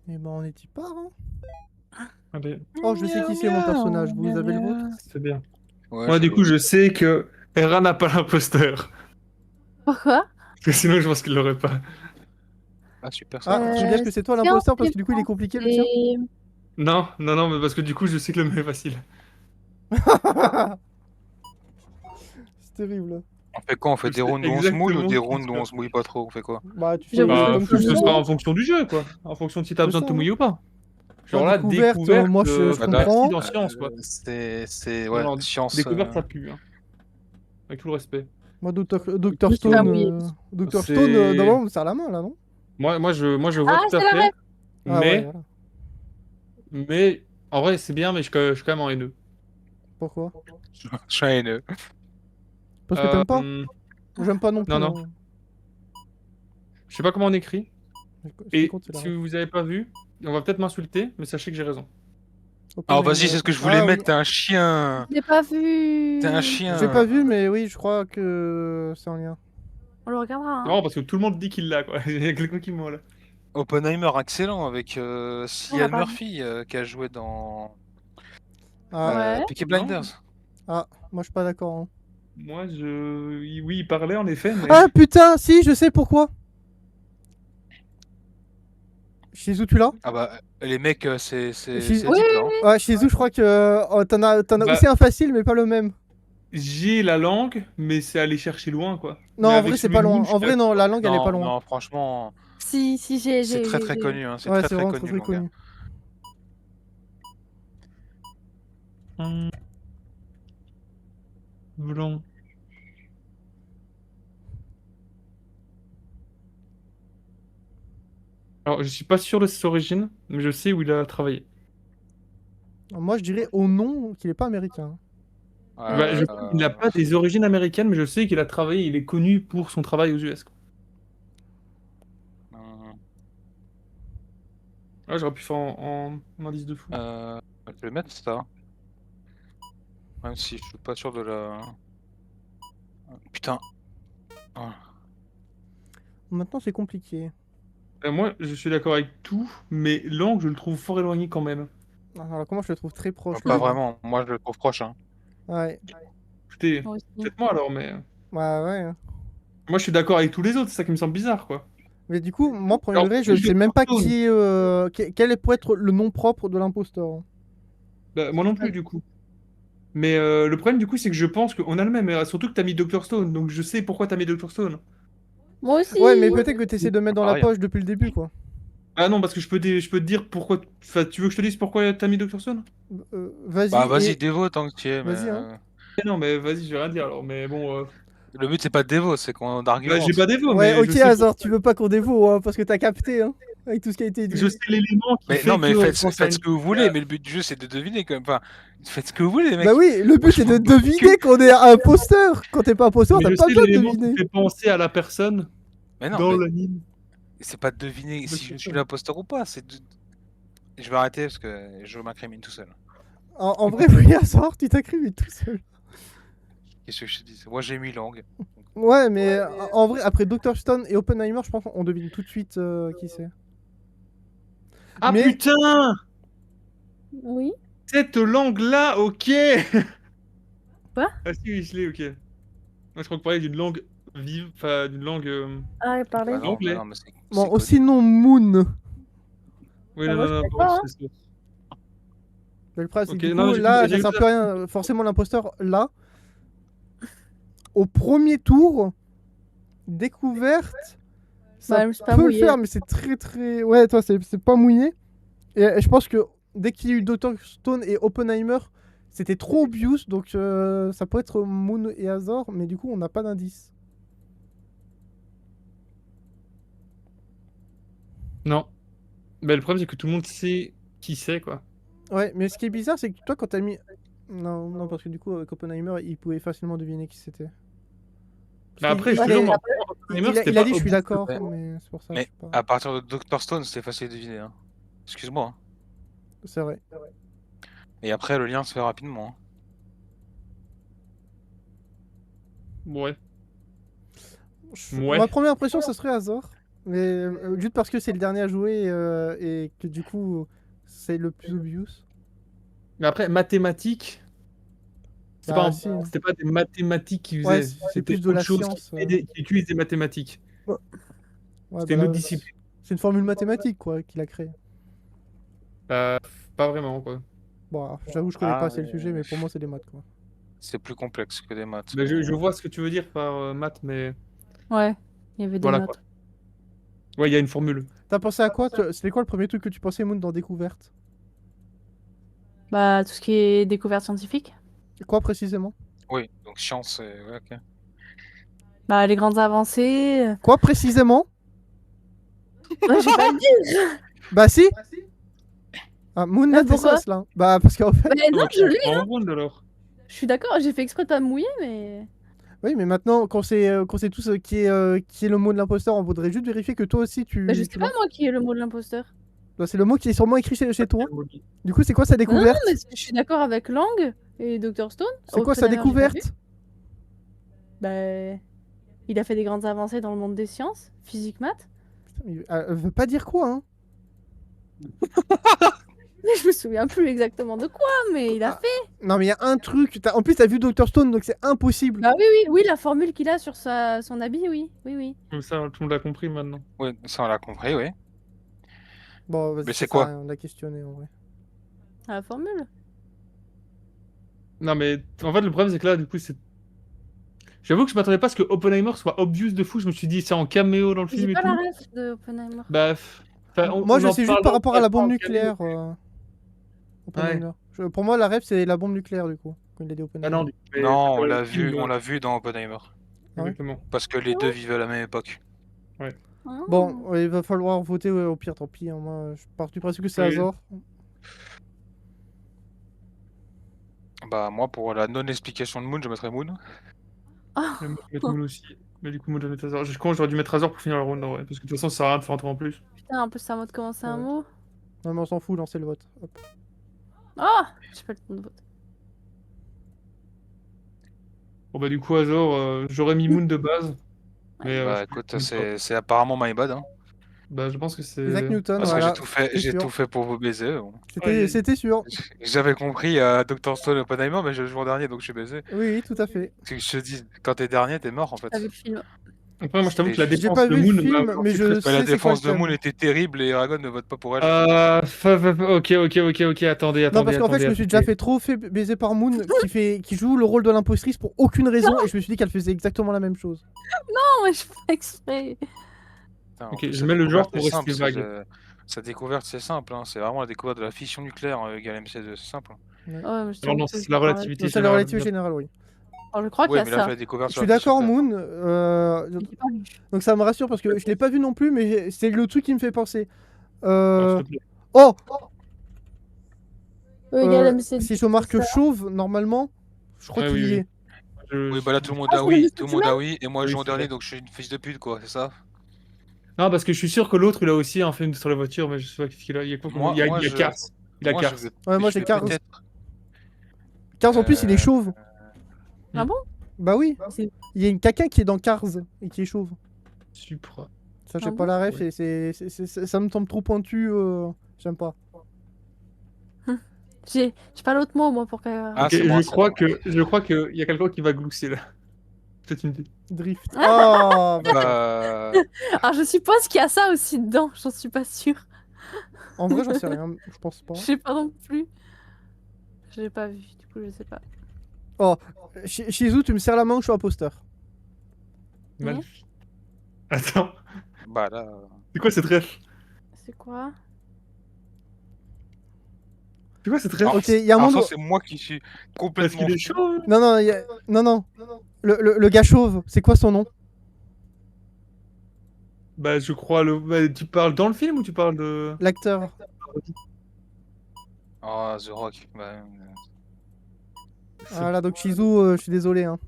Eh ben, on est-y pas, hein. Allez, Oh, je sais qui c'est mon personnage. Vous avez le vôtre? c'est bien. Ouais, Moi, je du coup, l'ai. je sais que Hera n'a pas l'imposteur. Pourquoi? Parce que sinon, je pense qu'il l'aurait pas. Ah, super ça. Ah, tu veux dire que c'est toi Si on l'imposteur parce fait que du coup il est compliqué le tien? penser- Non, non, non, mais parce que du coup, je sais que le mien est facile. C'est terrible. On fait quoi? On fait Je des sais rounds où on se mouille ou exactement des qui rounds où c'est. on se mouille pas trop? On fait quoi? Bah, tu fais J'avoue, je Bah, comme sais tu ce le pas. sera sens. en fonction du jeu, quoi. En fonction de si t'as C'est besoin de ça, te hein. mouiller ou pas. Moi, Genre là, découverte, moi je Bah là, comprends. merci dans science, quoi. c'est Non, ouais, non, science. découverte, ça pue, hein. Avec tout le respect. Moi, Dr. Je suis pas Stone, mouillée. Dr. Stone, C'est... d'abord, on me serre la main là, non? Moi, je vois Ah, tout à c'est la fait. ref. Ah ouais, Mais, voilà. mais, en vrai, c'est bien, mais je suis quand même en haineux. Pourquoi? Je suis un haineux. Parce que t'aimes pas? Non, J'aime pas non plus. non. Hein. Je sais pas comment on écrit. Ce qui Et compte, c'est la si ref. vous avez pas vu, on va peut-être m'insulter, mais sachez que j'ai raison. Alors vas-y, Oppenheimer. c'est ce que je voulais Ah oui. mettre, t'es un chien. Je l'ai pas vu. T'es un J'ai chien. pas vu, mais oui, je crois que c'est en lien. On le regardera. C'est Hein. marrant parce que tout le monde dit qu'il l'a, quoi. Il y a quelqu'un qui ment, là. Oppenheimer, excellent, avec On Cillian l'a pas vu. Murphy qui a joué dans Ah, Ouais. Peaky Non. Blinders. ah, moi je suis pas d'accord. Hein. Moi, oui, il parlait, en effet, mais... Ah putain, si, je sais pourquoi. Shizu, tu l'as? Ah bah, les mecs, c'est Shizu... Oui, type là. Hein. Ouais, Shizu, je crois que t'en as Bah, aussi un facile, mais pas le même. j'ai la langue, mais c'est aller chercher loin, quoi. Non, Mais en avec vrai, c'est celui pas de loin. Moon, je En suis vrai, non, d'accord. la langue, elle est pas loin. Non, franchement, Si, j'ai. c'est très connu, hein. C'est Ouais, très c'est très vraiment connu très le manga. connu. Blanc. Alors, je suis pas sûr de ses origines, mais je sais où il a travaillé. Moi, je dirais au nom qu'il est pas américain. Bah, je sais qu'il n'a pas des origines américaines, mais je sais qu'il a travaillé, il est connu pour son travail aux US, quoi. Ah, j'aurais pu faire en indice de fou. Je vais mettre ça. Même si je suis pas sûr de la... Putain. Ah. Maintenant, c'est compliqué. Moi, je suis d'accord avec tout, mais l'angle, je le trouve fort éloigné quand même. Alors, comment je le trouve très proche, Pas lui. vraiment, moi je le trouve proche. Hein. Ouais. Écoutez, Moi aussi. peut-être moi alors, mais... Ouais, ouais. Hein. Moi, je suis d'accord avec tous les autres, c'est ça qui me semble bizarre, quoi. Mais du coup, moi, premier Alors, degré, je ne je sais même pas Stone. qui quel pourrait être le nom propre de l'imposteur. Hein. Bah, moi non plus, du coup. Mais le problème, du coup, c'est que je pense qu'on a le même, et surtout que t'as mis Dr. Stone, donc je sais pourquoi t'as mis Dr. Stone. Moi aussi. Ouais, mais peut-être que tu essaies de mettre dans la Pareil, hein. poche depuis le début, quoi. Ah non, parce que je peux te dire pourquoi... Enfin, tu veux que je te dise pourquoi t'as mis Dr. Stone? Vas-y. Bah vas-y, et... dévo tant que tu y es, mais... Vas-y, hein. Non, mais vas-y, je vais rien dire, alors, mais bon... Le but c'est pas de dévo, c'est qu'on Bah, j'ai argumente. pas d'évo, Ouais, mais je ok, sais, Azor, tu veux pas qu'on dévoue, hein, parce que t'as capté, hein, avec tout ce qui a été dit. je sais l'élément qui Mais fait non, mais que... faites, on pense à faites ce une- que vous voulez, mais le but du jeu c'est de deviner quand même. Enfin, faites ce que vous voulez, les mecs. Bah oui, le but je est de m'en bats les deviner qu'on est imposteur. Quand t'es pas imposteur, Mais t'as je pas sais besoin de l'élément qui deviner. fait penser à la personne Mais non, dans mais l'anime. c'est pas de deviner Bah, si c'est je suis ça. l'imposteur ou pas. C'est de... Je vais arrêter parce que je m'incrimine tout seul. En vrai, oui, Azor, tu t'incrimes tout seul. Qu'est-ce que je te dis? Moi j'ai mis langue. Ouais, mais en vrai, après Dr. Stone et Oppenheimer, je pense qu'on devine tout de suite qui c'est. Ah Mais- putain! Oui. Cette langue-là, ok! Quoi? Ah si, oui, je l'ai, ok. Moi, je crois que parlait d'une langue vive, enfin, d'une langue... Ah, parlez. Bah non, L'anglais. bah non, mais c'est Bon, connu. aussi non Moon. Oui, Ah, non, moi, non, je non, sais bon, pas, hein. c'est sûr. Mais le problème, c'est Ok, que du non, coup, j'ai là, cru- ça j'ai sert cru plus à ça. rien. Forcément, l'imposteur, là. Au premier tour, découverte, ça Bah, c'est pas peut le mouillé. faire, mais c'est très très... Ouais, toi, c'est pas mouillé. Et je pense que dès qu'il y a eu Dr. Stone et Oppenheimer, c'était trop obvious, donc ça peut être Moon et Azor, mais du coup, on n'a pas d'indice. Non. Mais le problème, c'est que tout le monde sait qui c'est, quoi. Ouais, mais ce qui est bizarre, c'est que toi, quand t'as mis... Non, non, parce que du coup, avec Oppenheimer, il pouvait facilement deviner qui c'était. Mais Parce après, qu'il- je te il- jure, moi, il Oppenheimer, a- c'était il a pas dit, je suis obvious. d'accord, Ouais. mais c'est pour ça. Mais je sais pas. à partir de Dr. Stone, c'est facile de deviner. Hein. Excuse-moi. Hein. C'est vrai. Et après, le lien se fait rapidement. Hein. Ouais. Ma première impression, ça serait Azor. Mais juste parce que c'est le dernier à jouer et que du coup, c'est le plus obvious. Mais après, mathématiques, Bah, si. c'était pas des mathématiques qui Ouais, faisaient. c'est C'était plus de autre la chose science. qui utilise des mathématiques. Ouais, C'était bah une là, autre discipline. c'est une formule mathématique, quoi, qu'il a créée. Pas vraiment, quoi. Bon, j'avoue, je connais pas Ah, assez le sujet, mais pour moi, c'est des maths, quoi. c'est plus complexe que des maths. Mais je vois ce que tu veux dire par maths, mais Ouais, il y avait des voilà maths. quoi. Ouais, il y a une formule. T'as pensé à quoi? C'était quoi le premier truc que tu pensais, Moon, dans Découverte? Bah, tout ce qui est découverte scientifique. Quoi précisément? Oui, donc science, ouais, ok. Bah, les grandes avancées. Quoi précisément? Bah, j'ai pas le dire. Bah si! Ah, Moon Ah, a des pourquoi? sas, là. Bah parce qu'en fait... Bah, non, Ok, je l'ai. en round alors. Je suis d'accord, j'ai fait exprès de pas me mouiller, mais. Oui, mais maintenant, quand c'est tout ce qui est le mot de l'imposteur, on voudrait juste vérifier que toi aussi, tu... Bah, je sais tu pas l'as. moi qui est le mot de l'imposteur. Bah, c'est le mot qui est sûrement écrit chez toi. Du coup, c'est quoi sa Non, découverte? mais je suis d'accord avec Lang et Dr. Stone. C'est quoi sa Oppenheimer, j'ai pas vu. découverte? Bah, il a fait des grandes avancées dans le monde des sciences, physique, maths. Elle veut pas dire quoi, hein? Mais je me souviens plus exactement de quoi, mais il a Ah. fait. Non, mais il y a un truc. En plus, t'as vu Dr. Stone, donc c'est impossible. Bah oui, la formule qu'il a sur son habit, oui. Comme ça, tout le monde l'a compris maintenant. Oui, ça on l'a compris, oui. Bon, vas-y, Mais ça c'est sert quoi? à rien, on l'a questionné en vrai. La formule. Non, mais en fait, le problème, c'est que là, du coup, c'est. J'avoue que je m'attendais pas à ce que Oppenheimer soit obvious de fou. Je me suis dit, c'est en caméo dans le film J'ai et pas tout. la ref de Oppenheimer. Bah, Moi, je en sais juste parle par rapport à la bombe en caméo. nucléaire. Oppenheimer. Pour moi, la ref, c'est la bombe nucléaire, du coup, quand il a dit Ah Oppenheimer. non, mais Non, on le l'a film, vu, on l'a vu dans Oppenheimer. Ah ouais. Exactement. Parce que les deux vivaient à la même époque. Ah. Bon, il va falloir voter, ouais, au pire, tant pis. Hein, moi, je pars du principe que c'est Oui. Azor. Bah moi pour la non-explication de Moon, je mettrais Moon. Je vais mettre Moon aussi. Mais du coup, moi, je vais mettre Azor. Je crois que j'aurais dû mettre Azor pour finir le round, ouais. Parce que de toute façon, ça sert à rien de faire un tour en plus. Putain, en plus, c'est un mot de commencer un Ouais. mot. Non, mais on s'en fout, lancez le vote. Hop. Oh, j'ai pas le temps de voter. Bon, bah, du coup, Azor, j'aurais mis Moon de base. Mais Bah je écoute, pense pas. c'est apparemment my bad, hein. Bah, je pense que c'est. Isaac Newton, Parce voilà. que j'ai sûr. tout fait pour vous baiser. Bon. C'était sûr. J'avais compris Dr. Stone et Oppenheimer, mais je joue en dernier donc je suis baisé. Oui, tout à fait. C'est que je te dis, quand t'es dernier, t'es mort en fait. T'as vu le film? Après, moi, je t'avoue que la J'ai défense pas de vu le Moon film, m'a mais je très- Mais sais la c'est quoi défense le de Moon thème. était terrible et Eragon ne vote pas pour elle. Ok, attendez. Non, parce qu'en fait, je me suis déjà fait trop fait baiser par Moon qui joue le rôle de l'impostrice pour aucune raison et je me suis dit qu'elle faisait exactement la même chose. Non, mais je fais exprès. Putain, en Ok, plus, je sa mets le genre découverte pour est rester simple, vague. sa découverte c'est simple, hein. C'est vraiment la découverte de la fission nucléaire égale MC2, c'est simple. Ouais, mais je Alors non, trouve que c'est la relativité Donc, c'est la générale. relativité générale, oui. Oh, je crois qu'il y Ouais, a mais là, je ça. fais la découverte Je sur suis la fission d'accord, nucléaire. Moon. J'ai pas vu. Donc ça me rassure parce que je l'ai pas vu non plus, mais c'est le truc qui me fait penser. Alors, s'il te plaît. Oh Égale MC2. Si je marque chauve, normalement, je crois Ah, qu'il oui, y oui. est. Oui, bah là, tout le monde Ah, a c'est oui, le tout le monde a oui, et moi, je Oui, joue en c'est dernier, vrai. donc je suis une fiche de pute, quoi, c'est ça? Non, parce que je suis sûr que l'autre, il a aussi un film sur la voiture, mais je sais pas qu'est-ce qu'il a. Il y a quoi comme- Moi, il y a moi, je- Cars. Il a Moi, Cars. je vais- Ouais, moi je j'ai vais Cars. peut-être- 15 en plus, il est chauve. Ah bon? Bah oui. C'est- Il y a une quelqu'un qui est dans Cars et qui est chauve. Supra. Ça, j'ai Ah pas bon la ref et ça me tombe trop pointu. J'aime pas. J'ai pas l'autre mot, moi, pour que. Ah, Ok, c'est moi, je c'est crois moi. que il y a quelqu'un qui va glousser là. Peut-être une idée. Drift. Oh bah, Bah, Alors, je suppose qu'il y a ça aussi dedans, j'en suis pas sûre. en vrai, j'en sais rien. Je pense pas. Je sais pas non plus. Je l'ai pas vu, du coup, je sais pas. Oh, Shizu, tu me serres la main ou je suis imposteur? Mal. Ouais. Attends, bah là. c'est quoi cette ref? C'est quoi? C'est quoi cette ref? Alors, Ok, il y a un alors monde. ça, c'est moi qui suis Parce complètement. qu'il est chaud. Non, non, non. Le gars chauve, c'est quoi son nom? Bah, je crois bah, tu parles dans le film ou tu parles de. L'acteur. Ah, The Rock. Bah, Voilà, donc Shizu, je suis désolé. Hein.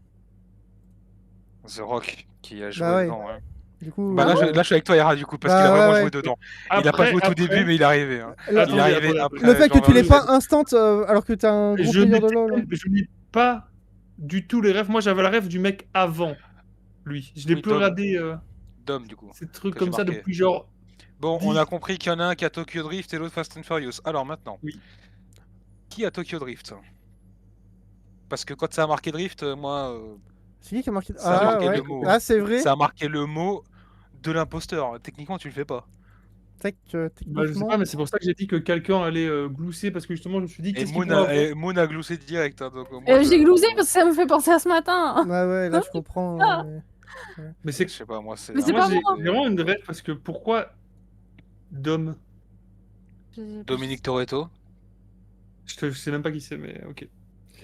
The Rock qui a joué Bah ouais. dedans, ouais. Du coup. Bah là, je suis avec toi, Yara, du coup, parce Bah qu'il a vraiment ouais, joué ouais. dedans. Il a pas joué au tout début, mais il est arrivé. Hein. Le- Il est arrivé Attendez, après. Le fait que genre, tu l'aies je- pas instant alors que t'es un gros Je player de LoL. n'ai pas du tout les refs. Moi, j'avais la ref du mec avant lui. Je l'ai Oui, plus donc- regardé. Dom, du coup. Ces trucs Que comme j'ai ça marqué. depuis genre. Bon, on 10. a compris qu'il y en a un qui a Tokyo Drift et l'autre Fast and Furious. Alors maintenant, Oui. qui a Tokyo Drift? Parce que quand ça a marqué Drift, moi, C'est qui a marqué? ça a Ah marqué ouais. le mot. Ah c'est vrai. Ça a marqué le mot de l'imposteur. Techniquement, tu le fais pas. C'est que Bah, je sais techniquement. pas, mais c'est pour ça que j'ai dit que quelqu'un allait glousser parce que justement, je me suis dit Et qu'est-ce qu'il Moon pourrait avoir. Moon a gloussé direct. Hein, donc, moi, J'ai glousé parce que ça me fait penser à ce matin. Ouais, là je comprends. Ah. Mais Je c'est sais pas, moi, c'est. Mais c'est moi pas j'ai moi. vraiment une rêve parce que pourquoi Dom? Dominique Toretto. Je sais même pas qui c'est, mais ok.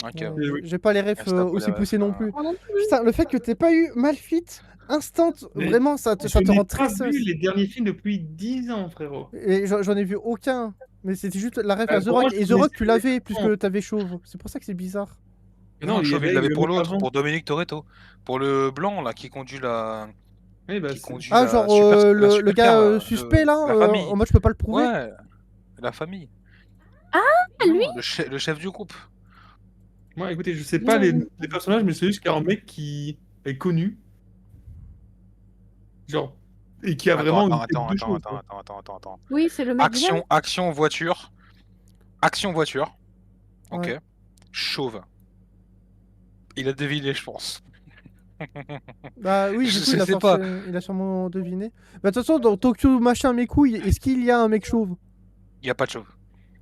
Ok. Ouais, Oui. j'ai pas les refs Merci, t'as pas aussi les refs, poussés non plus. Moi non plus. Putain, le fait que t'aies pas eu Malfit instant, Mais vraiment ça te Je rend n'ai très pas sauce. vu les derniers films depuis 10 ans, frérot. Et j'en ai vu aucun. Mais c'était juste la ref à The pour moi, Rock. je Et The connaissais Rock, tu l'avais les puisque t'avais chauve. C'est pour ça que c'est bizarre. Mais Non, il y Chauve, il avait l'avait le pour mec l'autre, avant. pour Dominique Toretto. Pour le blanc, là, qui conduit la. Oui, bah, Qui conduit Ah, la genre super, la le super gars car, suspect là, la famille. en mode je peux pas le prouver. Ouais, la famille. Ah, Non, lui le chef du groupe. moi, écoutez, je sais pas les personnages, mais c'est juste qu'il y a un mec qui est connu. Genre. Et qui a vraiment une tête de chauve, quoi. Attends. Oui, c'est le mec bien. Action voiture. Action voiture. Ok. Ouais. Chauve. Il a deviné, je pense. Bah oui, du coup, Je sais pas. il a sûrement deviné. Bah de toute façon, dans Tokyo machin mes couilles, est-ce qu'il y a un mec chauve? Il y a pas de chauve.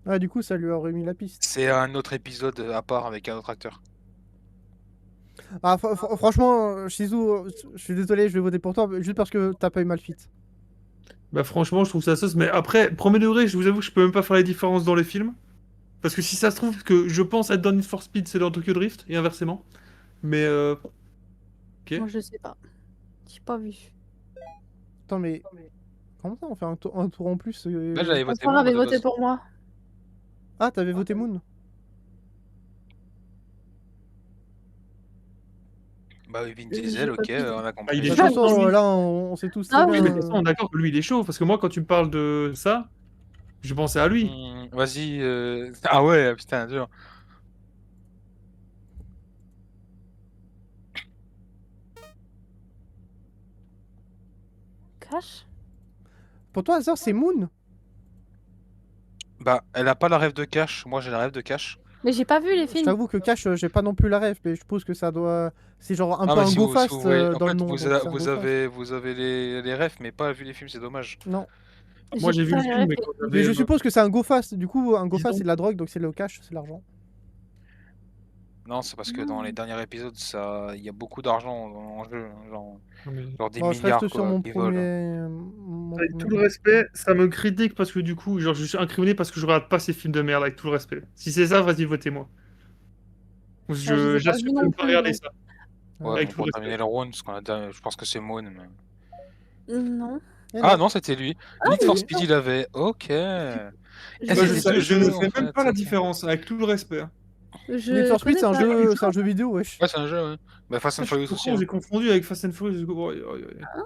Ah, du coup, ça lui aurait mis la piste. C'est un autre épisode à part avec un autre acteur. Ah, franchement, Shizu, je suis désolé, je vais voter pour toi, juste parce que t'as pas eu Malfit. Bah, franchement, je trouve ça sauce. Mais après, premier degré, je vous avoue que je peux même pas faire la différence dans les films. Parce que si ça se trouve, ce que je pense être dans Need for Speed, c'est dans Tokyo Drift, et inversement. Mais ok. Moi, je sais pas. J'ai pas vu. Attends, mais comment ça on fait un tour en plus Là, j'avais voté Mon Moon, avait de voté base. pour moi. Ah, t'avais voté Moon? Bah oui, Vin J'ai Diesel, pas ok, vu. on a Ah, compris. il De est toute chaud, façon, lui. là, on sait tous très Ah bien. Oui, mais de toute façon, on est d'accord que lui, il est chaud. Parce que moi, quand tu me parles de ça, je pensais à lui. Vas-y. Ah ouais, putain, dur. Cash. Pour toi, Hazard, c'est Moon? Bah, elle a pas la rêve de Cash. Moi, j'ai la rêve de Cash. Mais j'ai pas vu les Je films. t'avoue que Cash, j'ai pas non plus la ref, mais je suppose que ça doit. C'est genre un Ah, peu mais un si go vous fast voyez, en dans le fait, nom. donc c'est un go fast. vous avez les refs, mais pas vu les films, c'est dommage. Non. Moi, j'ai vu pas le les film, mais refs. quand Mais j'avais. je suppose que c'est un go fast. Du coup, un go fast, Disons. c'est de la drogue, donc c'est le cash, c'est l'argent. Non, c'est parce que dans les derniers épisodes, il y a beaucoup d'argent en jeu, genre des Bon, je milliards reste sur quoi, mon qui premier. volent. Avec tout le respect, ça me critique parce que du coup, genre, je suis incriminé parce que je regarde pas ces films de merde, avec tout le respect. Si c'est ça, vas-y, votez-moi. je les ai pas J'assume vus de non ne pas plus, regarder donc. ça. Ouais, Avec bon, tout le pour terminer respect. le round, parce qu'on a, je pense que c'est Moon. Non. Eh Ah non, c'était lui. Need for oui. Speed, il avait. Ok. Je- Eh, Bah, c'est des je deux ne jeux, fais en même fait. pas la différence, avec tout le respect. Need for Speed, connais c'est un pas. c'est un jeu vidéo, wesh. Ouais, c'est un jeu, ouais. Bah, Fast and Je suis Furious trop aussi. con, Hein. j'ai confondu avec Fast and Furious. Ah.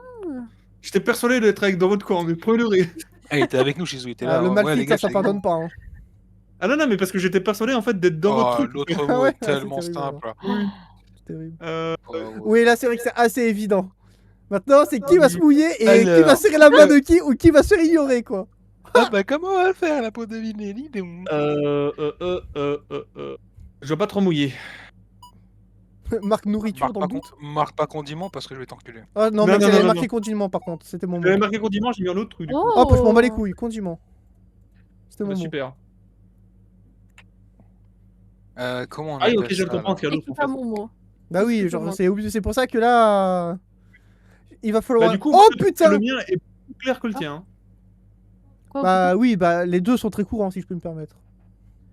J'étais persuadé d'être avec dans votre camp, mais premier degré. Ah, il était avec nous, Shizu, il était Ah, là. le Ouais, Malfit, les gars, ça c'est pardonne pas. Hein. Ah non, mais parce que j'étais persuadé en fait d'être dans votre Oh, truc. l'autre Ah mot ouais, est c'est tellement terrible, simple. Oui. C'est terrible. Ouais. Oui, là, c'est vrai que c'est assez évident. Maintenant, c'est qui va se mouiller et Alors, qui va serrer la main de qui ou qui va se faire ignorer, quoi. Ah bah, comment on va le faire, la peau de Vinelli Je vais pas trop mouiller. Marque nourriture dans le doute. Marque pas condiment parce que je vais t'enculer. Ah non, Non, mec, non, j'avais non, marqué non. condiment par contre. C'était mon mot. J'avais marqué condiment, j'ai mis un autre truc du coup. Hop, je m'en bats les couilles, condiment. C'était Bah, mon mot. super. Comment on Ah oui, appelle ok, je ça, comprends là qu'il y a Et l'autre c'est en pas fait. mon mot. Bah oui, Excuse-moi. genre c'est pour ça que là il va falloir. Bah du coup, Oh moi, je trouve que putain. le mien est plus clair que le tien. Hein. Quoi, Bah oui, bah les deux sont très courants si je peux me permettre.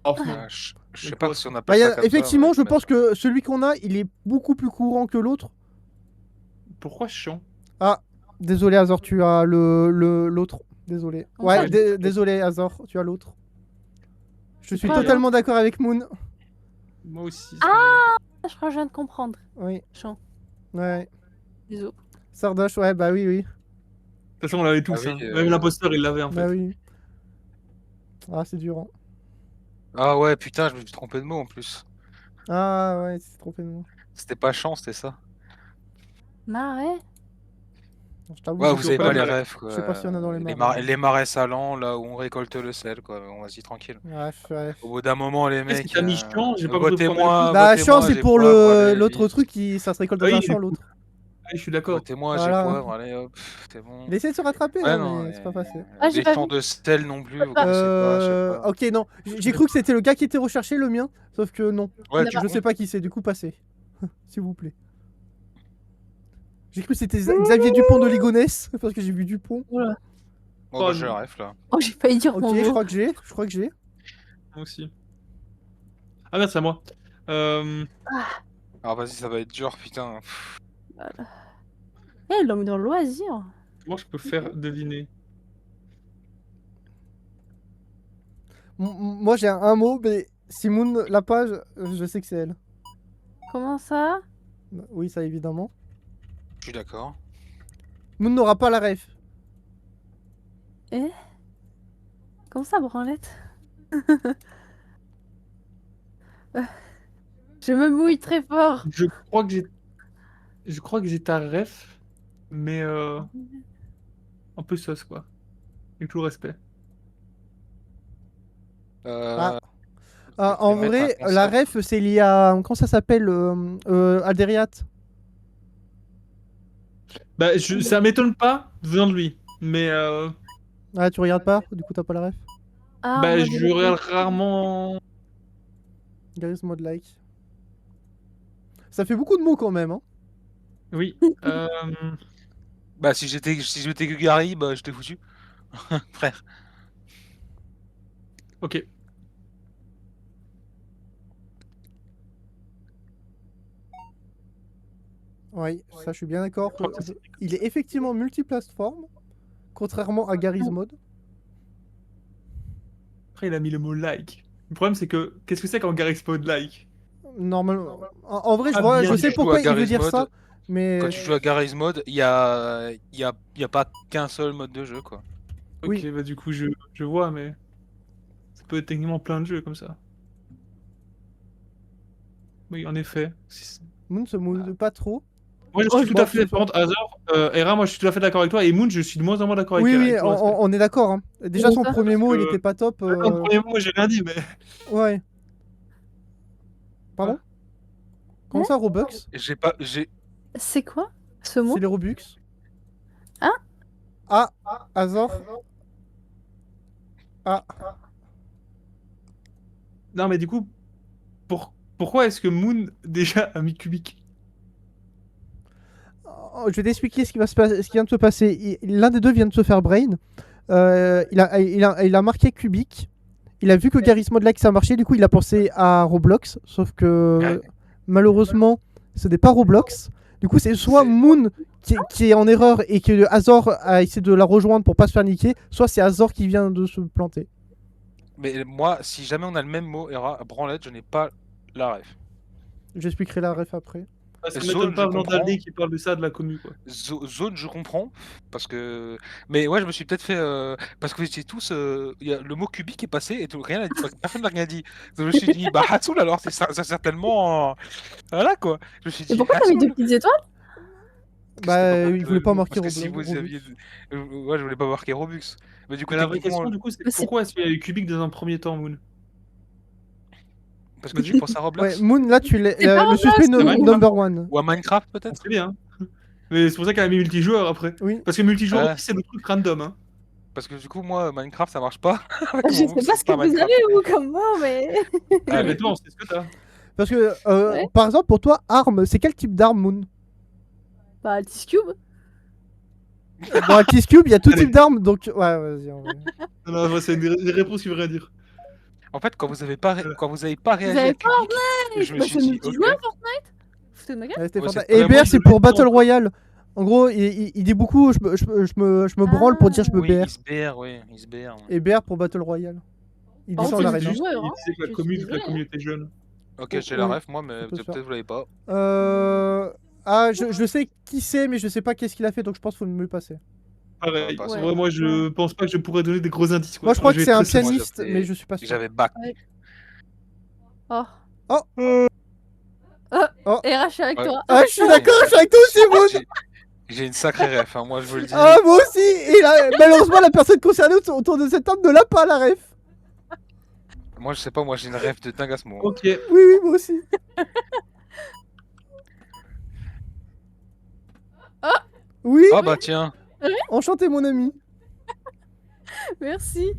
Oh, je sais Mais pas quoi, si on Bah, appelle ça comme effectivement, ça. je pense que celui qu'on a, il est beaucoup plus courant que l'autre. pourquoi chiant? Ah, désolé Azor, tu as l'autre. Désolé. Ouais, Ouais. désolé Azor, tu as l'autre. Je suis quoi, totalement d'accord avec Moon. Moi aussi. Ah, je crois que je viens de comprendre. Oui, Chant. ouais. Désolé. Sardoche, ouais, bah oui. De toute façon, on l'avait tous. Ah oui, hein. Même l'imposteur, il l'avait en fait. Bah oui. Ah, c'est dur. Hein. Ah ouais, putain, je me suis trompé de mot en plus. Ah ouais, c'est trop fait de moi. C'était pas chance, c'était ça. Bah ouais. Je t'avoue, Ouais, je vous sais avez pas, pas les mais- refs, quoi. je sais pas s'il y en a dans les Les, marais. les marais salants, là où on récolte le sel, quoi. On vas-y, tranquille. Ouais. Au bout d'un moment, les Qu'est-ce mecs. que t'as mis chiant? J'ai pas compris pourquoi on est Votez-moi, Bah, votez-moi, chiant, c'est j'ai pour poivre, allez, l'autre vite. truc qui ça se récolte dans Oui, un du champ, coup. l'autre. Je suis d'accord. Votez-moi, j'ai Voilà. poivre, allez hop, c'est bon. Il essaie de se rattraper, Ouais, hein, non, mais c'est pas passé. Ah, j'ai les pas champs vu. de sel non plus, vous connaissez pas, je sais pas. Ok, non. J'ai cru que c'était le gars qui était recherché, le mien. Sauf que non. Ouais, a du Je coup, sais pas qui c'est, du coup, passez. S'il vous plaît. J'ai cru que c'était Xavier Dupont de Ligonnès, parce que j'ai vu Dupont. Oula. bon, bah, j'ai la ref, là. Oh, j'ai failli dire Ok, mon je mot. crois que j'ai. Moi aussi. Ah merde, c'est à moi. Alors, vas-y, ça va être dur, putain. Eh, l'homme dans le loisir. Comment je peux faire deviner? Moi, j'ai un mot, mais Simone, la page, je sais que c'est elle. Comment ça? Oui, ça, évidemment. Je suis d'accord. Moon n'aura pas la ref. Eh? Comment ça, branlette? Je me mouille très fort. Je crois que j'ai ta ref, mais un peu sauce quoi. Avec tout le respect. Ah. Je En vais mettre vrai, un la concept. ref, c'est lié à. Comment ça s'appelle Alderiat. Bah, ça m'étonne pas venant de lui, mais Ah, tu regardes pas? Du coup, t'as pas la ref? Ah, en bah, mode je regarde rarement. Garry's Mod Like. Ça fait beaucoup de mots quand même, hein. Oui. Bah, si j'étais que Gary, bah, je t'ai foutu. Frère. Ok. Oui, ça, je suis bien d'accord. Je crois que c'est- Il est effectivement multiplateforme, contrairement à Garry's Mod. Après, il a mis le mot like. Le problème, c'est que qu'est-ce que c'est quand Gary Spode like? Normalement. En vrai, Ah, bien je sais dit. pourquoi il veut Garry's dire Mod, ça, mais. Quand tu joues à Garry's Mod, il y a pas qu'un seul mode de jeu, quoi. Ok, Oui. bah du coup, je vois, mais ça peut être techniquement plein de jeux comme ça. Oui, en effet. Moon se mouille pas trop. Moi, je Oh, suis je tout à pense fait. que- Par contre, Hazard, Hera, moi, je suis tout à fait d'accord avec toi. Et Moon, je suis de moins en moins d'accord avec Oui, elle. oui, avec tout le respect. on est d'accord. Hein. Déjà, Oui, son ça. premier mot, il que- était pas top. Non, le premier mot, j'ai rien dit, mais. Ouais. Pardon? Comment ça, Robux? J'ai C'est quoi ce mot? C'est les Robux. Hein? Ah, Azor. Ah, Non, mais du coup, pourquoi est-ce que Moon déjà a mis cubique? oh, je vais t'expliquer ce qui va se passer, ce qui vient de se passer. L'un des deux vient de se faire brain. Il a marqué Cubic. Il a vu que Garry's Mod Like ça marchait, du coup il a pensé à Roblox. Sauf que malheureusement, ce n'est pas Roblox. Du coup, c'est soit Moon qui est en erreur et que Azor a essayé de la rejoindre pour pas se faire niquer, soit c'est Azor qui vient de se planter. Mais moi, si jamais on a le même mot, branlette, je n'ai pas la ref. J'expliquerai la ref après. Ah, ça Zone, m'étonne pas je venant comprends. d'Aldi qui parle de ça, de la commu, quoi. Zone, je comprends. Parce que. Mais ouais, je me suis peut-être fait. Parce que vous étiez tous. Le mot cubique est passé et tout, personne n'a rien dit. Donc, je me suis dit, bah Hatsoul alors, c'est ça certainement. Voilà quoi. Je me suis dit. Et pourquoi t'as mis Hatsoul. deux petites étoiles? Bah, il voulait pas marquer Parce que si Roblox. vous aviez. Ouais, je voulais pas marquer Robux. Mais du coup, Mais la vraie techniquement, question, du coup, c'est Mais c'est- pourquoi est-ce qu'il y a eu cubique dans un premier temps, Moon? parce que tu penses à Ouais, Roblox Moon, là, tu l'es. C'est pas Le suspect c'est vrai. number one. ou à Minecraft On peut-être. sait bien. Mais c'est pour ça qu'elle a mis multijoueur après. Oui. Parce que multijoueur Ouais. aussi, c'est le truc random. Hein. Parce que du coup, moi, Minecraft ça marche pas. Avec Je mon- sais pas ce que pas vous Minecraft. avez, vous, comme moi, mais. Ah, mais toi, on sait ce que t'as. Parce que, Ouais. par exemple, pour toi, arme, c'est quel type d'arme, Moon? Bah, Altice Cube. Dans Altice Cube, il y a tout Allez. type d'armes, donc. Ouais, vas-y. En vrai. Non, non, c'est une réponse qui veut rien dire. En fait, quand vous avez pas réagi avez à pas Cubic, je me Bah, suis c'est dit, multijoueur, ok. Fortnite. Vous foutez de ma gueule? Ouais, c'était Ouais, fantastique. c'est- Et Ouais, moi, BR, je c'est le pour mets Battle en- Royale. En gros, il dit beaucoup, je me branle pour dire je me Oui, BR. il se BR, oui, il se BR. Ouais. Et BR pour Battle Royale. Il dit Par ça contre, en c'est arena. juste- Il hein. disait que la Je commu, suis vu que la désolée, commu était jeune. Ok, j'ai Oh, la oui, ref, moi, mais ça peut se peut-être faire. vous l'avez pas. Ah, je sais qui c'est, mais je sais pas qu'est-ce qu'il a fait, donc je pense qu'il faut me le passer. Pareil. pas En ça. vrai, moi, je pense pas que je pourrais donner des gros indices. Quoi. Moi, je crois vais que c'est être un très sincère. pianiste, j'avais- mais je suis pas sûr. J'avais bac. Oh. Oh. RH, je suis avec Ouais. toi. Ah, je suis d'accord, je suis avec toi aussi, Moon. J'ai une sacrée ref, hein, moi je vous le dis. Ah, moi aussi. Et là, malheureusement, la personne concernée autour de cette table ne l'a pas, la ref. Moi je sais pas, moi j'ai une ref de dingue à ce moment. Ok. Oui, oui, moi aussi. Oui, Ah bah tiens, enchanté, mon ami. Merci.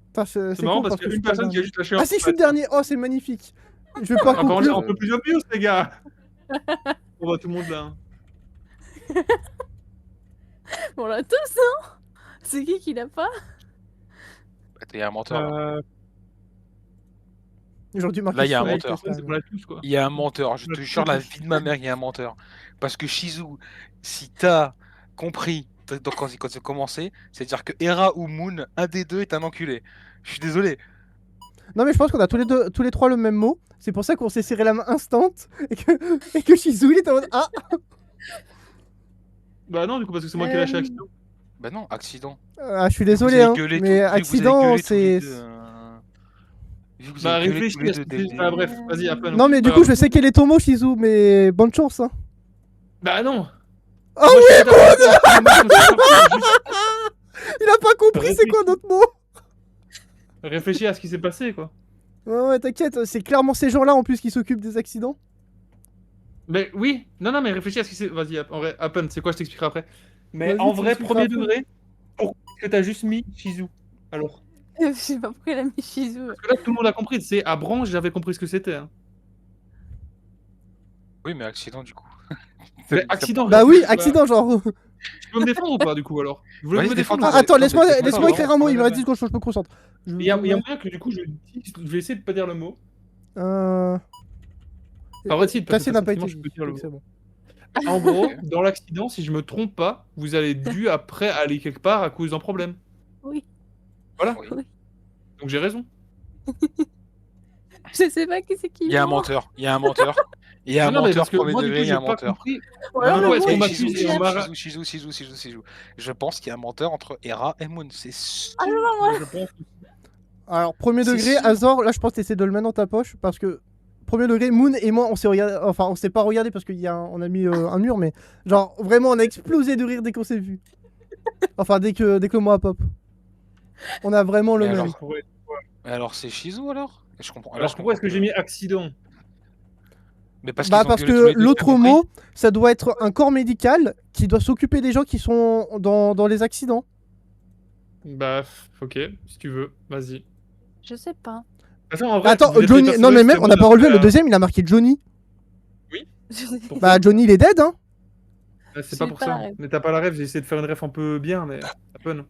Putain, C'est marrant con parce que qu'il y a je une suis pas personne qui a dernier. juste lâché Ah si, je suis le dernier. Oh, c'est magnifique. Je vais pas Ah bah on est conclure. un peu plus obvious, les gars. On voit tout le monde là. Hein. On l'a tous, hein. C'est qui l'a pas? bah, t'es un menteur là. J'aurais dû marquer Là, il y a un sur la menteur. tête, C'est là. pour la tous quoi. Il y a un menteur, je te jure la vie de ma mère, il y a un menteur. Parce que Shizu, si t'as compris quand c'est commencé, c'est-à-dire que Hera ou Moon, un des deux est un enculé. Je suis désolé. Non, mais je pense qu'on a tous les trois le même mot. C'est pour ça qu'on s'est serré la main instant et que Shizu il était en mode ah. Bah non, du coup, parce que c'est moi qui ai lâché accident. Bah non, accident. Ah, je suis Vu que vous désolé, avez hein, gueulé mais vu que vous avez accident, gueulé tous les c'est. deux, vu que vous Bah avez gueulé tous réfléchis les à ce deux que dès le c'est. début. Ah bref, vas-y, après. Non, mais du coup, je sais quel est ton mot, Shizu, mais bonne chance, hein. Bah non. Ah Moi, oui, je suis d'accord. il a pas compris c'est quoi notre mot. Réfléchis à ce qui s'est passé, quoi. Ouais, t'inquiète, c'est clairement ces gens-là en plus qui s'occupent des accidents. Mais oui, non, mais réfléchis à ce qui s'est. Vas-y, en vrai, Appen, c'est quoi, je t'expliquerai après. Mais Vas-y, en tu vrai, m'expliqueras premier après. degré, pourquoi est-ce que t'as juste mis Shizu alors? Je sais pas pourquoi il a mis Shizu. Parce que là, tout le monde a compris. C'est à branche, j'avais compris ce que c'était. Hein. Oui, mais accident du coup. Mais accident. Bah oui, réfléchis, accident, genre. Tu peux me défendre ou pas, du coup, alors? Vous voulez Vas-y, me défendre défends-toi. Ah, attends, laisse-moi Laisse-moi écrire un mot, il me vraiment. reste 10 secondes, je me concentre. Il y a moyen que, du coup, je vais essayer de pas dire le mot. Euh... Enfin, en vrai, si, parce que Cassé n'a pas été effectivement, je dit, peux dire le donc mot. c'est bon. En gros, dans l'accident, si je me trompe pas, vous allez dû après aller quelque part à cause d'un problème. Oui. Voilà. Oui. Donc j'ai raison. Je sais pas qui c'est qui. Il y a un ment. menteur, il y a un menteur. Il y a un Non, mais menteur parce que premier moi, du degré, coup, il y a j'ai un pas menteur. compris. Ou alors Non, le est-ce mot qu'on est m'accuse bizarre. Shizu. Je pense qu'il y a un menteur entre Hera et Moon. C'est sûr. Ah non, non, moi. Je pense. Alors, premier C'est degré, sûr. Azor, là je pense que t'essaies de le mettre dans ta poche parce que. Premier degré, Moon et moi on s'est regardé. Enfin, on s'est pas regardé parce on a mis un mur, mais genre vraiment on a explosé de rire dès qu'on s'est vu. Enfin, dès que le mot a pop. On a vraiment le Mais même. alors, mais alors c'est Shizu alors je comprends. Là, Alors je pourquoi est-ce que comprends j'ai plus. mis accident? Mais parce Bah qu'ils ont parce gueulé tous que les deux, l'autre t'as compris mot, ça doit être un corps médical qui doit s'occuper des gens qui sont dans les accidents. Bah, ok, si tu veux, vas-y. Je sais pas. Attends, en vrai, Attends, vous êtes Johnny, persuadés non mais que même, c'est on moi n'a pas relevé, après, le deuxième il a marqué Johnny. Je sais pas. Bah Johnny il est dead, hein. C'est J'ai pas pour pas ça. la ref. Mais t'as pas la ref, j'ai essayé de faire une ref un peu bien, mais à peine.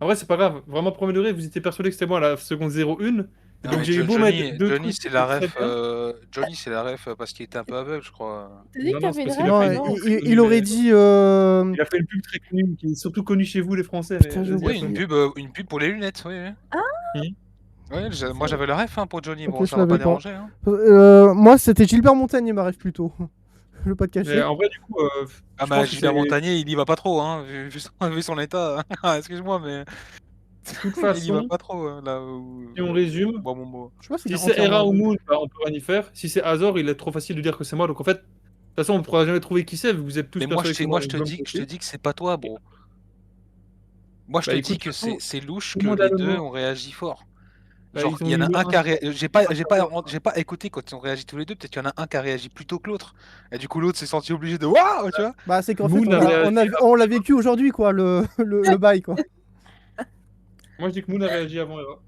En vrai, c'est pas grave. Vraiment, premier degré, vous étiez persuadé que c'était moi à la seconde 0-1. Et Non, donc mais j'ai eu beau mettre deux Johnny, trucs c'est la très ref. bien. Johnny, c'est la ref parce qu'il était un peu aveugle, je crois. T'as dit Non, que non, t'avais c'est une parce qu'il ref a Non, fait avant. une très il connue, aurait mais- dit. Il a fait une pub très connue, qui est surtout connue chez vous, les Français. Putain, Mais j'ai vas-y, Oui, oublié. Appen. une pub pour les lunettes, oui. Mhm. Ouais, moi j'avais la ref hein, pour Johnny, Ok, bon, je ça m'a pas l'avais pas. dérangé. Hein. Moi c'était Gilbert Montagnier ma ref plutôt. Je veux pas te Mais cacher. en vrai, du coup, Ah je bah pense que Gilbert c'est. Montagnier, il y va pas trop, hein, vu son état. Excuse-moi, mais De toute il y va façon, pas trop là où. si on résume, Bon, mon mot. Je sais pas s'il si est c'est entièrement Hera ou aveugle. Moon, bah, on peut rien y faire. Si c'est Azor, il est trop facile de dire que c'est moi. Donc en fait, de toute façon, on ne pourra jamais trouver qui c'est, vu que vous êtes tous Mais moi persuadés que c'est moi. je donc te je vais dis, me je te coucher. dis que c'est pas toi, bro. Moi je Bah te écoute, dis que c'est louche tout que le monde a les le deux mot. ont réagi fort. Bah, Genre, ils ont il y en eu a le un qui a un. j'ai pas écouté quand ils ont réagi tous les deux, peut-être qu'il y en a un qui a réagi plus tôt que l'autre. Et du coup l'autre s'est senti obligé de waouh, tu vois. Bah c'est qu'en fait Moon a réagi on l'a vécu aujourd'hui quoi, le bail quoi. Moi, je dis que Moon a réagi avant Hera.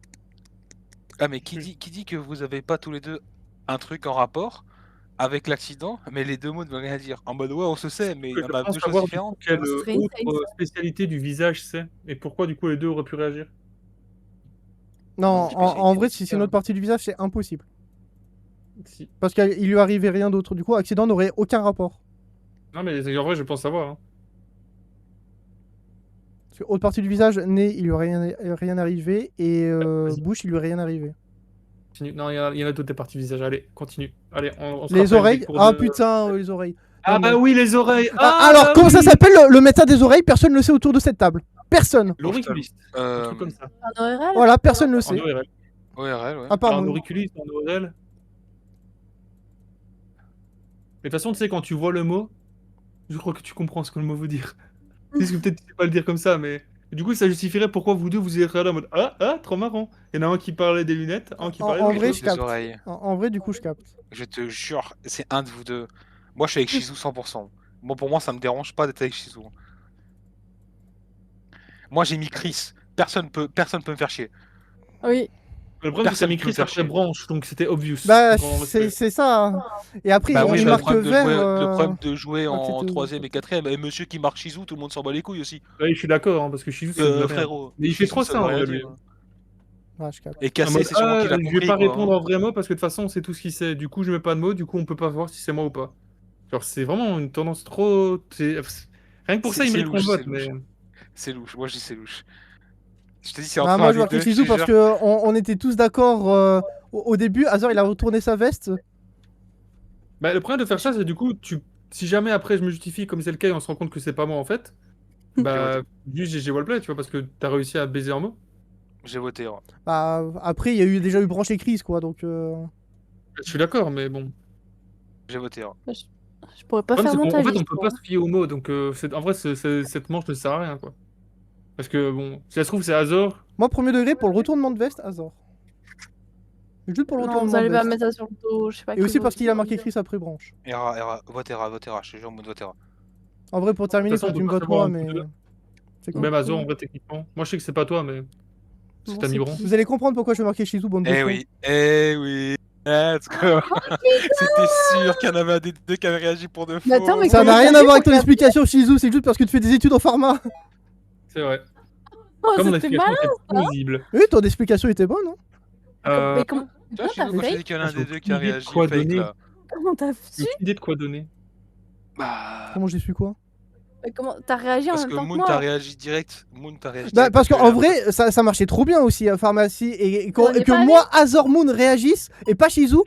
Ah mais qui dit que vous avez pas tous les deux un truc en rapport avec l'accident, mais les deux mots ne veulent rien dire. En mode ouais, on se sait, mais Je on a pense deux choses savoir du différentes. coup quelle Ce serait une autre face. spécialité du visage c'est et pourquoi du coup les deux auraient pu réagir. Non, C'est en vrai spécialité si c'est une autre partie du visage c'est impossible. Si. Parce qu'il lui arrivait rien d'autre. Du coup accident n'aurait aucun rapport. Non mais en vrai je pense savoir. Hein. Parce que autre partie du visage, nez il lui aurait rien arrivé et Vas-y. bouche il lui aurait rien arrivé. Continue. Non, il y en a d'autres des parties du visage. Allez, continue. Allez, on se Les rappelle oreilles des cours ah de- putain les oreilles. Ah Non, bah mais- oui, les oreilles. Alors bah comment ça oui. s'appelle le médecin des oreilles? Personne ne le sait autour de cette table. Personne. L'auriculiste. Un truc comme ça. Un ORL. Voilà, personne ne le En sait. ORL. ORL, ouais. À part Un Moon. auriculiste en ORL. Mais de toute façon, tu sais, quand tu vois le mot, Je crois que tu comprends ce que le mot veut dire. C'est juste que peut-être tu sais pas le dire comme ça, mais... Du coup, ça justifierait pourquoi vous deux, vous êtes là en mode ah, trop marrant. Il y en a un qui parlait des lunettes, un qui parlait En d'autre vrai, chose. je Des capte. oreilles. En vrai, du coup, je capte. Je te jure, c'est un de vous deux. Moi, je suis avec Shizu 100%. Bon, pour moi, ça me dérange pas d'être avec Shizu. Moi, j'ai mis Chris. Personne peut me faire chier. Oui. Le problème, c'est que t'as Personne mis peut me Chris faire après chier. branche, donc c'était obvious. Bah, Grand respect. c'est ça. Hein. Et après, Bah oui, il mais marque vert. le problème de jouer donc en c'était- 3ème et 4ème, et monsieur qui marque Shizu, tout le monde s'en bat les couilles aussi. Là, je suis d'accord, hein, parce que Shizu, c'est de la merde. Frérot. Mais il fait Shizu, trop ça ça, veut en rien vrai, dire. lui. Ah, je capte. Et En cassé, mode, c'est sûrement qu'il a je vais compris, pas quoi. répondre Hein. en vrai mot, parce que de toute façon, c'est tout ce qu'il sait. Du coup, je mets pas de mots, du coup, on peut pas voir si c'est moi ou pas. Genre, c'est vraiment une tendance trop... Rien que pour ça, il C'est mérite qu'on louche, vote, c'est mais... louche. C'est louche, moi je dis c'est louche. Je te dis, c'est Bah, entre moi, un je des marquais deux, je Shizu te parce jure. que on était tous d'accord au début. Azor, il a retourné sa veste. Bah, le problème de faire ça, c'est du coup, si jamais après je me justifie comme c'est le cas et on se rend compte que c'est pas moi en fait, bah, juste GG Wallplay, tu vois, parce que t'as réussi à baiser en mot. J'ai voté. Ouais. Bah, après, il y a déjà eu branche et crise, quoi. Donc. Je suis d'accord, mais bon. J'ai voté. Ouais. Je pourrais Le pas problème, faire c'est qu'en mental. fait, on peut pas se fier aux mots, donc en vrai, cette manche ne sert à rien, quoi. Parce que bon, si ça se trouve, c'est Azor. Moi, premier degré pour le retournement de veste, Azor. Juste pour le Non, vous retournement de allez pas veste. mettre ça sur le dos, je sais pas Et que aussi vous- parce qu'il a marqué Chris après branche. Vote, je te jure, Moon, vote. En vrai, pour De terminer, toute façon, faut on que tu peut me pas votes savoir moi, un mais. coup de... C'est Ou quoi même Azor, en vrai, techniquement. Moi, je sais que c'est pas toi, mais c'est Bon, ta c'est Bran. qui Vous allez comprendre pourquoi je vais marquer Shizu, bande de Eh cons. oui, let's go. C'était sûr qu'il y en avait un des deux qui avait réagi pour de faux. Mais attends, mais Ça comment n'a rien t'as à fait voir avec pour ton faire- explication, Shizu, c'est juste parce que tu fais des études en pharma. C'est vrai. Oh, Comme mon c'était explication malin. était plausible. Oui, ton explication était bonne, hein. Mais comment Tu vois, comment t'as Shizu, quand je t'ai fait dit qu'il y en a un J'ai des deux aucune qui a idée de réagi quoi fake donner. là. Comment t'as J'ai su aucune idée de quoi donner. Bah. Comment j'ai su quoi? Mais comment t'as réagi en Parce même que temps que Moon t'a moi réagi direct. Moon t'a réagi Bah, direct. parce que qu'en vrai, ça marchait trop bien aussi à pharmacie. Et On y est que pas moi, Azor Moon réagisse et pas Shizu.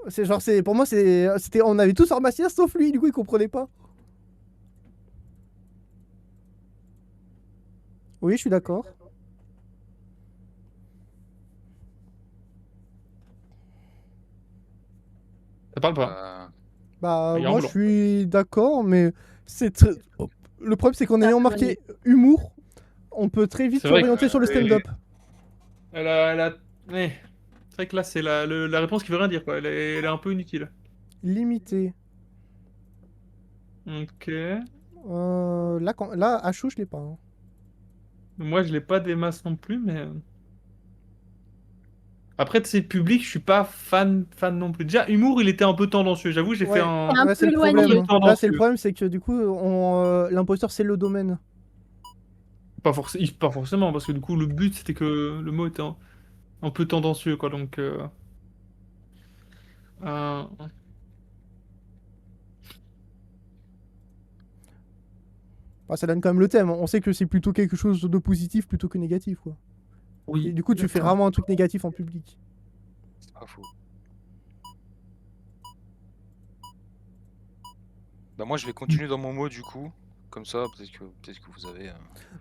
C'est genre, pour moi, c'était, on avait tous pharmacien sauf lui, du coup, il comprenait pas. Oui, je suis d'accord. Ça parle pas. Bah, Il y a un moi, je blanc. suis d'accord, mais le problème, c'est qu'en ayant marqué humour, on peut très vite C'est vrai s'orienter que- sur le stand-up. Ouais. C'est vrai que là, c'est la réponse qui veut rien dire, quoi. Elle est un peu inutile. Limité. Ok. Là, à chaud, je l'ai pas. Hein. Moi, je l'ai pas des masses non plus, mais... Après, de ces publics, je suis pas fan non plus. Déjà, humour, il était un peu tendancieux. J'avoue, j'ai fait Ouais. un... Un Ouais, c'est peu le éloigné. problème. Tendancieux. Là, c'est le problème, c'est que du coup, l'imposteur, c'est le domaine. Pas forcément, parce que du coup, le but, c'était que le mot était un peu tendancieux, quoi. Donc... euh, Bah, ça donne quand même le thème. On sait que c'est plutôt quelque chose de positif plutôt que négatif, quoi. Oui. Et du coup, tu fais rarement un truc négatif en public. C'est pas faux. Bah, moi, je vais continuer dans mon mot du coup. Comme ça, peut-être que vous avez.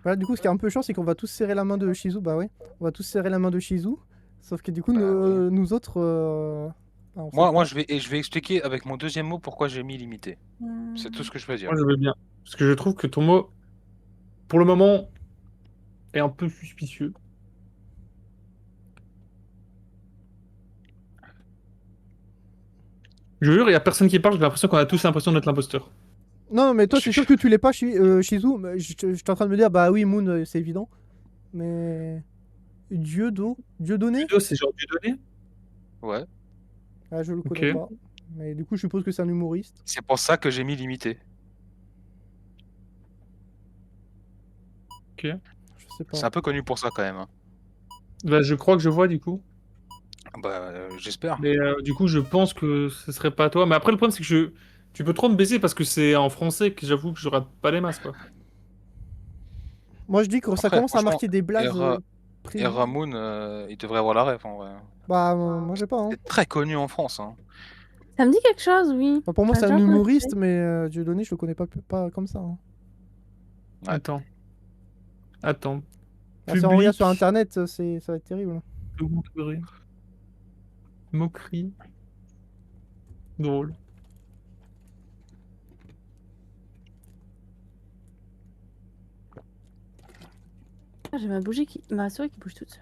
Voilà, du coup, ce qui est un peu chiant, c'est qu'on va tous serrer la main de Shizu. Bah ouais, on va tous serrer la main de Shizu. Sauf que du coup, Bah, nous autres. On sait Moi, pas. je vais expliquer avec mon deuxième mot pourquoi j'ai mis limité. C'est tout ce que je peux dire. Moi, je veux bien. Parce que je trouve que ton mot, pour le moment, est un peu suspicieux. Je jure, il y a personne qui parle, j'ai l'impression qu'on a tous l'impression d'être l'imposteur. Non, mais toi, Je c'est suis- sûr que tu l'es pas, Shizu. Mais j'étais en train de me dire, bah oui, Moon, c'est évident. Mais. Dieudonné Ludo, c'est genre du donné. Ouais. Ah, je le connais Ok. pas. Mais du coup, je suppose que c'est un humoriste. C'est pour ça que j'ai mis limité. Ok. Je sais pas. C'est un peu connu pour ça quand même. Hein. Bah, je crois que je vois du coup. Bah, j'espère. Mais du coup, je pense que ce serait pas toi. Mais après, le problème, c'est que tu peux trop me baiser parce que c'est en français que j'avoue que je rate pas les masses, quoi. Moi, je dis que ça Après, commence à franchement, marquer des blazes. Et Ramon, il devrait avoir la ref en vrai. Bah, moi, j'ai pas. Hein. C'est très connu en France. Hein. Ça me dit quelque chose, oui. Enfin, pour moi, J'ai c'est un déjà entendu humoriste, mais Dieudonné, je le connais pas comme ça. Hein. Ouais. Attends. Ah, si on regarde Public, sur internet, ça va être terrible. second degré. Moquerie. Drôle. Ah, j'ai ma souris qui bouge toute seule.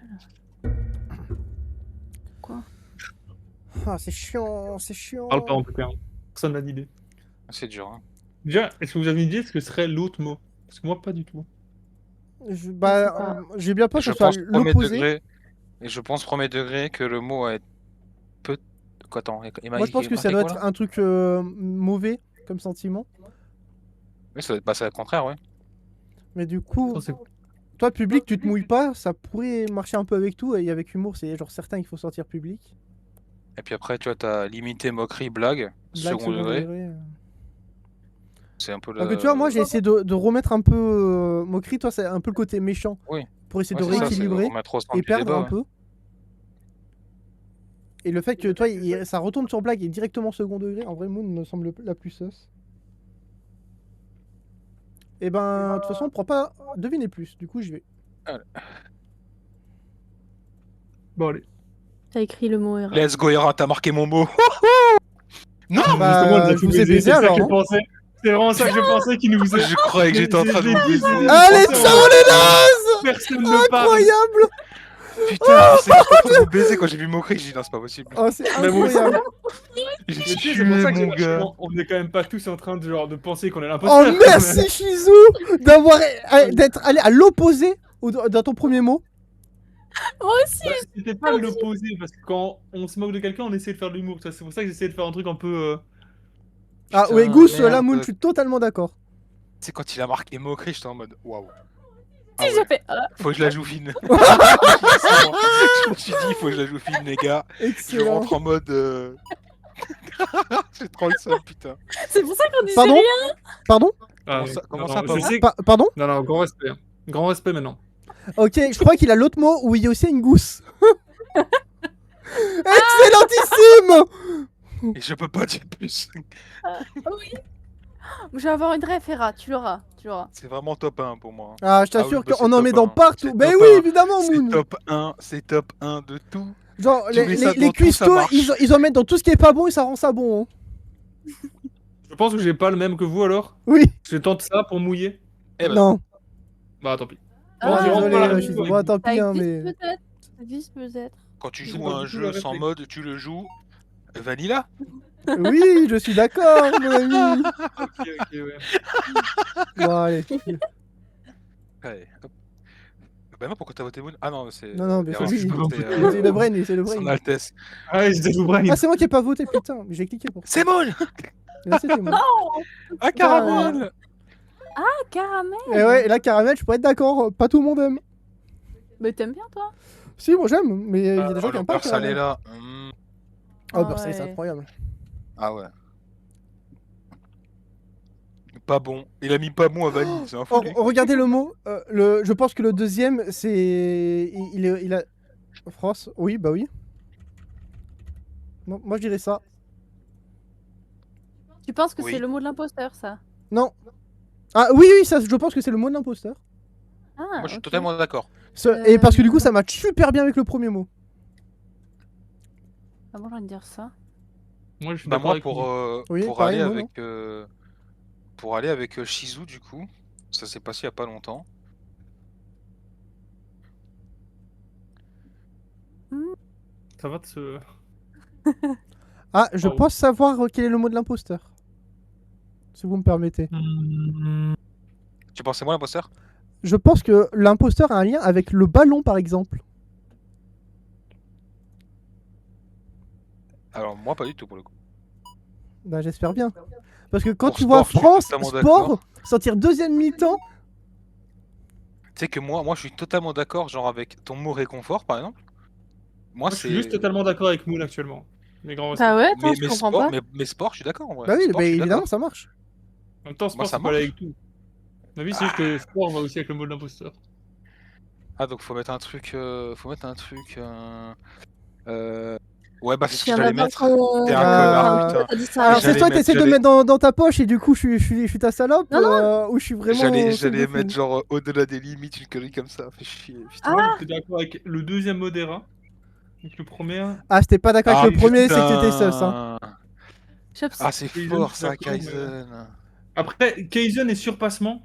Ah, c'est chiant, c'est chiant. Parle pas en tout cas. Personne n'a d'idée. C'est dur. Hein. Déjà, est-ce que vous avez une idée de ce que serait l'autre mot? Parce que moi, pas du tout. pas. J'ai bien peur que Je ce soit pense premier l'opposé. degré. Et je pense premier degré que le mot est peu. Quoi, attends, Moi, je pense que ça doit être un truc mauvais comme sentiment. Oui, ça va être le contraire, ouais. Mais du coup, Ça, c'est- toi, public, tu te mouilles pas, ça pourrait marcher un peu avec tout. Et avec humour, c'est genre certain qu'il faut sortir public. Et puis après, tu vois, t'as limité, moquerie, blague, Blague second degré. degré. C'est un peu Donc, tu vois, moi, j'ai essayé de remettre un peu moquerie. Toi, c'est un peu le côté méchant. Oui. Pour essayer Ouais, de c'est ça, c'est rééquilibrer remettre au centre et du perdre débat, un ouais. peu. Et le fait que toi, ça retombe sur blague et directement second degré, en vrai, Moon me semble la plus sauce. Et ben, de toute façon, on prend pas deviner plus. Du coup, je vais. Bon, allez. T'as écrit le mot erreur. Let's go, Era, t'as marqué mon mot. Non, Bah, Justement, elle nous a je tout vous ai baisé, c'est ça alors, que je hein. pensais. C'est vraiment ça que je pensais qu'il nous faisait. je croyais que j'étais en train de J'ai vous dit, baiser. j'ai dit, Allez, ciao les nazes! Personne ne parle. Incroyable! Putain, je pensais que j'étais en train de vous baiser quand j'ai vu moquerie. J'ai dit non, c'est pas possible. Oh, c'est Mais moi aussi. incroyable! J'ai Mais tu sais, tué c'est pour ça que mon gars. on est quand même pas tous en train de, genre, de penser qu'on est Oh, l'imposteur. merci Shizu d'être allé à l'opposé dans ton premier mot. Moi aussi. Bah, c'était pas l'opposé, parce que quand on se moque de quelqu'un, on essaie de faire de l'humour. C'est pour ça que j'essayais de faire un truc un peu. Ah, Putain, ouais, Goose, merde. là, Moon, je suis totalement d'accord. Tu sais, quand il a marqué moquerie, j'étais en mode waouh. Ah Si, ouais, j'ai fait. faut que je la joue fine. Je me suis dit, il faut que je la joue fine, les gars. Je Excellent. rentre en mode. J'ai trop le seum, putain. C'est pour ça qu'on disait Pardon? rien. Pardon? Comment ça- comment ça, je pardon sais. Pardon? Non, non, grand respect. Hein. Grand respect maintenant. Ok, je crois qu'il a l'autre mot où il y a aussi une gousse. Excellentissime! Et je peux pas dire plus. Oui. Je vais avoir une ref, Hera. Tu l'auras. Tu l'auras. C'est vraiment top 1 pour moi. Ah, je t'assure oui, bah, qu'on c'est en top met dans 1. partout. C'est Mais top oui, 1. évidemment, C'est Moon. top 1 de tout. Genre, Tu mets ça les dans tout, ça cuistots, marche. ils en mettent dans tout ce qui est pas bon et ça rend ça bon. Hein. Je pense que j'ai pas le même que vous alors. Oui. Je tente ça pour mouiller. Eh ben, Non. Bah tant pis. Oh, j'ai vraiment pas la désolé, même Shizu. chose. Bon, tant Ça pis, hein, existe mais. peut-être. Ça existe peut-être. quand tu J'ai joues pas à un du tout jeu la sans réflexion. mode, tu le joues vanilla. Oui, je suis d'accord, mon ami. Ok, ok, ouais. Bon, allez. Allez, hop. Bah non, pourquoi t'as voté Moon? Ah non, c'est. Non, non, mais Erreur, c'est c'était, C'est le brain, c'est le Son brain. Altesse. Ah ouais, j'étais tout brain. Ah, c'est moi qui ai pas voté, putain. J'ai cliqué pour ça. C'est Moon. Là, c'était moi. Ah, caramel. Ah, caramel. Et ouais, et là, Caramel, je pourrais être d'accord. Pas tout le monde aime. Mais t'aimes bien, toi? Si, moi j'aime, mais il y a des gens Oh, qui le aiment pas. beurre salé Caramel. là. Oh, Ah beurre salé, c'est ouais. incroyable. Ah ouais. Pas bon. Il a mis pas bon à vanille, c'est un Oh, fou. lui. regardez le mot. Je pense que le deuxième, c'est. Il a. France. Oui, bah oui. Non, moi je dirais ça. Tu penses que Oui. c'est le mot de l'imposteur, ça? Non. Ah oui, oui, ça, je pense que c'est le mot de l'imposteur. Ah, Moi, je suis ok. totalement d'accord. Et parce que du coup, ça match super bien avec le premier mot. Ah bon, j'ai envie de dire ça. Moi, je suis Bah d'accord moi, avec pour, vous. Oui, pour pareil, aller moi, avec, pour aller avec Shizu, du coup, ça s'est passé il y a pas longtemps. Ça va de se. Ah, je Oh. pense savoir quel est le mot de l'imposteur. Si vous me permettez. Tu pensais moi l'imposteur? Je pense que l'imposteur a un lien avec le ballon, par exemple. Alors moi, pas du tout pour le coup. Bah, j'espère bien. Parce que quand Pour tu vois sport, je suis France, totalement sport, d'accord. sortir deuxième mi-temps. Tu sais que moi, je suis totalement d'accord, genre avec ton mot réconfort, par exemple. Moi, Moi, je c'est. suis juste totalement d'accord avec Moon actuellement. Mais grand respect. Ah ouais, attends, Mais, je mais comprends sport, pas. mais sport, je suis d'accord en vrai. Bah oui, Sport, bah je suis évidemment, d'accord. ça marche. En même temps, sport, Moi, ça c'est pas aller marche. avec tout. Ma vie, c'est juste que sport va aussi avec le mot de l'imposteur. Ah, donc faut mettre un truc. Ouais, bah c'est ce que Je viens j'allais d'avoir mettre. ton- T'es un Ah. connard, putain. T'as dit ça. Alors, c'est j'allais soit mettre- t'essaies de j'allais- mettre dans ta poche et du coup, je suis ta salope, Non, ou je suis vraiment. J'allais c'est de fou. mettre genre au-delà des limites, une connerie comme ça. Fait chier, putain. Moi, j'étais d'accord avec le deuxième modéra. Donc le premier. Ah, c'était pas d'accord avec le premier, c'est que putain. t'étais sus, hein. Chops. Ah, c'est Kaizen, fort je suis ça, d'accord, mais- Kaizen. Après, Kaizen et surpassement.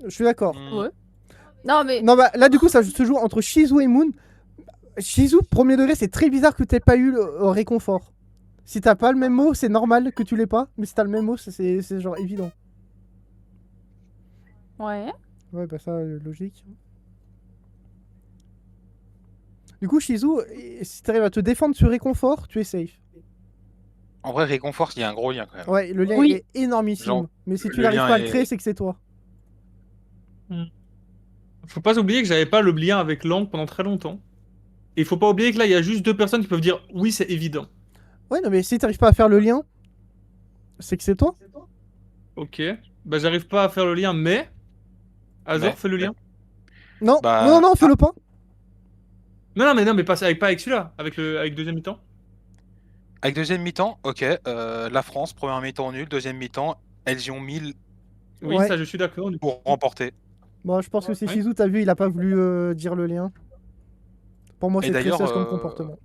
Je suis d'accord. Hmm. Ouais. Non, mais. Non, bah là, du coup, ça se joue entre Shizu et Moon. Shizu, premier degré, c'est très bizarre que t'aies pas eu le réconfort. Si t'as pas le même mot, c'est normal que tu l'aies pas. Mais si t'as le même mot, c'est genre évident. Ouais. Ouais, bah ça, logique. Du coup, Shizu, si t'arrives à te défendre sur réconfort, tu es safe. En vrai, réconfort, il y a un gros lien quand même. Ouais, le lien Oui. est énormissime. Genre, Mais si tu le n'arrives lien pas à le est- créer, c'est que c'est toi. Faut pas oublier que j'avais pas le lien avec Lang pendant très longtemps. Et il faut pas oublier que là, il y a juste 2 personnes qui peuvent dire oui, c'est évident. Ouais, non, mais si t'arrives pas à faire le lien, c'est que c'est toi. Ok. Bah, j'arrive pas à faire le lien, mais. Azor, Mais- fais le lien. Non, Bah, non, fais-le pas. Non, mais pas avec celui-là, avec deuxième mi-temps. Avec deuxième mi-temps, ok. La France, première mi-temps nul, deuxième mi-temps, elles y ont 1000 Oui, Ouais. ça, je suis d'accord. du coup. pour remporter. Bon, je pense que c'est Ouais. Shizu, t'as vu, il a pas voulu dire le lien. Pour moi, Et c'est très d'ailleurs, sage comme comportement.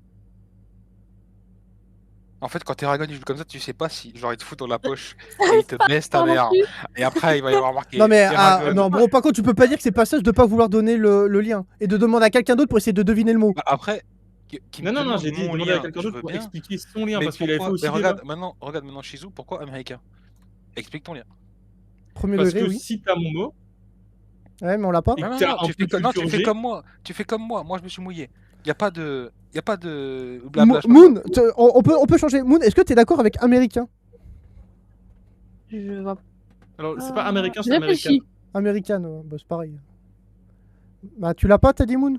En fait, quand Eragon il joue comme ça, tu sais pas si genre il te fout dans la poche Ça et il te baisse ta pas non mère. plus. Et après, il va y avoir marqué Non, mais Eragon. non, bro, par contre, tu peux pas dire que c'est pas sage de pas vouloir donner le lien et de demander à quelqu'un d'autre pour essayer de deviner le mot. Bah, après, qui me Non, demande j'ai dit mon demander à lien, quelqu'un je d'autre veux pour bien. expliquer son lien Mais parce qu'il avait fait pourquoi aussi. Mais débat. regarde maintenant Shizu, pourquoi américain? Explique ton lien. Premier Parce degré, que oui. si t'as mon mot, Ouais, mais on l'a pas. Et Non, que non, t'as non, un tu peu fais, non, tu fais culturgé. comme moi. Tu fais comme moi. Moi, je me suis mouillé. Y a pas de blabla. je sais pas Moon, on peut changer. Moon, est-ce que t'es d'accord avec américain? Je vois. alors c'est pas américain, Je c'est américain. réfléchis. Américaine, bah, c'est pareil. Bah, tu l'as pas, t'as dit Moon?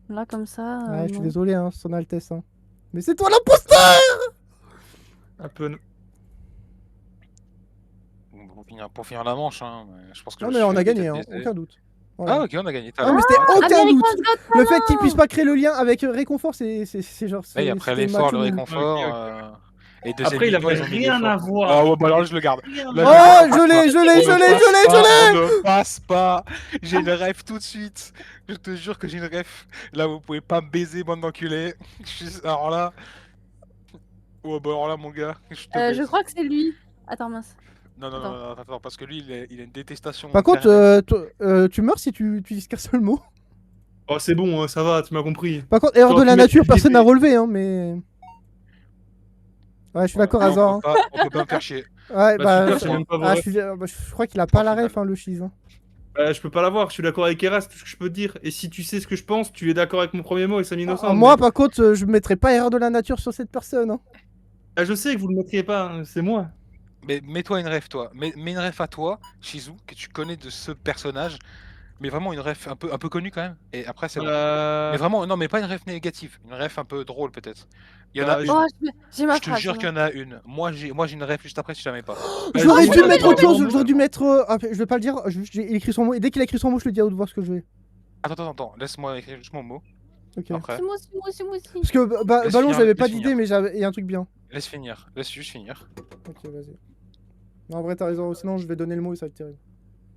Là, comme ça. Ouais, je suis non. désolé, hein, son Altesse. Hein. Mais c'est toi l'imposteur! Un peu. pas. Pour finir la manche, hein. Mais je pense que Non, je mais me on suis a fait gagné, hein, détester. aucun doute. Voilà. Ah, ok, on a gagné. Ah, mais c'était aucun American doute! Got Le fait qu'il puisse pas créer le lien avec réconfort, c'est genre. Là, et après c'était l'effort, le macho. réconfort. Ok, Et deuxième Après, il mi-temps, avait ils ont mis rien l'effort. à voir. Ah ouais, bah alors là, je le garde. Rien Là, à Oh, voir. garde. On ne passe pas. J'ai une ref tout de suite. Je te jure que j'ai une ref. Là, vous pouvez pas me baiser, bande d'enculés. Alors là. Ouais, bah alors là, mon gars. Je te Je baise. crois que c'est lui. Attends, mince. Non, non, Attends. non, non, attends, parce que lui, il a une détestation. Par contre, interne. tu meurs si tu utilises qu'un seul mot. Oh, c'est bon, ça va, tu m'as compris. Par contre, erreur Genre, de la tu mets nature, du personne DP. n'a relevé, hein, mais. Ouais, je suis d'accord, Non, Azor. Hein. on peut pas me faire chier. Ouais, Bah, bah. super, c'est même pas Ah, vrai. je crois qu'il a pas la final. ref, hein, le cheese. Hein. Je peux pas l'avoir, je suis d'accord avec Eras, c'est tout ce que je peux te dire. Et si tu sais ce que je pense, tu es d'accord avec mon premier mot et c'est innocent. Moi, mais- par contre, je mettrais pas erreur de la nature sur cette personne. Hein. Ah, je sais que vous le mettriez pas, hein, c'est moi. Mais mets-toi une ref, toi. Mets une ref à toi, Shizu, que tu connais de ce personnage. Mais vraiment une ref un peu connue quand même. Et après, c'est bon. Mais vraiment, non, mais pas une ref négative. Une ref un peu drôle, peut-être. Il y en a Bah, une. Oh, j'ai ma Je te phrase. jure qu'il y en a une. Moi, j'ai une ref juste après si jamais pas. J'aurais Vas-y, dû vas-y, mettre vas-y, autre chose, vas-y. j'aurais dû mettre. Je vais pas le dire, j'ai écrit son mot, et dès qu'il a écrit son mot, je le dis à haute voix ce que je vais. Attends. Laisse-moi écrire juste mon mot. Ok. Après. C'est moi aussi. Parce que Laisse Ballon, finir, j'avais pas laisse d'idée, mais il y a un truc bien. Laisse finir. Laisse juste finir. Ok, vas-y. Non, en vrai, t'as raison, sinon je vais donner le mot et ça va être terrible.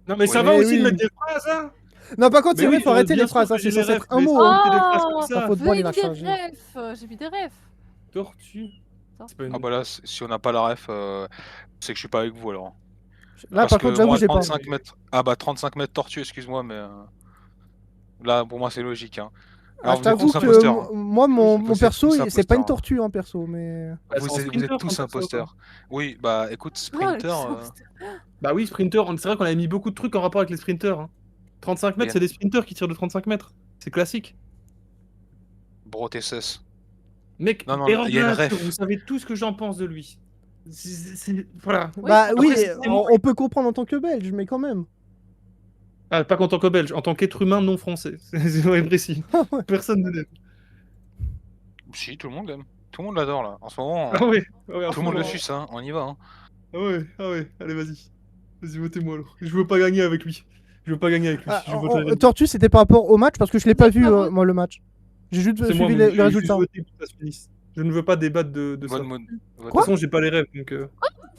Non, mais ça Oui, va oui, aussi oui. de mettre des phrases, hein. Non, par contre, Mais c'est vrai, oui, faut arrêter bien les sûr phrases, que hein, j'ai c'est les censé refs, être un mais mot. c'est Hein. que des phrases comme Ça ça. faut de bol, il a J'ai des chargé. refs. J'ai mis des refs. Tortue. C'est pas une- Ah bah là, si on n'a pas la ref, c'est que je suis pas avec vous alors. Là, Parce par que contre, j'avoue, moi, j'ai pas. 35 mètres. Ah bah 35 mètres tortue, excuse-moi, mais. Là, pour moi, c'est logique. Hein. Ah, je vous êtes t'avoue tous que imposteurs, hein. moi, Vous mon êtes perso, tous c'est pas une imposteurs, hein. tortue, hein, perso, mais. Bah, c'est en Vous êtes sprinter, tous comme ça, imposteurs. Oui, bah écoute, Oh, sprinter. Bah oui, sprinter, c'est vrai qu'on avait mis beaucoup de trucs en rapport avec les sprinters. Hein. 35 mètres, Bien. c'est des sprinters qui tirent de 35 mètres. C'est classique. Bro, t'es sus. Mec, Non, non, erreur il de y a la une nature, ref. vous savez tout ce que j'en pense de lui. Voilà. Oui. Bah oui, Après, c'est moi. on peut comprendre en tant que belge, mais quand même. Ah, pas qu'en tant que belge, en tant qu'être humain non français. C'est vrai précis. Ah ouais. Personne ne l'aime. Si, tout le monde l'aime. Tout le monde l'adore là. En ce moment, Ah ouais, ah ouais, tout le monde le suit. suce, hein. On y va. Hein. Ah ouais, allez, vas-y. Vas-y, votez-moi alors. Je veux pas gagner avec lui. Je veux pas gagner avec lui. Ah, Je voterai. Tortue, c'était par rapport au match, parce que je l'ai pas vu, pas vrai. moi, le match. J'ai juste C'est moi, suivi mais les je vais juste résultats. voter pour que ça se finisse. Je ne veux pas débattre de ça. Vote De Moon. toute façon, j'ai pas les rêves, donc...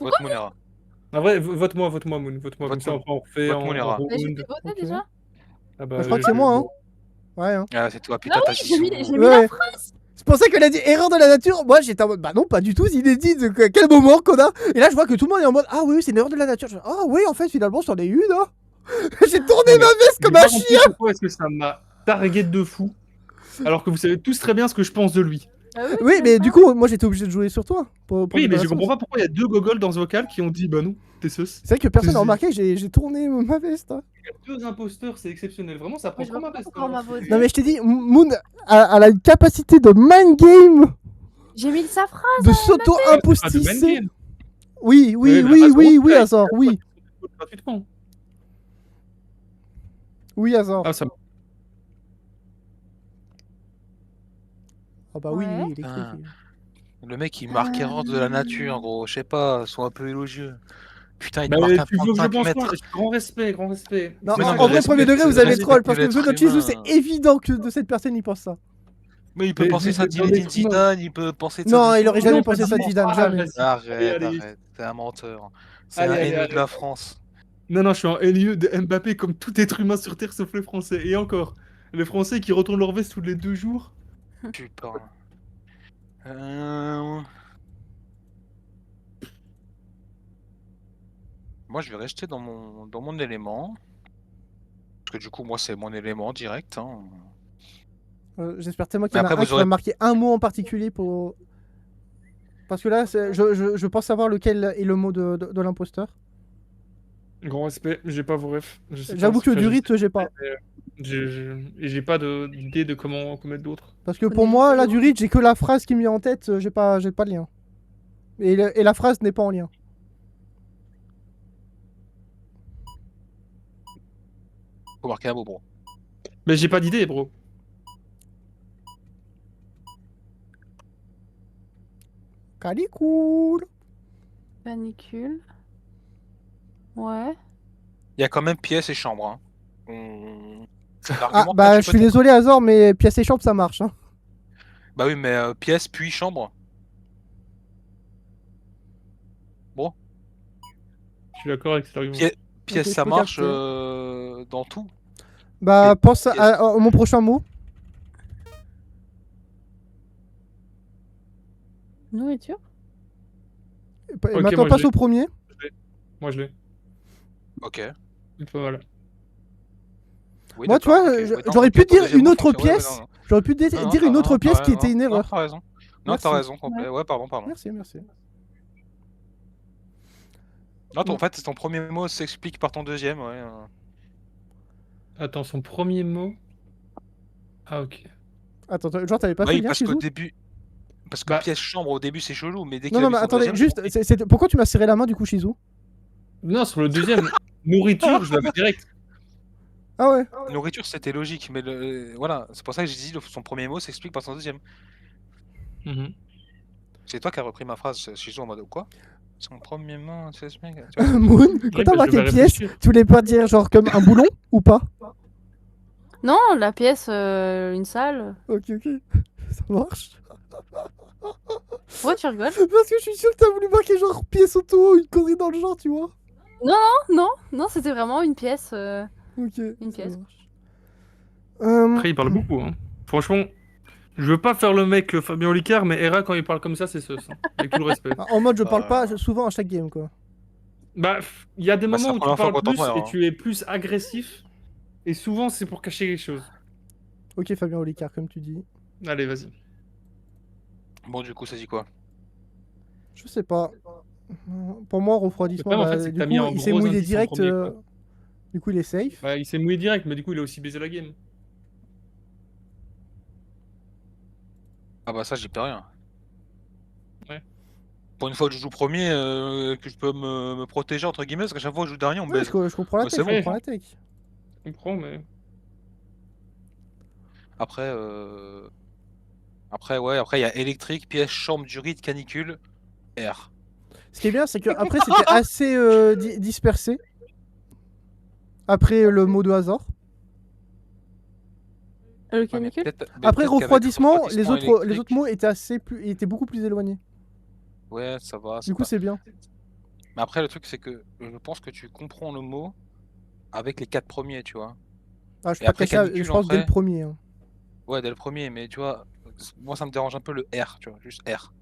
Vote Moonera. En vrai, vote-moi, Moon. Vote-moi, comme Vote ça Moon. on refait Vote en Moonera. Mais j'ai round. fait voter Ok. déjà. Ah bah, Je crois que c'est moi, hein. Ouais, hein. Ah, c'est toi, putain, Ah t'as oui, j'ai mis Shizu. j'ai mis Ouais. la phrase. C'est pour ça qu'elle a dit erreur de la nature. Moi, j'étais en mode, bah non, pas du tout, inédit. De quel moment qu'on a. Et là, je vois que tout le monde est en mode, ah oui, c'est une erreur de la nature. Je fais, ah oui, en fait, finalement, c'en est une, hein. J'ai tourné Non, mais ma veste j'ai comme pas un compris chien. pourquoi est-ce que ça m'a target de fou, alors que vous savez tous très bien ce que je pense de lui. Ah oui, Oui, c'est mais ça. du coup, moi j'étais obligé de jouer sur toi. Pour Oui, mettre mais dans je la comprends sauce. pas pourquoi il y a 2 gogoles dans ce vocal qui ont dit bah non, t'es sauce. C'est vrai que personne n'a C'est- remarqué que j'ai tourné ma veste. Hein. Il y a 2 imposteurs, c'est exceptionnel. Vraiment, ça prend Mais je trop vois ma pas veste. pourquoi on m'a hein. voté. Non, mais je t'ai dit, Moon elle a une capacité de mind game, J'ai mis sa phrase. de Ah, de s'auto-imposticer. Mind Game. Oui, Ouais, mais Azor aussi, il a Azor, oui. gratuitement. Oui, Azor. Ah, ça Ah bah oui, Ouais. il est Ah. écrit. Le mec, il marque erreur de la nature, gros. Je sais pas, sois un peu élogieux. Putain, il te Bah, marque un tu veux que je 35 pense mètres. quoi? Grand respect, grand respect. Non, Mais C'est non, ça, mais en vrai, respect, premier degré, vous avez respect troll, de parce que l'être vu notre Chizou, c'est humain. évident que de cette personne, il pense ça. Mais il peut Mais penser ça de dans Zinedine l'être humain. Zidane, il peut penser de ça. Non, de il tout aurait le jamais monde. pensé ça de Zidane, Ah, jamais. vas-y. Arrête, Allez. arrête, t'es un menteur. C'est Allez, un allez, haineux de allez. la France. Non, je suis en LIE de Mbappé comme tout être humain sur Terre sauf les Français. Et encore, les Français qui retournent leur veste tous les 2 jours. Putain. Euh, Moi, je vais rester dans mon élément. Parce que du coup, moi, c'est mon élément direct. Hein. J'espère tellement qu'il Mais y en après, a un vous qui va aurez. marquer un mot en particulier pour. Parce que là, je pense savoir lequel est le mot de l'imposteur. Grand respect, j'ai pas vos refs. Je sais pas, J'avoue c'est que très du juste. rite, j'ai pas. Et j'ai pas d'idée de comment mettre d'autres. Parce que On pour est moi, juste là, loin. du rite, j'ai que la phrase qui me vient en tête, j'ai pas de lien. Et la phrase n'est pas en lien. Faut marquer un mot, bro. Mais j'ai pas d'idée, bro. Calicool. Canicule. Ouais. Il y a quand même pièce et chambre. Hein. On- Ah, L'argument bah, là-dessus, je suis peut-être. désolé, Azor, mais pièce et chambre, ça marche. Hein. Bah oui, mais pièce puis chambre. Bon, Je suis d'accord avec cet argument. pièce Ok, ça je peux marche capter. dans tout. Bah, Et pense pièce. à mon prochain mot. Nourriture. Et Ok, maintenant, moi, je passe l'ai. au premier. Moi je l'ai. Ok. C'est pas mal. Oui, Moi, tu d'accord, vois, ok. Ouais, non, j'aurais ok, pu ton dire deuxième une mot autre fonctionne. Ouais, pièce. non. J'aurais pu Non, dire une autre pièce qui était une non, erreur. t'as raison. Non, Merci. t'as raison, complet. Ouais, pardon. Merci. Non, en Mm. fait, ton premier mot s'explique par ton deuxième, ouais. Attends, son premier mot. Ah, ok. Attends, genre, t'avais pas fait Oui, le lien, parce qu'au Chizou début. Parce que Bah. pièce chambre au début c'est chelou, mais dès qu'il Non, a non, mis mais son attendez, deuxième, juste, pourquoi tu m'as serré la main du coup, Chizou? Non, sur le deuxième, nourriture, je l'avais direct. Ah ouais. nourriture c'était logique, mais voilà, c'est pour ça que j'ai dit son premier mot s'explique par son deuxième. Mhm. C'est toi qui as repris ma phrase, Shizu en mode quoi? Son premier mot s'explique. Tu vois, Moon, Oui, quand t'as bah, je marqué vais pièce, réfléchir. tu voulais pas dire genre comme un boulon ou pas? Non, la pièce, une salle. Ok, ça marche. Pourquoi tu rigoles? Parce que je suis sûr que t'as voulu marquer genre pièce auto, une connerie dans le genre, tu vois. Non, c'était vraiment une pièce. Ok. Une ça pièce. marche. Après, il parle beaucoup. Hein. Franchement, je veux pas faire le mec Fabien Olicard, mais Hera, quand il parle comme ça, c'est sauce. Hein. Avec tout le respect. En mode, je parle pas souvent à chaque game, quoi. Bah, il y a des Bah, c'est moments la où tu première fois parles qu'on plus t'entend, et hein. tu es plus agressif. Et souvent, c'est pour cacher quelque chose. Ok, Fabien Olicard, comme tu dis. Allez, vas-y. Bon, du coup, ça dit quoi? Je sais pas. Pour moi, refroidissement, Le problème, en bah, fait, c'est que du t'as mis coup, un il s'est gros mouillé indice en direct. premier, quoi. Du coup, il est safe. Bah, il s'est mouillé direct, mais du coup, il a aussi baisé la game. Ah bah ça, j'y peux rien. Ouais. Pour une fois que je joue premier, que je peux me protéger entre guillemets, parce qu'à chaque fois que je joue dernier, on me Ouais, baise. je comprends la Ouais, tech, c'est je bon. comprends la tech. Je comprends, mais. Après, après il y a électrique, pièce, chambre, durite, canicule, air. Ce qui est bien, c'est que après c'était assez dispersé. Après le mot de hasard. Le Ouais, mais canicule? peut-être Après qu'avec refroidissement, les autres électrique, mots étaient beaucoup plus éloignés. ouais, ça va. Du coup, c'est bien. Mais après, le truc, c'est que je pense que tu comprends le mot avec les 4 premiers, tu vois. Ah, je suis Et pas après, caché, canicule, je pense dès le après- premier. Hein. Ouais, dès le premier, mais tu vois, moi, ça me dérange un peu le R, tu vois, juste R.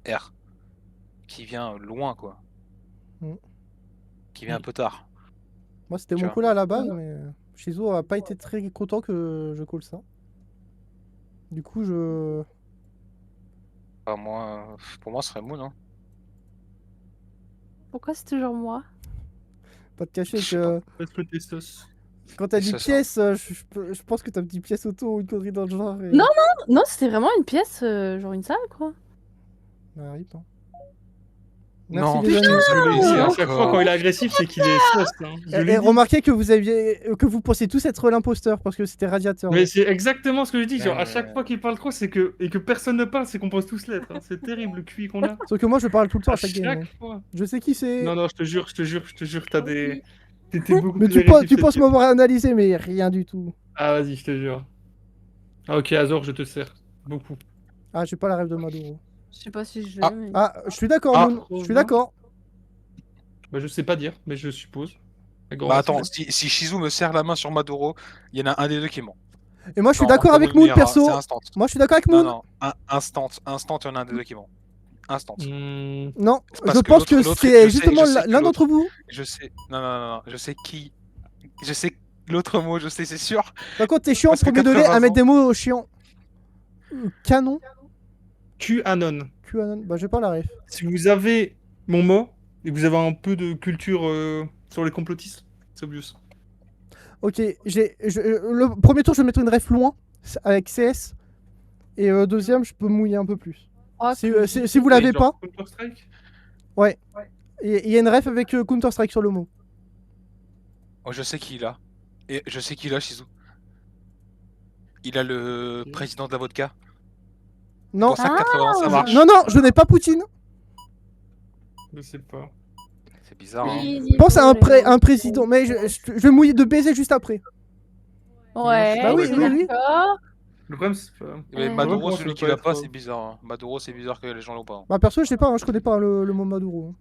R. Qui vient loin, quoi. Mm. Qui vient un peu tard. Moi, c'était Tu mon vois. call à la base, mais Shizo a pas été très content que je call ça. Du coup, je. Enfin, moi, pour moi, ce serait Moon. Hein. Pourquoi c'est toujours moi? Pas te cacher Je sais que Parce que t'es sauce. quand t'as Et dit ça, ça. pièce, je pense que t'as dit pièce auto ou une connerie dans le genre. Et... Non, Non, c'était vraiment une pièce, genre une salle, quoi. Bah, rip, hein. Non, Merci les putain, amis. Désolé, c'est à chaque fois encore. quand il est agressif, c'est qu'il est sauce. Hein. Je l'ai Et dit. remarquez que vous pensiez tous être l'imposteur parce que c'était Radiateur. Mais Ouais. c'est exactement ce que je dis. Genre, Ouais, à chaque mais- fois qu'il parle trop, c'est que personne ne parle, c'est qu'on pense tous l'être. Hein. C'est terrible le QI qu'on a. Sauf que moi, je parle tout le temps À à chaque game. chaque Ouais. fois. Je sais qui c'est. Non, non, je te jure, t'as des. T'es beaucoup Mais plus tu agressif penses cette m'avoir analysé, mais rien du tout. Ah, vas-y, je te jure. Ah, ok, Azor, je te sers. Beaucoup. Ah, j'ai pas la rêve de Maduro. Je sais pas si je l'ai, Ah. mais... Ah, je suis d'accord, Ah. Moon. Je suis d'accord. Bah, je sais pas dire, mais je suppose. D'accord, Bah on attends, va si Shizu me serre la main sur Maduro, il y en a un des deux qui ment. Et moi, je suis Non, d'accord comme avec Moon Moon, Mira, perso. C'est instant. Moi, je suis d'accord avec Non, Moon. non, instant, il y en a un des deux qui ment. Instant. Non, Parce je que pense que l'autre, c'est je sais justement que l'un l'autre- d'entre vous. Je sais. Non, je sais qui. Je sais l'autre mot, je sais, c'est sûr. Par contre, t'es chiant, Parce que premier degré, 80 à mettre ans. des mots chiants. Canon. QAnon. QAnon. Bah, j'ai pas la ref. Si vous avez mon mot et que vous avez un peu de culture sur les complotistes, c'est obvious. Ok, le premier tour, je vais mettre une ref loin avec CS. Et deuxième, je peux mouiller un peu plus. Oh, Si vous l'avez Et genre pas, Counter-Strike il y a une ref avec Counter-Strike sur le mot. Oh, je sais qui il a. Et je sais qui il a, Shizu. Il a le Ok. président de la vodka. Non, Pour ça que 80 ça marche. non, non, je n'ai pas Poutine. Je sais pas. C'est bizarre. Hein. Pense à un président, mais je vais mouiller de baiser juste après. Ouais, Bah oui, oui. d'accord. Le problème, c'est pas. Mais Ouais. Maduro, Moi, je celui veux qui pas l'a être, pas, c'est bizarre. Hein. Maduro, c'est bizarre que les gens l'ont pas. Hein. Bah perso, je sais pas, hein, je connais pas le mot Maduro. hein.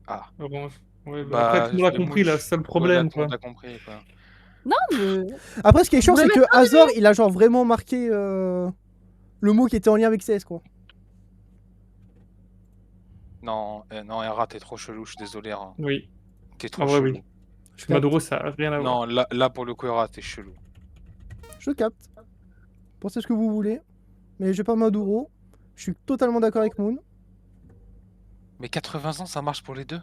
Ah. Orange. Ouais, Bah, après, tout le monde a le compris, là, mouche. c'est ça le Ouais, problème, là, tout le quoi. monde a compris, quoi. Non, mais... Après, ce qui est chiant, Vous c'est le que Azor, il a genre vraiment marqué le mot qui était en lien avec CS, quoi. Non, non, Era, t'es trop chelou, je suis désolé. Hein. Oui. T'es trop En vrai, chelou. oui. Maduro, ça a rien à voir. Non, là, pour le coup, Era, t'es chelou. Je capte. Pensez ce que vous voulez. Mais j'ai pas Maduro. Je suis totalement d'accord avec Moon. Mais 80 ans, ça marche pour les deux.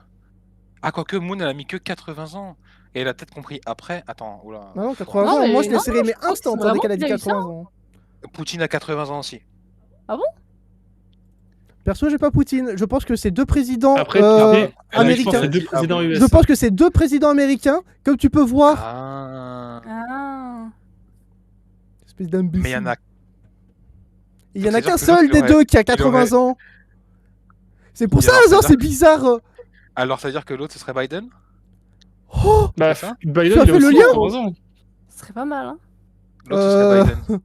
Ah, quoique Moon, elle a mis que 80 ans. Et elle a peut-être compris après. Attends, oula. Non, non, 80 Non, ans, mais moi je l'ai non, serré, mais je pense instant, que dès qu'elle a dit vraiment, il a eu ça. 80 ans. Poutine a 80 ans aussi. Perso, j'ai pas Poutine. Je pense que c'est deux présidents Après, américains. je pense que c'est deux présidents US. Je pense que c'est deux présidents américains, comme tu peux voir. Ah. Ah. Espèce d'imbécile. Mais il y en a. Il y en a C'est-à-dire qu'un que seul l'autre, des il aurait- deux qui a il 80 aurait- ans. C'est pour Il ça, aurait- Azor, c'est-à-dire c'est bizarre. Alors, ça veut dire que l'autre, ce serait Biden? Oh, Bah, C'est ça Biden, Tu as il a fait le aussi lien 80 ans. Ce serait pas mal, hein. L'autre, ce serait Biden.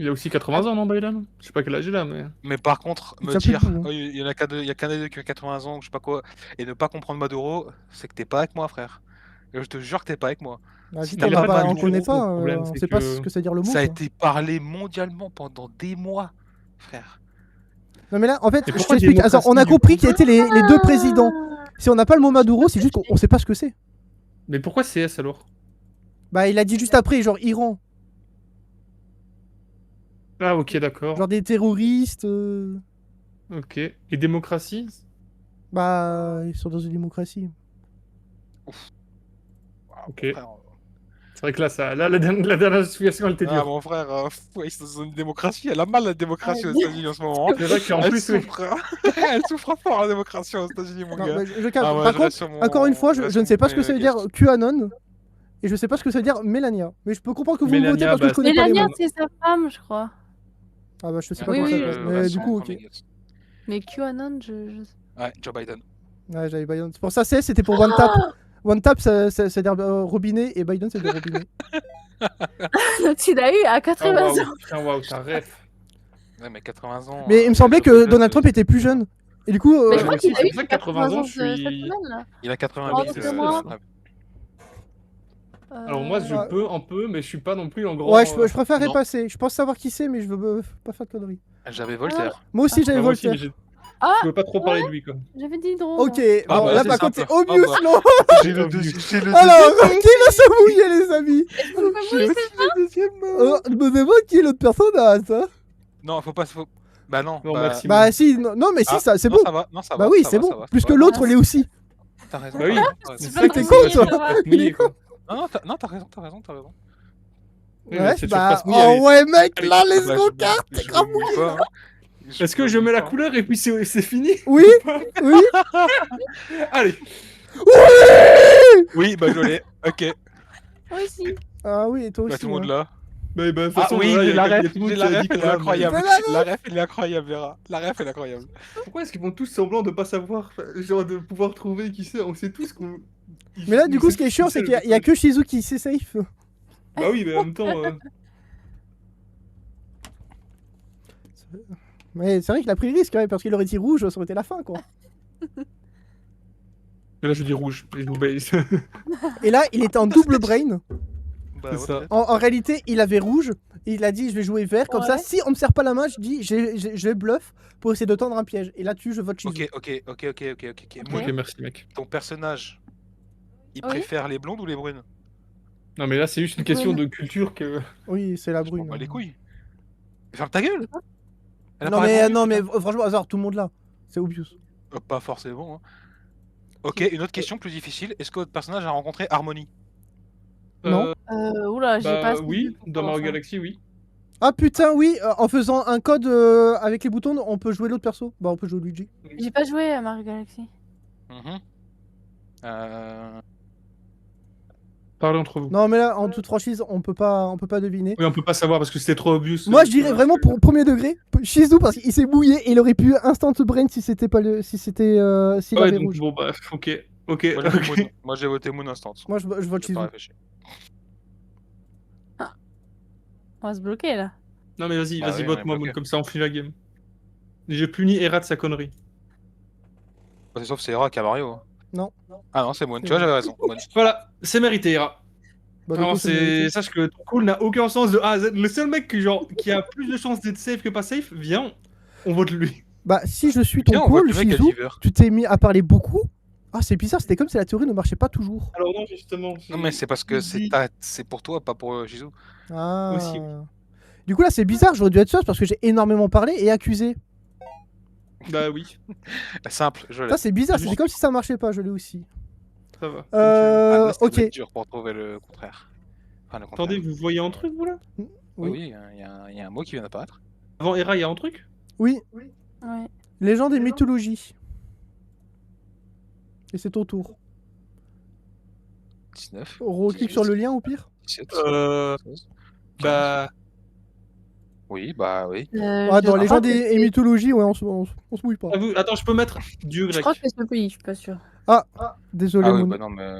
Il a aussi 80 ans, non, Biden? Je sais pas quel âge il a, mais. Mais par contre, Il me tient plus dire, debout, hein. oh, il y en a qu'un il y a qu'un des deux qui a 80 ans, ou je sais pas quoi, et ne pas comprendre Maduro, c'est que t'es pas avec moi, frère. Et je te jure que t'es pas avec moi. Ah, Si vite, t'as on pas va de pas- on Maduro, connaît le pas, problème, on c'est sait pas que ce que ça veut dire le mot. Ça a quoi. été parlé mondialement pendant des mois, frère. Non mais là, en fait, Et je pourquoi t'explique. Azor, on a démocratie, compris du coup qui étaient les deux présidents. Si on n'a pas le mot Maduro, c'est juste qu'on sait pas ce que c'est. Mais pourquoi CS alors? Bah, il a dit juste après, genre Iran. Ah, ok, d'accord. Genre des terroristes. Ok. Et démocratie? Bah, ils sont dans une démocratie. Ok. Frère, C'est vrai que là, la dernière explication, elle était ah, dure. mon frère, ouais, c'est dans une démocratie, elle a mal la démocratie aux États-Unis en ce moment. hein. C'est vrai qu'en Elle plus, oui. souffre, elle souffre fort la démocratie aux États-unis, mon Non, gars. mais je capte. Ah ouais, Par je contre, reste sur mon- encore une fois, je reste ne sur sais pas mon ce que ça veut guest. dire QAnon. Et je sais pas ce que ça veut dire Melania. Mais je peux comprendre que vous me votez Mélania, parce que bah, je connais pas les Mélania, mots. c'est sa femme, je crois. Ah bah, je sais Ah, pas Oui, comment ça oui, s'appelle. oui. Mais reste du sur coup, mon ok. guest. Mais QAnon, Ouais, Joe Biden. Ouais, j'avais Biden. C'est pour ça, c'était pour One Tap. One Tap, ça veut dire robinet. Et Biden, c'est de robinet. tu l'as eu à Ah, 80 waouh. ans. Putain, waouh, t'as ref. Ouais, mais 80 ans. Mais il me semblait que Donald Trump était plus jeune. Et du coup, Mais Ouais, je crois mais qu'il si, a c'est eu pour ça ses que 80 ans, je cette suis. semaine, là. Il a Oh, 88. c'est moi. Alors moi, je Ouais. peux un peu, mais je suis pas non plus un grand. ouais, je préférerais non. passer. Je pense savoir qui c'est, mais je veux pas faire de conneries. J'avais Voltaire. Moi aussi, j'avais Moi aussi, Voltaire. mais Ah, Je peux pas trop parler de lui, quoi. j'avais dit drôle. Ok, Ah bon, bah, là c'est par contre simple. c'est obvious, Ah bah. non. J'ai le Obvious. deuxième. Alors, qui va se mouiller, les amis? Est-ce qu'on peut J'ai mouiller aussi le deuxième. Je me demande qui est l'autre personnage, hein. Non, faut pas. Bah non. Non, bah... merci. Bah si, non mais si, Ah, ça c'est non, bon. Ça va. Non, ça Bah va. oui, ça c'est va, bon. ça va, ça Puisque va. l'autre l'est aussi. T'as raison. Bah oui. t'as raison. C'est ça que t'es con, toi. Il est con. Non, t'as raison. T'as raison. Oui, Ouais, cette bah, surface mouillée, elle est- oh ouais mec, Allez. là, Ah let's bah, go je carte, me- t'es je grave me mouille mouillé. pas, hein. Est-ce que je mets la couleur et puis c'est fini? Oui, oui, Allez. Oui, bah je l'ai. Ok. Moi aussi. Ah oui, et toi Bah aussi. tout le monde hein. là. Bah, de toute Ah façon, oui, voilà, il y a la il y a ref, tout le monde j'ai qui la a dit ref, elle est quoi, mais- incroyable. Mais là, La ref, elle est incroyable, Vera. La ref, elle est incroyable. Pourquoi est-ce qu'ils font tous semblant de pas savoir, genre de pouvoir trouver qui c'est? On sait tous qu'on. Mais là, du coup, ce qui est chiant, c'est qu'il y a que Shizu qui sait safe. Bah oui, mais en même temps. Mais c'est vrai qu'il a pris le risque, quand même, parce qu'il aurait dit rouge, ça aurait été la fin, quoi. Là, je dis rouge, et je vous baise. Et là, il était en double brain. Bah, C'est ça. En réalité, il avait rouge. Et il a dit, je vais jouer vert. Comme ça, Ouais. si on me serre pas la main, je dis, je bluff pour essayer de tendre un piège. Et là-dessus, je vote Shizu. Ok. Ok. Ok, merci, mec. Ton personnage, il Oui. préfère les blondes ou les brunes? Non, mais là, c'est juste une question de culture que. Oui, c'est la Je brune. m'en bats les couilles. Ferme ta gueule. Elle a Non pas mais, répondu, non, mais putain. franchement, hasard, tout le monde là. C'est obvious. Pas forcément. Hein. Ok, une autre question plus difficile. Est-ce que votre personnage a rencontré Harmony? Non. Oula, j'ai pas Bah assez oui, vu pour dans savoir Mario ça. Galaxy, oui. Ah putain, oui, en faisant un code avec les boutons, on peut jouer l'autre perso. Bah, on peut jouer Luigi. J'ai pas joué à Mario Galaxy. Mhm. Parlez entre vous. Non, mais là, en toute franchise, on peut pas deviner. Oui, on peut pas savoir parce que c'était trop obvious. Moi, je dirais vraiment pour premier degré, Shizu parce qu'il s'est mouillé et il aurait pu instant brain si c'était pas le, si c'était, s'il Ouais, avait donc rouge. bon, bref, ok. Ok. Moi, j'ai voté Moon. Moi, j'ai voté Moon Instant. Moi, je vote J'ai pas Shizu. réfléchi. On va se bloquer là. Non, mais vas-y, Ah vas-y, oui, vote on est moi, bloqué. comme ça on finit la game. J'ai puni Hera de sa connerie. Bah, sauf c'est Hera qui a Mario. hein. Non. Ah non, c'est Moon. Tu vois, j'avais raison. Moon. Voilà, c'est mérité, Hera. Bah, du Alors, coup, c'est mérité. c'est. Sache que ton cool n'a aucun sens de A à Z. Le seul mec qui a plus de chances d'être safe que pas safe, viens, on vote lui. Bah, si je suis ton Viens, on voit cool, le mec à Shizu, Diver. tu t'es mis à parler beaucoup. Ah, c'est bizarre, c'était comme si la théorie ne marchait pas toujours. Alors, non, justement. Non, mais c'est parce que c'est pour toi, pas pour Shizu. Ah. Aussi, oui. Du coup, là, c'est bizarre, j'aurais dû être sûr parce que j'ai énormément parlé et accusé. Bah oui, Simple, je l'ai. Ça, c'est bizarre, c'était Juste. comme si ça marchait pas, je l'ai aussi. ça va. Ah, là, ça Ok. va être dur pour trouver le contraire. Enfin, le contraire. Attendez, vous voyez un truc, vous là? Oui, il y a un mot qui vient d'apparaître. Avant Hera, il y a un truc? Oui, Ouais. légende et mythologie. Et c'est ton tour. 19. On reclique sur le lien au pire. 17. Euh. 16. Bah. Oui, bah oui. Ah, dans je légende crois que et mythologie, ouais, on se mouille pas. Attends, je peux mettre Dieu Je grec. crois que c'est ce pays, je suis pas sûre. Désolé, Ah oui, Moon. bah non, mais.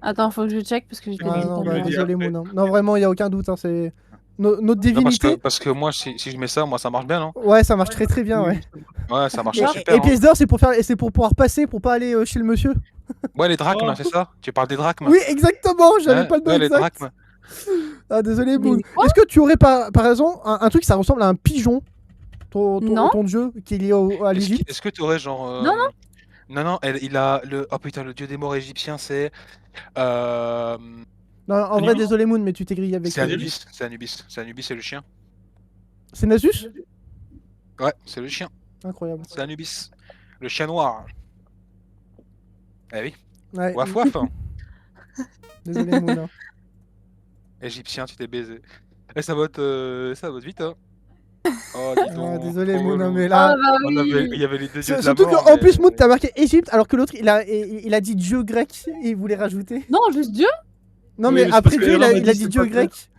Attends, faut que je check parce que je Ah l'ai non, je bah, le dis désolé, après. Moon. hein. Non, vraiment, il n'y a aucun doute. Hein, c'est notre Non, divinité. parce que moi, si je mets ça, moi, ça marche bien, non? Ouais, ça marche très très bien, ouais. Ouais, ça marche Et, super. et pièce d'or, c'est pour pouvoir passer, pour pas aller chez le monsieur. Ouais, les drachmes, Oh. c'est ça? Tu parles des drachmes? Oui, exactement, j'avais Ouais, pas le nom ouais, les exact. drachmes. Ah, désolé, Mais Moon. quoi Est-ce que tu aurais par exemple un truc, ça ressemble à un pigeon, Non. ton dieu, qui est lié à l'Égypte? Est-ce que tu aurais genre. Non, Non, il a le. Oh putain, le dieu des morts égyptien, c'est. Euh... Non, en vrai, Anubis. désolé, Moon, mais tu t'es grillé avec. C'est Anubis. C'est Anubis. C'est Anubis, c'est le chien. C'est Nasus? Ouais, c'est le chien. Incroyable. C'est Anubis. Le chien noir. Eh oui. Ouais, Waf waf. désolé, Moon. hein. Égyptien, tu t'es baisé. Et ça vote vite, hein. Oh, dis donc. Ah, désolé, trop Moon, hein, relou. mais Ah là. bah Il oui. y avait les deux dieux de la Surtout mort. qu'en mais- plus, Moon, t'as marqué Égypte, alors que l'autre, il a dit dieu grec et il voulait rajouter. Non, juste Dieu. Non, Oui, mais mais c'est après parce que Dieu, il Erwan a m'a dit dit c'est dieu pas clair. grec.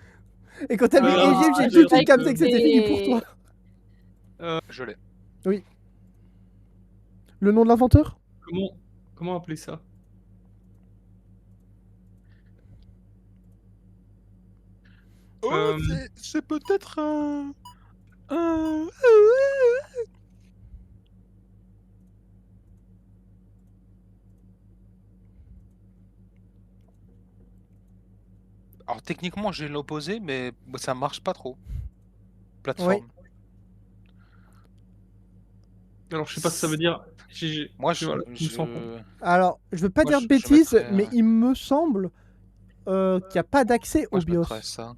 Et quand t'as mis Ah, Égypte, j'ai j'ai tout de suite pas capté que c'était fini pour écouté. toi. Je l'ai. Le nom de l'inventeur? Comment appeler ça? Oh, Euh, c'est peut-être un. Alors techniquement j'ai l'opposé, mais ça marche pas trop. Plateforme. Oui. Alors, je sais pas ce que ça veut dire. GG. Moi, Voilà, je me sens con. Alors, je veux pas Moi, dire de je bêtises, mettrais, mais il me semble qu'il n'y a pas d'accès moi, au je BIOS. mettrais ça.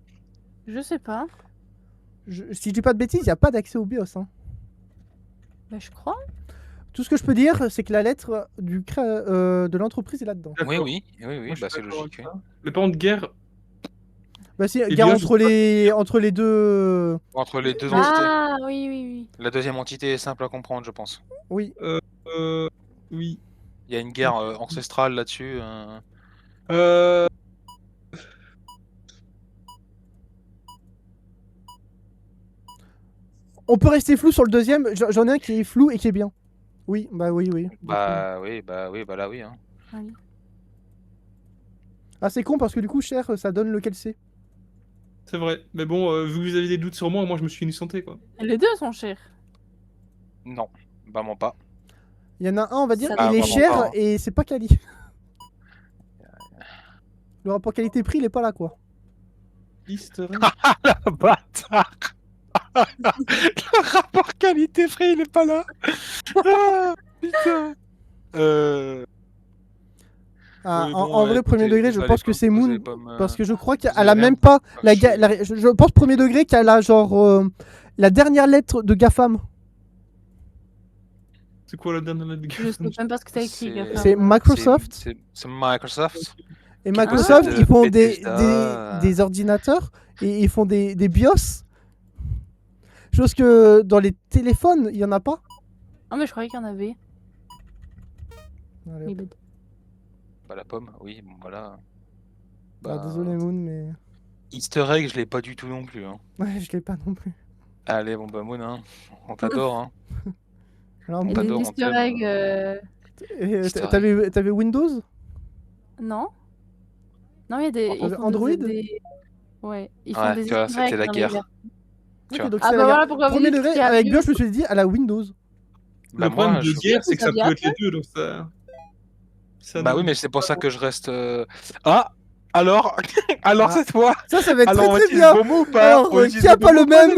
Je sais pas. Si je dis pas de bêtises, il n'y a pas d'accès au BIOS. Hein. Bah, je crois. Tout ce que je peux dire, c'est que la lettre de l'entreprise est là-dedans. Oui, D'accord. oui, oui, oui, Moi, je bah suis c'est d'accord logique. avec Oui. ça. Mais par contre, guerre, Bah si, Eh gare bien, je entre sais entre les deux... Entre les deux entités. Ah, oui, oui, oui. La deuxième entité est simple à comprendre, je pense. Oui. oui. Il y a une guerre ancestrale là-dessus. Euh, On peut rester flou sur le deuxième. J'en ai un qui est flou et qui est bien. Oui, bah oui, oui. Bah oui, bah là oui. Hein. Oui. Ah, c'est con parce que du coup, cher, ça donne lequel c'est. c'est vrai. Mais bon, vu que vous avez des doutes sur moi je me suis innocenté, quoi. Les deux sont chers. Non, vraiment pas. Il y en a un, on va dire, Ça il est vraiment cher pas, hein. et c'est pas quali. Le rapport qualité-prix, il est pas là, quoi. Easter egg. La bâtard. Le rapport qualité-prix, il est pas là. Ah, putain. Ah, Oui, en bon, vrai, écoutez, premier degré, je vous pense que allez c'est pas- vous Moon. allez pas me- Parce que je crois qu'elle vous allez a rien même me pas. cracher. Je pense premier degré qu'elle a genre. La dernière lettre de GAFAM. C'est quoi la dernière lettre de Je sais même pas ce que t'as écrit. C'est- Gafam. C'est Microsoft. C'est Microsoft. Et Qui Microsoft, possède ils font Bethesda. des ordinateurs et ils font des BIOS. Chose que dans les téléphones, il y en a pas. Ah, mais je croyais qu'il y en avait. Allez, Oui, hop. bah, Bah la pomme, oui, bon voilà. Ah, Bah, désolé Moon, mais. Easter egg, je l'ai pas du tout non plus. Hein. Ouais, je l'ai pas non plus. Allez, bon bah Moon, hein. On t'adore. Hein. Alors, On Et t'adore, des on easter t'aime. eggs. Easter egg. T'avais Windows? Non. Non, il y a des. T'avais Ils font Android? Ouais, ils font Ouais, des tu vois, easter eggs c'était la dans les guerre. versions. Tu Ok, vois. donc Ah c'est bah la voilà guerre. pourquoi vous Premier dites degré, qu'il y a avec mieux. BIOS, je me suis dit à la Windows. Bah Le problème moi, de je... guerre, c'est que ça Vous peut être saviez les deux, donc ça. Bah oui, mais c'est pour ça que je reste. Ah, alors, alors Ah. cette fois. Ça va être Alors on très très utilise bien. le mot ou pas? Alors, On utilise qui a le pas le mot ou pas, même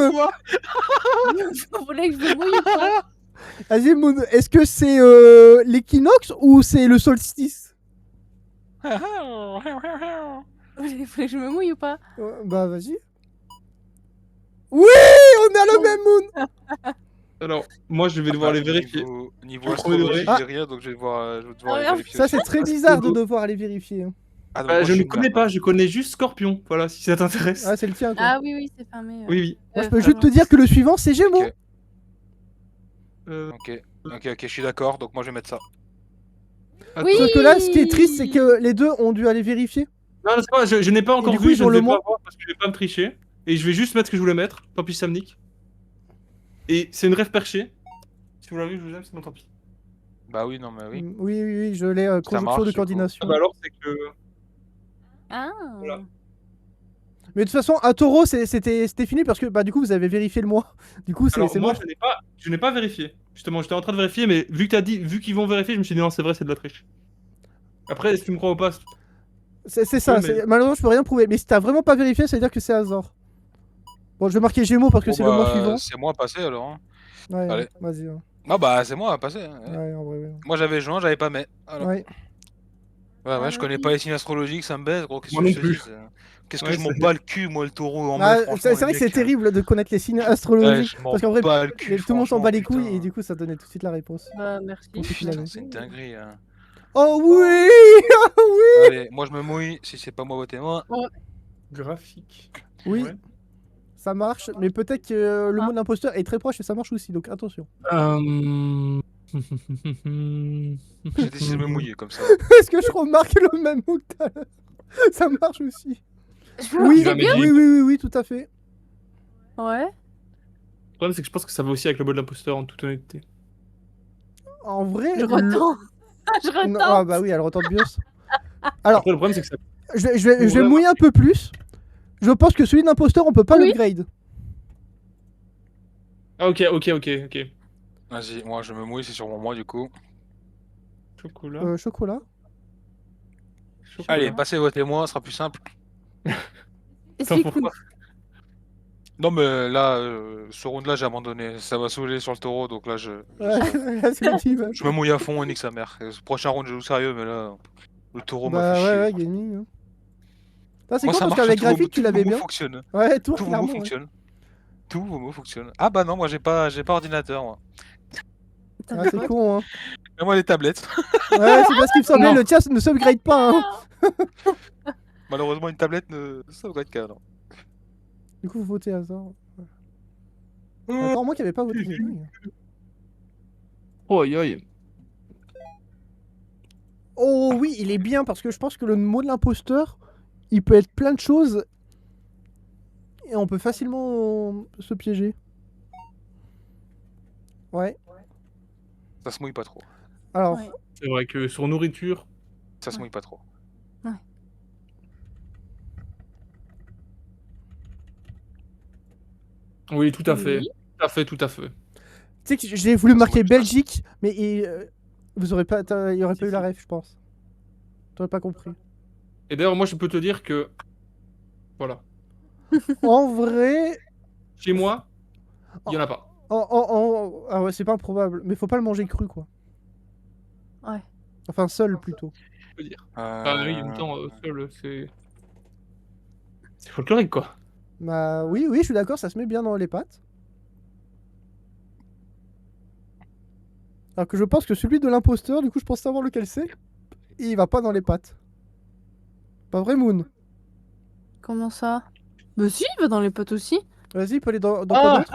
cette fois Vous voulez que je me mouille ou pas? Vas-y Moon, est-ce que c'est l'équinoxe ou c'est le solstice? Vous voulez que je me mouille ou pas? Bah vas-y. Oui, on a le même Moon. Alors, moi, je vais devoir les vérifier. Niveau Premier degré. astrologie, j'ai rien, donc je vais devoir les Ah, vérifier Ça aussi. c'est très Ah, c'est bizarre de beau. devoir aller vérifier. hein. Ah, non, Bah, moi, je ne suis connais merde. pas, je connais juste Scorpion. Voilà, si ça t'intéresse. Ah c'est le tien quoi. Ah oui, oui, c'est fermé. Oui, oui. Moi je peux juste te dire que le suivant c'est Gémeaux. Ok, ok, je suis d'accord, donc moi je vais mettre ça. Attends. Oui. Sauf que là, ce qui est triste, c'est que les deux ont dû aller vérifier. Non, c'est pas, je n'ai pas encore du coup, vu, ils je ont ne le vais mois. pas voir parce que je vais pas me tricher. Et je vais juste mettre ce que je voulais mettre. Tant pis, ça me nique. Et c'est une rêve perchée. Si vous l'avez, je vous aime, sinon tant pis. Bah oui, non, mais oui. Oui, oui, oui, je l'ai. Conjonction marche, de du coup. coordination. Ah bah alors, c'est que. Ah. Voilà. Mais de toute façon, à Taureau, c'était fini parce que bah, du coup, vous avez vérifié le mois. Du coup, Alors, c'est moi, mort. je n'ai pas vérifié. Justement, j'étais en train de vérifier, mais vu que t'as dit, vu qu'ils vont vérifier, je me suis dit non, c'est vrai, c'est de la triche. Après, est-ce que tu me crois ou pas? C'est ça. Oui, mais- Malheureusement, je peux rien prouver. Mais si t'as vraiment pas vérifié, ça veut dire que c'est hasard. Bon, je vais marquer Gémeaux parce que Bon, c'est le mois bah, suivant. c'est moi passé alors. Hein. Ouais, Allez. vas-y. Ouais. Ah bah c'est moi passé. Hein. Ouais, en vrai, ouais. Moi j'avais juin, j'avais pas mai. Alors. Ouais. Ouais, je connais pas les signes astrologiques, ça me baise, gros. Qu'est-ce Moi que non je te plus. dis Qu'est-ce que Ouais, je m'en c'est- bats le cul, moi, le taureau en mai, Ah, franchement. c'est vrai les que c'est mecs, terrible de connaître les signes Ouais, astrologiques. je m'en parce qu'en vrai, bats le cul, tout le monde s'en bat les franchement, couilles et putain. du coup, ça donnait tout de suite la réponse. Bah, merci. Pour toute Putain, l'année. c'est une dinguerie. Hein. Oh oui. Ah oui. Allez, moi je me mouille, si c'est pas moi, votez-moi. Graphique. Oui. Ouais. Ça marche, mais peut-être que le mot d'imposteur est très proche et ça marche aussi, donc attention. J'ai décidé de me mouiller comme ça. Est-ce que je remarque le même mot que tout à l'heure? Ça marche aussi. Je peux Oui, marquer bien. oui, tout à fait. Ouais. Le problème, c'est que je pense que ça va aussi avec le mot de l'imposteur, en toute honnêteté. En vrai, Je retente. Je Non, retente. ah bah oui, elle retente BIOS. Alors, Après, le problème, c'est que ça. je vais mouiller un peu plus. Je pense que celui d'imposteur, on peut pas Oui. l'upgrade. Ah, ok. Vas-y, moi je me mouille, c'est sûrement moi du coup. Chocolat. Chocolat. Allez, passez, votez-moi, ce sera plus simple. Et Attends, c'est pourquoi Non, mais là, ce round-là, j'ai abandonné. Ça m'a saoulé sur le taureau, donc là, je Ouais, c'est dit, ouais. me mouille à fond et nique sa mère. Ce prochain round, je joue sérieux, mais là, le taureau m'a fait Bah ouais, chier. ouais, gaming. Hein. Ah, c'est Moi, con ça parce marche, qu'avec graphique, tu tous vos l'avais mots bien. fonctionnent. Ouais, tout Tous vos mots clairement. Ouais. fonctionnent. Tous vos mots fonctionnent. Ah bah non, moi, j'ai pas ordinateur, moi. T'as Ah, fait c'est quoi? con, hein. Mais moi, les tablettes. Ouais, c'est parce qu'il me semblait, Non. le tien ne s'upgrade pas, hein. Malheureusement, une tablette ne sauvegarde qu'à non. Du coup, vous votez hasard. Encore moi qui n'avais pas voté gaming. Oh, aïe, aïe. Oh oui, il est bien parce que je pense que le mot de l'imposteur, il peut être plein de choses et on peut facilement se piéger. Ouais. Ça se mouille pas trop. Alors, Ouais. C'est vrai que sur nourriture, Ça se mouille pas trop. oui, tout à fait. Oui. Tout à fait, tout à fait. tu sais que j'ai voulu Ça se marquer mouille, putain. Belgique, mais vous aurez pas, il y aurait pas eu la ref, je pense. T'aurais pas compris. Et d'ailleurs, moi, je peux te dire que. Voilà. En vrai, Chez moi, il y en a pas. ah ouais, c'est pas improbable, mais faut pas le manger cru, quoi. Ouais. Enfin, seul plutôt. Je peux dire. Ah oui, en même temps, seul, c'est. C'est folklorique, quoi. Bah oui, oui, je suis d'accord, ça se met bien dans les pâtes. Alors que je pense que celui de l'imposteur, du coup, je pense savoir lequel c'est. Et il va pas dans les pâtes. Pas vrai, Moon? Comment ça? Bah si, il va dans les potes aussi. Vas-y, il peut aller dans quoi d'autre?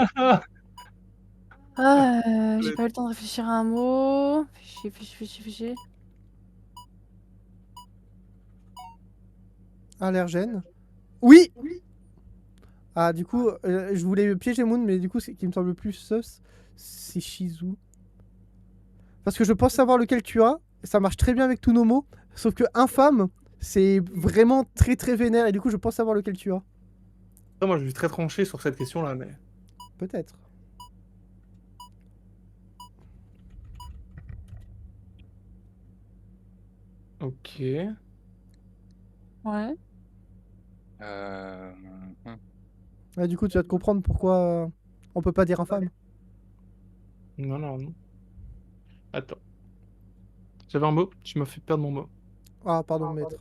J'ai pas eu le temps de réfléchir à un mot. Fais chier. Allergène. Oui! Ah, du coup, je voulais piéger Moon, mais du coup, ce qui me semble plus sus, c'est Shizu. Parce que je pense savoir lequel tu as. Ça marche très bien avec tous nos mots. Sauf que infâme, c'est vraiment très très vénère. Et du coup, je pense savoir lequel tu as. Après, moi, je suis très tranché sur cette question-là, mais. Peut-être. Ok. Ouais. Ouais, du coup, tu vas te comprendre pourquoi on peut pas dire infâme. Non, non, non. Attends. J'avais un mot, tu m'as fait perdre mon mot. Ah, pardon, maître.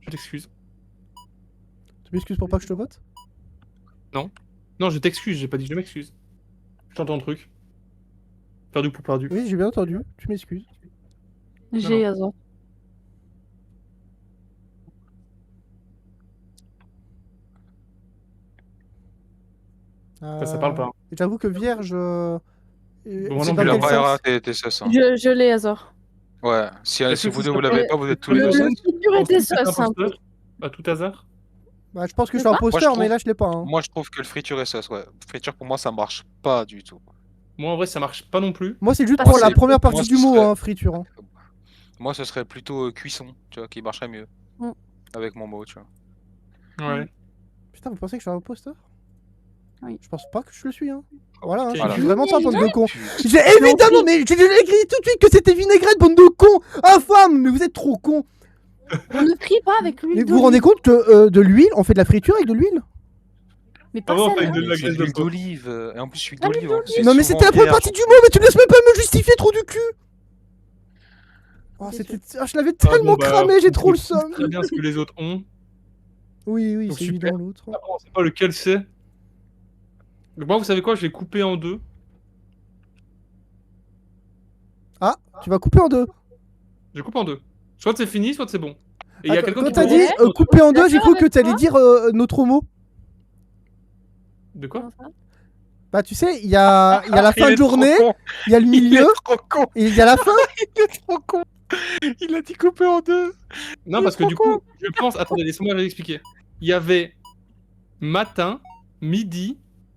Je t'excuse. Tu m'excuses pour pas que je te vote? Non, je t'excuse, j'ai pas dit je m'excuse. J'entends le truc. Perdu pour perdu. Oui, j'ai bien entendu. Tu m'excuses. J'ai non. hasard. Ça parle pas. J'avoue que vierge. Bon, c'est non dans plus, quel là. sens? T'es sus, hein. Je l'ai hasard. Ouais, si Est-ce que vous ce deux vous serait l'avez pas- pas, vous êtes tous le les deux Moon sus. friture pense était que c'est sauce, un peu. imposteur à tout hasard? Bah, je pense que je De suis quoi? imposteur, Moi, mais là, je l'ai pas. Hein. Moi, je trouve que le friture est sus, ouais. Friture, pour moi, ça marche pas du tout. Moi, en vrai, ça marche pas non plus. Moi, c'est juste Moi, pour la c'est- première moi, partie ce du mot, serait- hein, friture. Hein. Moi, ce serait plutôt cuisson, tu vois, qui marcherait mieux. Mm. Avec mon mot, tu vois. Ouais. Putain, vous pensez que je suis un imposteur? Oui. Je pense pas que je le suis. Hein. Voilà, hein, putain, je suis il- vraiment pas bande de cons. Putain. J'ai évidemment, mais je l'ai écrit tout de suite que c'était vinaigrette, bande de cons! Infâme! Mais vous êtes trop cons! On ne frit pas avec l'huile Mais vous d'olive. vous rendez compte que de l'huile, on fait de la friture avec de l'huile? Mais pas Ah bon, celle-là. avec de la C'est graisse de de l'huile porc. d'olive. Et en plus, l'huile Ah, l'huile d'olive, en plus, c'est Non, mais souvent c'était la première vierge. partie du mot, mais tu me laisses même pas me justifier, trop du cul! Oh, C'est c'était... Ah, je l'avais Ah, tellement bon, bah, cramé, j'ai trop le on sait seum! très bien ce que les autres ont. Oui, oui, Donc, c'est super. évident l'autre. Après, on sait pas lequel c'est. Donc, moi, vous savez quoi? Je vais couper en deux. Ah, tu vas couper en deux. Je coupe en deux. Soit c'est fini, soit c'est bon. Et il y a Ah, quelqu'un quand qui t'as peut dit reprendre- couper en deux, j'ai D'accord cru que avec t'allais toi dire notre mot. De quoi? Comment ça? Bah, tu sais, il y a la fin de journée, il y a le Il milieu, est trop con. et il y a la fin. Il est trop con. Il a dit couper en deux. Non, Il parce est que trop du coup, je pense. Attendez, laissez-moi vous expliquer. Il y avait matin, midi,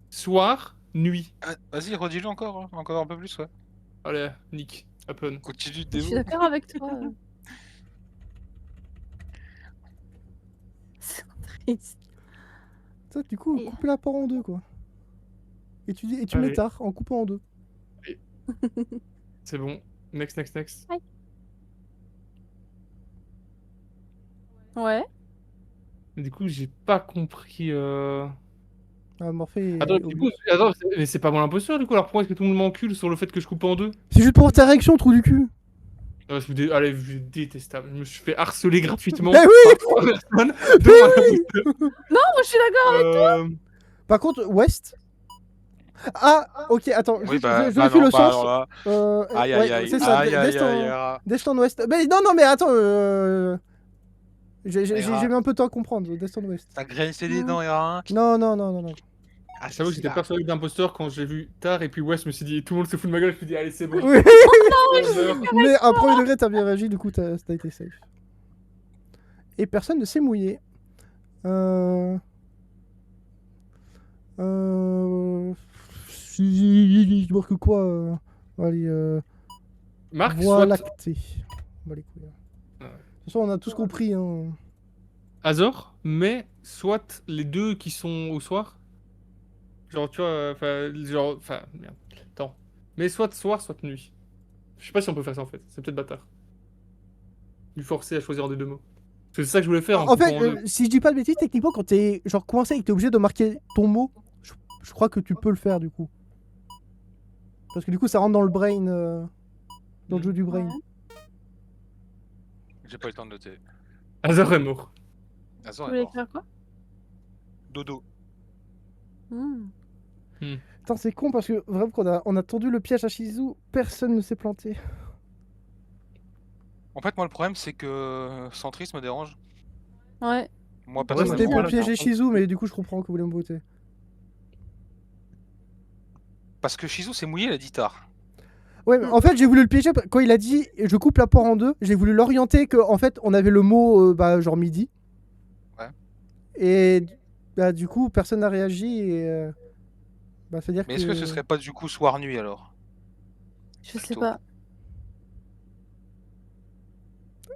soir, nuit. Ah, vas-y, redis-le encore, hein. Encore un peu plus, ouais. Allez, Nick, Happen. Continue Je suis de d'accord avec toi. C'est triste. Ça, du coup, Et- couper la part en deux, quoi. Et tu Allez. m'étards en coupant en deux. C'est bon. Next, next, next. Ouais. Mais du coup, j'ai pas compris. Ah, Morphée. Attends, du coup, mais c'est pas moi l'imposteur du coup, alors pourquoi est-ce que tout le monde m'encule sur le fait que je coupe en deux? C'est juste pour ta réaction, trou du cul. Allez, je suis détestable. Je me suis fait harceler gratuitement Mais oui. par 3 personnes. dont un imposteur. Non, je suis d'accord. Par contre, West. Ah, ok, attends, Oui, je vérifie le sens. alors là, aïe, Ouais, aïe, aïe, c'est ça, aïe, aïe, Destin, aïe, aïe. Destin West. Mais non, mais attends, j'ai Era. mis un peu de temps à comprendre, Destin West. T'as grincé les dents, Era. Non, non, non, non, non. Ah, J'avoue que j'étais persuadé d'imposteur quand j'ai vu tard et puis West, je me suis dit, tout le monde se fout de ma gueule, je me suis dit, allez, c'est bon. Oui. Je meurs. Mais à premier degré, t'as bien réagi, du coup, t'as été safe. Et personne ne s'est mouillé. Si, je marque quoi allez, Marc, voie soit lactée. Bah, les couilles. Ouais. De toute façon, on a tous compris. Hein. Azor, mais soit les deux qui sont au soir. Genre, tu vois, merde. Attends. Mais soit soir, soit nuit. Je sais pas si on peut faire ça en fait, c'est peut-être bâtard. Lui forcer à choisir un des deux mots. Parce que c'est ça que je voulais faire. En fait, si je dis pas de bêtises, techniquement, quand t'es genre coincé et que t'es obligé de marquer ton mot, je crois que tu peux le faire du coup. Parce que du coup, ça rentre dans le brain, dans le jeu du brain. Ouais. J'ai pas eu le temps de noter. Azor est mort. Tu Azor est voulais mort. faire quoi? Dodo. Hmm. Putain, c'est con parce que vraiment, quand on a tendu le piège à Shizu, personne ne s'est planté. En fait, moi, le problème, c'est que Centris me dérange. Ouais. Moi, C'était Ouais, personnellement. pour voilà, piéger par contre. Shizu, mais du coup, je comprends que vous voulez me voter. Parce que Shizu s'est mouillé, il a dit tard. Ouais, mais en fait, j'ai voulu le piéger quand il a dit je coupe la poire en deux. J'ai voulu l'orienter que en fait, on avait le mot genre midi. Ouais. Et bah, du coup, personne n'a réagi et bah, c'est-à-dire Mais est-ce que ce serait pas du coup soir-nuit alors? Je sais Plutôt. pas.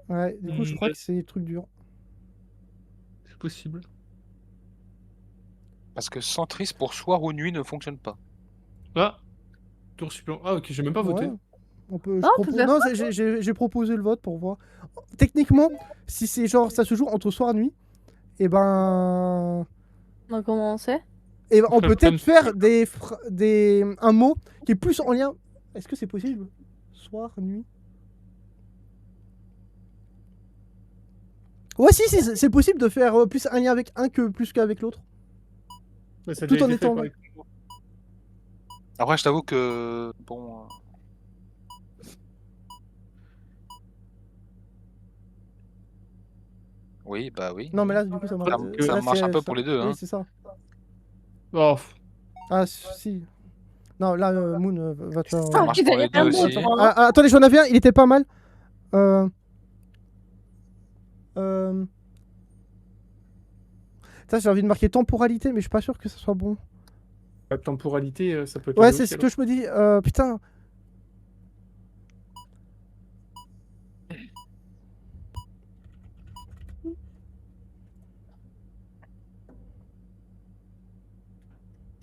Ouais, du coup, je crois Ouais. que c'est le truc dur. C'est possible. Parce que Centris pour soir ou nuit ne fonctionne pas. Ah, tour supplément. Ah, ok, j'ai même pas voté. Ouais. On peut, Non, on peut faire non, j'ai proposé le vote pour voir. Techniquement, si c'est genre ça se joue entre soir et nuit, et ben, Donc, comment on sait? et ben, on Le peut peut-être problème, faire un mot qui est plus en lien. Est-ce que c'est possible? Soir, nuit. Ouais, si, c'est possible de faire plus un lien avec un que plus qu'avec l'autre. Ouais, ça a tout déjà en été fait étant- par- Après, je t'avoue que bon. Oui, bah oui. Non, mais là, du coup, ça marche. Ça là, marche un c'est- peu ça- pour les deux. Oui, Hein. c'est ça. Oh, Ah, si. Non, là, Moon va te faire. Ça marche pour les deux aussi. Attendez, j'en avais un, il était pas mal. Ça, j'ai envie de marquer temporalité, mais je suis pas sûr que ça soit bon. la temporalité, ça peut être. Ouais, la c'est aussi, ce que je me dis. Putain.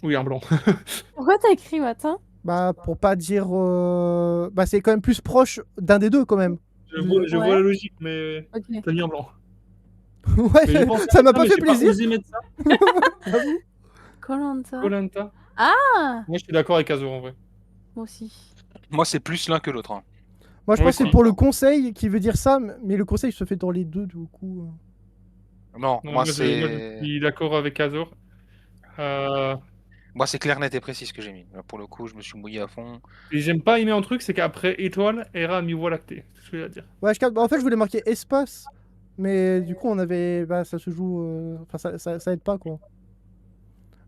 Oui, un blanc. Pourquoi t'as écrit matin? Bah, pour pas dire. Bah, c'est quand même plus proche d'un des deux, quand même. Je vois la logique, mais Ok. t'as mis un blanc. Ouais, Mais j'ai pensé ça à m'a pas mais fait j'ai plaisir. osé mettre ça. Koh-Lanta. Koh-Lanta. Ah, Moi, je suis d'accord avec Azor en vrai. moi aussi. Moi, c'est plus l'un que l'autre. Hein. Moi, je Moi pense que c'est aussi. pour le conseil qui veut dire ça, mais le conseil se fait dans les deux, du coup. Non, Non, moi, je c'est. suis d'accord avec Azor. Moi, c'est clair, net et précis ce que j'ai mis. Là, pour le coup, je me suis mouillé à fond. Et j'aime pas aimer un truc, c'est qu'après étoile, Hera a mis voie lactée. C'est ce que je veux dire. Ouais, je capte. Bah, en fait, je voulais marquer espace, mais du coup, on avait. Bah, ça se joue. Enfin, ça aide pas, quoi.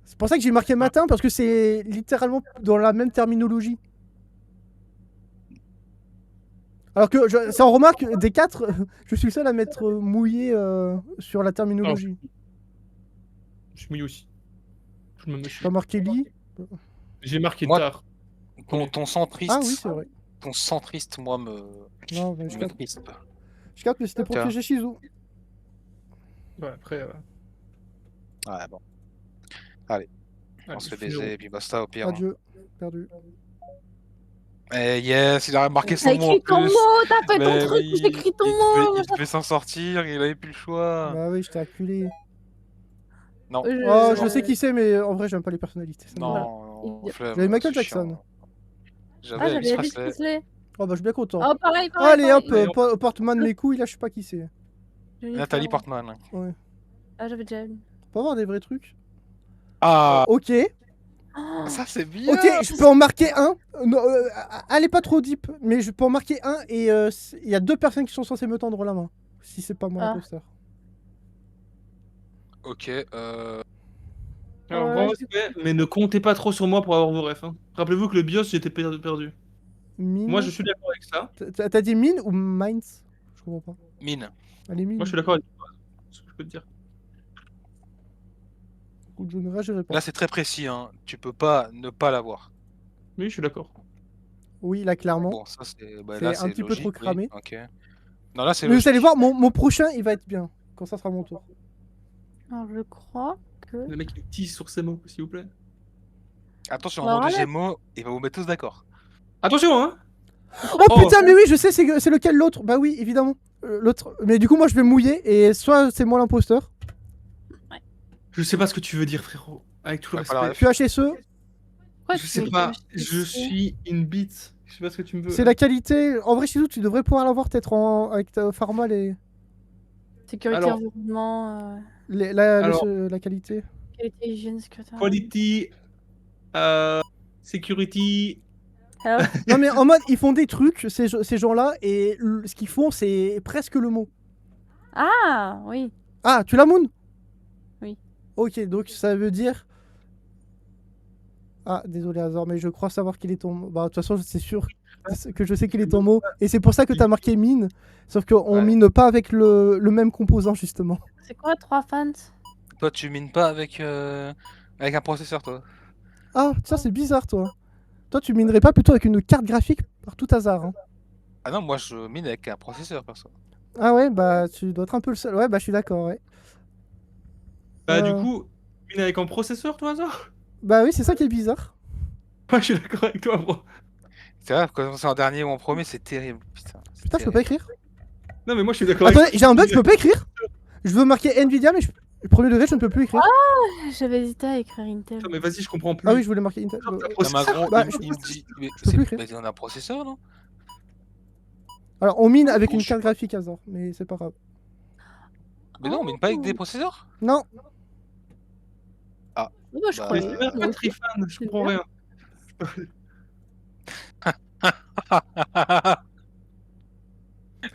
C'est pour ça que j'ai marqué matin, parce que c'est littéralement dans la même terminologie. Alors que, ça en remarque, des quatre, je suis le seul à m'être mouillé sur la terminologie. Je suis mouillé aussi. Je me T'as marqué lit. J'ai marqué Moi, tard. Ton centriste. Ah oui, c'est vrai. Ton centriste, moi, Non, mais je me capte, crispe. mais c'était pour Tiens. piéger Shizu. Ouais, après. Ouais, bon. Allez, on se fait baiser, et puis basta au pire. Adieu. Perdu. Eh yes, il a remarqué T'as son mot en écrit ton plus. mot, t'as fait ton Mais truc, oui, j'ai écrit ton mot. il devait s'en sortir, il avait plus le choix. Bah oui, je t'ai acculé. Non. Oh, je sais qui c'est, mais en vrai, j'aime pas les personnalités. ça me- Non, Il- flemme, J'avais Michael c'est Jackson. chiant. Ah, J'avais Elvis j'avais Elvis Presley. Presley. Oh, bah, je suis bien content. Oh, pareil, Allez, hop, pareil. porte-moi de mes couilles, là, je sais pas qui c'est. Jennifer. Nathalie Portman. Ouais. Ah, j'avais déjà une. On peut avoir des vrais trucs. Ah, Ok. Oh, ça c'est bien. Ok, je peux en marquer un. Non, allez pas trop deep, mais je peux en marquer un et il y a 2 personnes qui sont censées me tendre la main. Si c'est pas moi Ah. l'imposteur. Ok, Alors, Ouais, grand je- respect, mais ne comptez pas trop sur moi pour avoir vos refs. Hein. Rappelez-vous que le BIOS, j'étais perdu. Mine. Moi, je suis d'accord avec ça. T'as dit mine ou mines? Je comprends pas. mine. Allez, mine. Moi, je suis d'accord avec toi. C'est ce que je peux te dire. Écoute, je ne réagirai pas. Là c'est très précis, hein. Tu peux pas ne pas l'avoir. Oui, je suis d'accord. Oui, là, clairement. Bon, ça c'est. Bah, C'est là un c'est petit peu logique, trop cramé. oui. Ok. Non, là c'est Mais vous logique. allez voir, mon prochain, il va être bien. Quand ça sera mon tour. Alors, je crois que. Le mec, il tisse sur ses mots, s'il vous plaît. Attention, Bah, en nom de voilà. Gémeaux, il va vous mettre tous d'accord. Attention, hein. Oh, putain, mais oui, je sais, c'est lequel l'autre. Bah oui, évidemment. L'autre. Mais du coup, moi, je vais mouiller et soit c'est moi l'imposteur. Je sais pas ce que tu veux dire, frérot. Avec tout le Ouais, pas la respect. ref. QHSE, Pourquoi Je tu sais mets pas. que Je suis une bite. Je sais pas ce que tu me veux. c'est la qualité. En vrai, Shizou, tu devrais pouvoir l'avoir peut-être avec ta pharma, Sécurité, Alors- environnement, Alors- la qualité. qualité, hygiène, sécurité. Quality, security. Alors, Non, mais en mode, ils font des trucs, ces gens-là, et ce qu'ils font, c'est presque le mot. ah, oui. Ah, tu l'as, Moon? Oui. Ok, donc ça veut dire. Ah, désolé, Azor, mais je crois savoir qu'il est ton mot. Bah, de toute façon, c'est sûr que je sais qu'il est ton mot. Et c'est pour ça que t'as marqué mine. Sauf qu'on Ouais. mine pas avec le même composant, justement. C'est quoi, 3 fans? Toi, tu mines pas avec un processeur, toi. Ah, tiens, c'est bizarre, toi. Toi, tu minerais pas plutôt avec une carte graphique par tout hasard, hein. Ah non, moi je mine avec un processeur, perso. Ah ouais, bah, tu dois être un peu le seul. Ouais, bah, je suis d'accord, ouais. Bah, du coup, mine avec un processeur, toi, hasard. Bah oui, c'est ça qui est bizarre. Ouais, je suis d'accord avec toi, bro. C'est vrai, quand c'est en dernier ou en premier, c'est terrible. Putain, c'est Putain, je peux pas terrible. écrire. Non, mais moi, je suis d'accord avec Attendez, toi. j'ai un bug, je peux pas écrire. Je veux marquer Nvidia, mais premier degré, je ne peux plus écrire. J'avais hésité à écrire Intel. Putain, mais vas-y, je comprends plus. Ah oui, je voulais marquer Intel. Genre, t'as Non, mais en processeur. gros, Bah, il me dit. Mais peux plus écrire. mais on a un processeur, non? Alors, on mine avec bon, une je carte sais pas. graphique, Azor, mais c'est pas grave. Mais non, on mine pas avec des processeurs? Non, Oh, bah, je Bah, Mais croyais. c'est même moi pas aussi. Trifan, je C'est comprends bien. rien.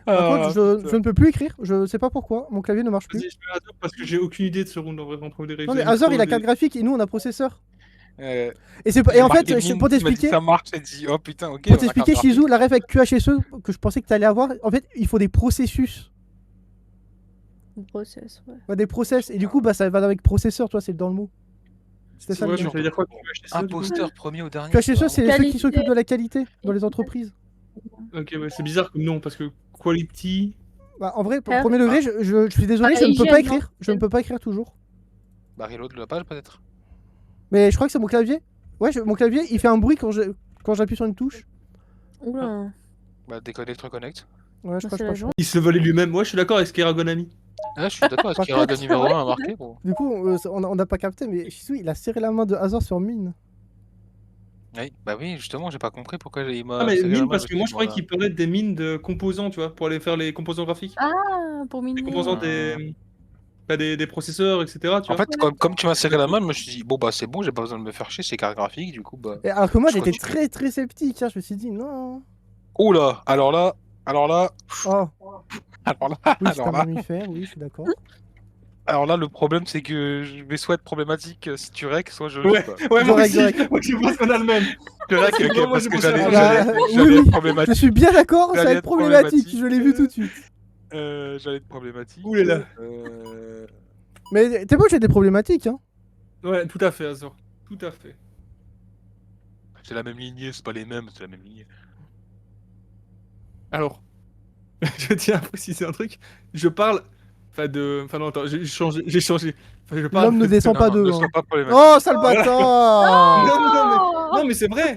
par contre, je ne peux plus écrire. Je sais pas pourquoi. Mon clavier ne marche plus. Vas-y, je mets Azor parce que j'ai aucune idée de ce round en vrai. En premier degré. Non, Vous mais avez Azor, trop il a des- carte graphique et nous, on a processeur. Euh, Et en j'ai marqué fait, mine, pour tu m'as dit t'expliquer, ça marche, j'ai dit oh putain, ok. on a t'expliquer, carte Shizou, la ref avec QHSE que je pensais que t'allais avoir, en fait, il faut des processus. Une process, ouais. Ouais, des process. Et du coup, bah, ça va avec processeur, toi, c'est dans le mot. C'était ça Ouais, le mais lien. ça veut dire quoi que tu veux acheter ça, du coup Imposteur premier au dernier. QHSE, c'est ceux qui Qualité. s'occupent de la qualité dans les entreprises. Ok, ouais, c'est bizarre comme nom parce que quality. Bah, en vrai, pour Faire- premier degré, je suis désolé, Ah, je ne peux pas hygiène, écrire. Je ne peux pas écrire toujours. Bah, reload la page peut-être. Mais je crois que c'est mon clavier. Ouais, mon clavier, il fait un bruit quand j'appuie sur une touche. Oula. Bah, déconnecte, reconnecte. Ouais, je Bah, crois c'est que la je journée. Il se volait lui-même. Ouais, je suis d'accord avec Skeragonami. Ah, je suis d'accord, est-ce Par qu'il y aura contre- de numéro 1 à marquer, gros? Du coup, on n'a pas capté, mais Shizou, il a serré la main de Hazard sur mine. Oui, bah oui, justement, j'ai pas compris pourquoi il m'a. Ah, mais serré la mine main, parce je que me moi suis je dit, croyais qu'il parlait des mines de composants, tu vois, pour aller faire les composants graphiques. Ah, pour Les miner. composants des. Bah, des processeurs, etc. Tu En vois. fait, comme tu m'as serré la main, je me suis dit, bon, bah c'est bon, j'ai pas besoin de me faire chier, c'est cartes graphiques, du coup, bah. Et alors que moi, Je j'étais continue. très très sceptique. Hein. Je me suis dit, non. Oula, alors là, Oh, alors là, oui, c'est un alors là, mammifère, oui, je suis d'accord. alors là, le problème, c'est que je vais soit être problématique si tu rec, soit je. Ouais, quoi. ouais, moi Correct, aussi. correct. Moi je pense qu'on a le même. Je rec, C'est ok, bon, moi, parce j'ai que pensé à j'allais la même. j'allais- Oui, j'allais oui, être Je problématique. suis bien d'accord, ça va J'allais être être problématique. problématique. Je l'ai vu tout de suite. J'allais être problématique. Ouh là là. Mais t'es pas obligé des problématiques, hein. Ouais, tout à fait, Azor. Tout à fait. C'est la même lignée, c'est pas les mêmes, c'est la même lignée. Alors, je tiens à préciser un truc. Je parle. Enfin, de. Enfin, non, attends, j'ai changé. Enfin, je parle L'homme ne descend pas Non, d'eux. ne hein. sois pas problématique. Oh, sale bâtard. Non, mais c'est vrai.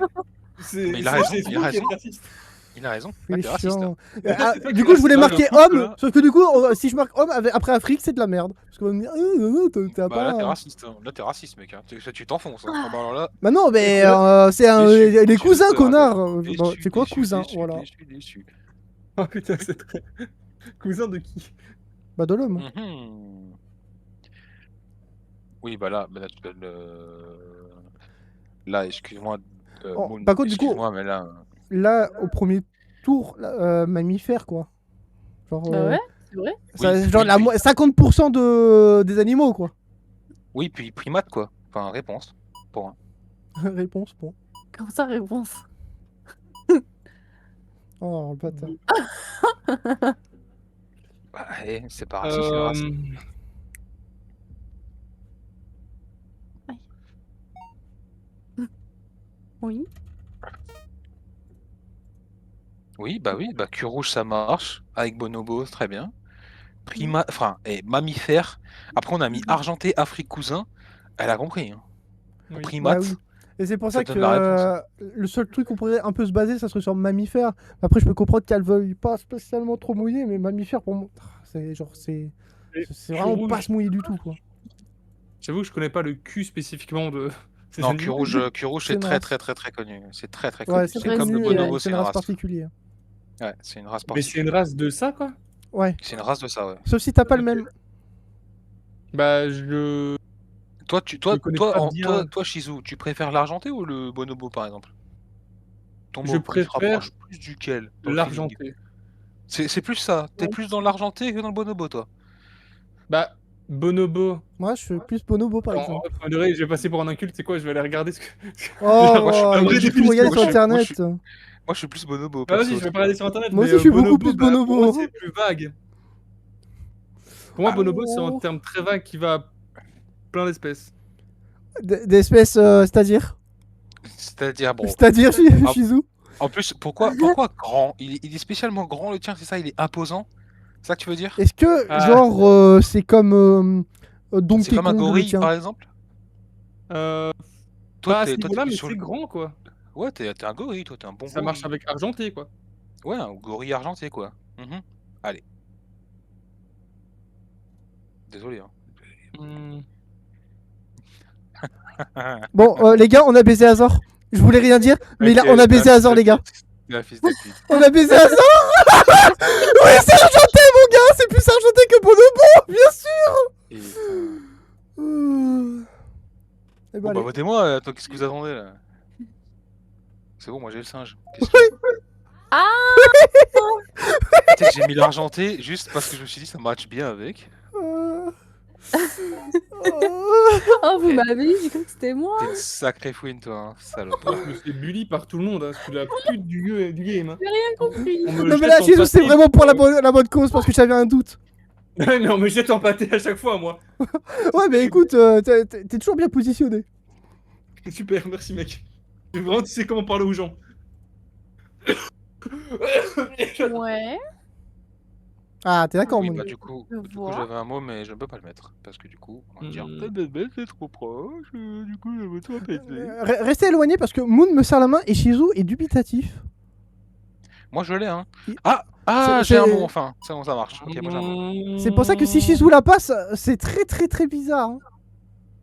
C'est Mais il a raison, c'est il a Xbox qui est raison. raciste. Il a raison. Il est t'es raciste. chiant. C'est toi Du qui coup, je voulais reste marquer là, homme, là. sauf que du coup, si je marque homme après Afrique, c'est de la merde. Parce qu'on va me dire, non, t'as Bah là, t'es pas. raciste. Là, t'es raciste, mec. Hein. Tu t'enfonces. Hein. Ah bah, alors là, Bah non, mais là, c'est les déçu, cousins, déçu, connard. déçu, C'est quoi, déçu, cousin? déçu, Voilà. déçu. Oh putain, c'est très. Cousin de qui? Bah de l'homme. Mhm. Oui, bah là, là, excuse-moi, Oh, Moon, par contre, du coup, excuse-moi, mais là, là, au premier tour, là, mammifère, quoi. Genre, Bah ouais, c'est vrai. Oui, genre oui, oui. 50% des animaux, quoi. Oui, puis primate, quoi. Enfin, réponse. Pour un. Réponse, bon. Comme ça, réponse. Oh, le bâtard. Bah, c'est pas raciste, c'est raciste. Oui. Oui, bah cul rouge, ça marche. Avec Bonobo, très bien. Primate, enfin, et mammifère. Après, on a mis argenté, Afrique, cousin. Elle a compris. Hein. Oui. Primate, Bah oui. Et c'est pour ça ça donne que la réponse. le seul truc qu'on pourrait un peu se baser, ça serait sur mammifère. Après, je peux comprendre qu'elle veuille pas spécialement trop mouiller, mais mammifère, pour moi, c'est genre, c'est Cul vraiment rouge. pas se mouiller du tout, quoi. J'avoue que je connais pas le cul spécifiquement de ces Non, cul animaux. rouge, C'est c'est une très race. très très très connu. C'est très très Ouais, connu. c'est C'est très comme le connu, bonobo, c'est c'est une une race race. particulière. Ouais, c'est une race Mais c'est une particulière. race de ça, quoi? Ouais. C'est une race de ça, ouais. Sauf si t'as pas le Ok. même. Bah, je Toi, connais pas bien. toi, Shizu, tu préfères l'argenté ou le bonobo, par exemple? Ton Je mot, il se préfère rapproche plus duquel dans le feeling? l'argenté. C'est plus ça. T'es plus dans l'argenté que dans le bonobo, toi. Bah, bonobo. Moi, je suis plus bonobo, par Attends, exemple. premier degré, je vais passer pour un inculte, c'est quoi? Je vais aller regarder ce que. Oh, Moi, je suis oh, pas- il moi, a je suis du tout plus- regardé moi, sur je suis- moi, je internet. suis- Moi, je suis plus bonobo, Bah, vas-y, perso. je vais pas regarder sur internet. Moi mais, aussi, je suis beaucoup bonobo, plus bah, Pour moi, bonobo. c'est plus vague. Pour moi, Ah. bonobo, c'est un Oh. terme très vague qui va à plein d'espèces. D'espèces, c'est-à-dire C'est-à-dire, bon. C'est-à-dire, Ah. Shizu En plus, pourquoi grand? Il est spécialement grand, le tien, c'est ça? Il est imposant? C'est ça que tu veux dire? Est-ce que, Ah. genre, c'est comme C'est Donkey comme un Kong, le gorille, tien par exemple? Pas Toi, à ce t'es niveau-là, plus mais sur c'est le... grand, quoi. Ouais, t'es un gorille, toi, t'es un bon Ça marche gorille. avec argenté, quoi. Ouais, un gorille argenté, quoi. Mhm. Allez. Désolé, hein. Hmm. Bon, les gars, on a baisé Azor. Je voulais rien dire, mais Ok, on a baisé Azor, les gars. La fils de pute. On a baisé Azor. Oui, c'est argenté, mon gars. C'est plus argenté que bonobo, bien sûr. Et, Eh Bon, ben, bah, allez. votez-moi, attends, qu'est-ce que vous attendez, là? C'est bon, moi j'ai le singe. Qu'est-ce qu'il y a? Ah Tu sais que j'ai mis l'argenté juste parce que je me suis dit ça match bien avec. Euh, Oh, vous m'avez dit, j'ai cru que c'était moi. T'es une sacrée fouine, toi, hein, salope. Moi, je me fais bully par tout le monde. Hein. Je suis la pute du game. Hein. J'ai rien compris. On me Non, mais jette là, en Shizu, c'est pâté. vraiment pour la bonne cause parce que j'avais un doute. Mais on me jette en pâté à chaque fois, moi. Ouais, mais écoute, t'es toujours bien positionné. Super, merci, mec. Vraiment, tu sais comment parler aux gens. Ouais, Ah, t'es d'accord, Oui, mon bah gars. du coup je vois. j'avais un mot, mais je ne peux pas le mettre. Parce que du coup, on va me dire, Hmm. c'est trop proche, du coup, je veux tout péter. Restez éloigné parce que Moon me serre la main et Shizu est dubitatif. Moi je l'ai, hein. Il- Ah, C'est- j'ai un c'est- mot enfin. C'est bon, ça marche. Ok, moi j'ai un mot. C'est pour ça que si Shizu la passe, c'est très très très bizarre. Hein.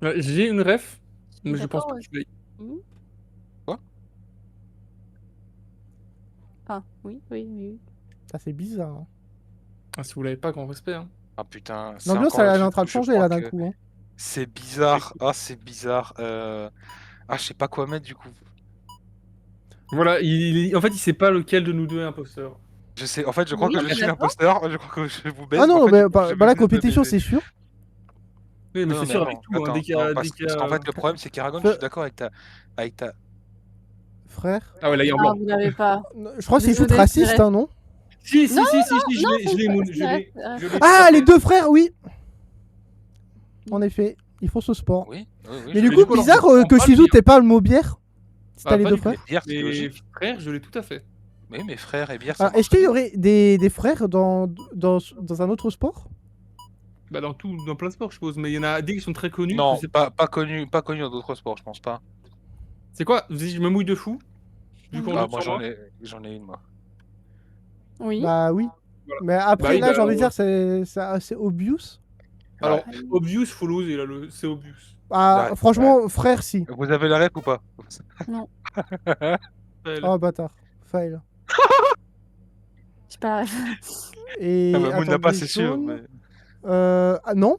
Ouais, j'ai une ref, mais je pense D'accord, pas ouais. que je vais. Ah, oui, oui, oui. Ça, c'est bizarre. Hein. Ah, si vous l'avez pas, grand respect. Hein. Ah putain, c'est L'ambiance, encore elle le est en truc train où de je changer crois là d'un que coup. Hein. C'est bizarre. Ah, c'est bizarre. Ah, je sais pas quoi mettre du coup. Voilà, en fait, il sait pas lequel de nous deux est imposteur. Je sais, en fait, je crois Oui, que on je est suis d'accord. l'imposteur. Je crois que je vous baise. Ah non, en fait, mais je bah, me bah, la baise de compétition, baiser. c'est sûr. Oui, mais Non, c'est sûr avec non, tout. Hein, attends, dès qu'il y a. non, parce qu'en fait, le problème, c'est qu'Aragon, je Fe- suis d'accord avec ta. Frère. Ah ouais, là, il y a un Ah, blanc. vous l'avez pas. Je crois que c'est Désolé, shoot raciste, c'est vrai. hein, non Si, Non, je l'ai, Moon, c'est je l'ai. vrai. Je l'ai, Ah, tout à les fait. deux frères, oui. En effet, ils font ce sport. Oui, oui, oui. Mais je du l'ai coup, dit. bizarre on que parle Shizu bien. t'aies pas le mot bière. Si t'as Ah, les pas deux du tout. frères. Bière, c'est Les logique. frères, je l'ai tout à fait. Oui, mes frères et bière, ça Alors, marche est-ce qu'il y très aurait des frères dans un autre sport Bah, dans plein de sports, je suppose. Mais il y en a des qui sont très connus. bien. Non, je sais pas connu dans d'autres sports, je pense pas. C'est quoi? Vas-y, je me mouille de fou. Vu qu'on Ah, doute moi sur moi. j'en ai une, moi. Oui. Bah oui. Voilà. Mais après, Bah oui, là, bah, j'ai envie de dire, c'est assez obvious. Alors, obvious, follows, c'est obvious. Ah, Ouais, franchement, frère, si. Vous avez la rep ou pas? Non. Oh, bâtard. Fail. C'est pas. Et Ah bah, Moon n'a pas, attendez, c'est sûr. jaune. Mais... Ah non.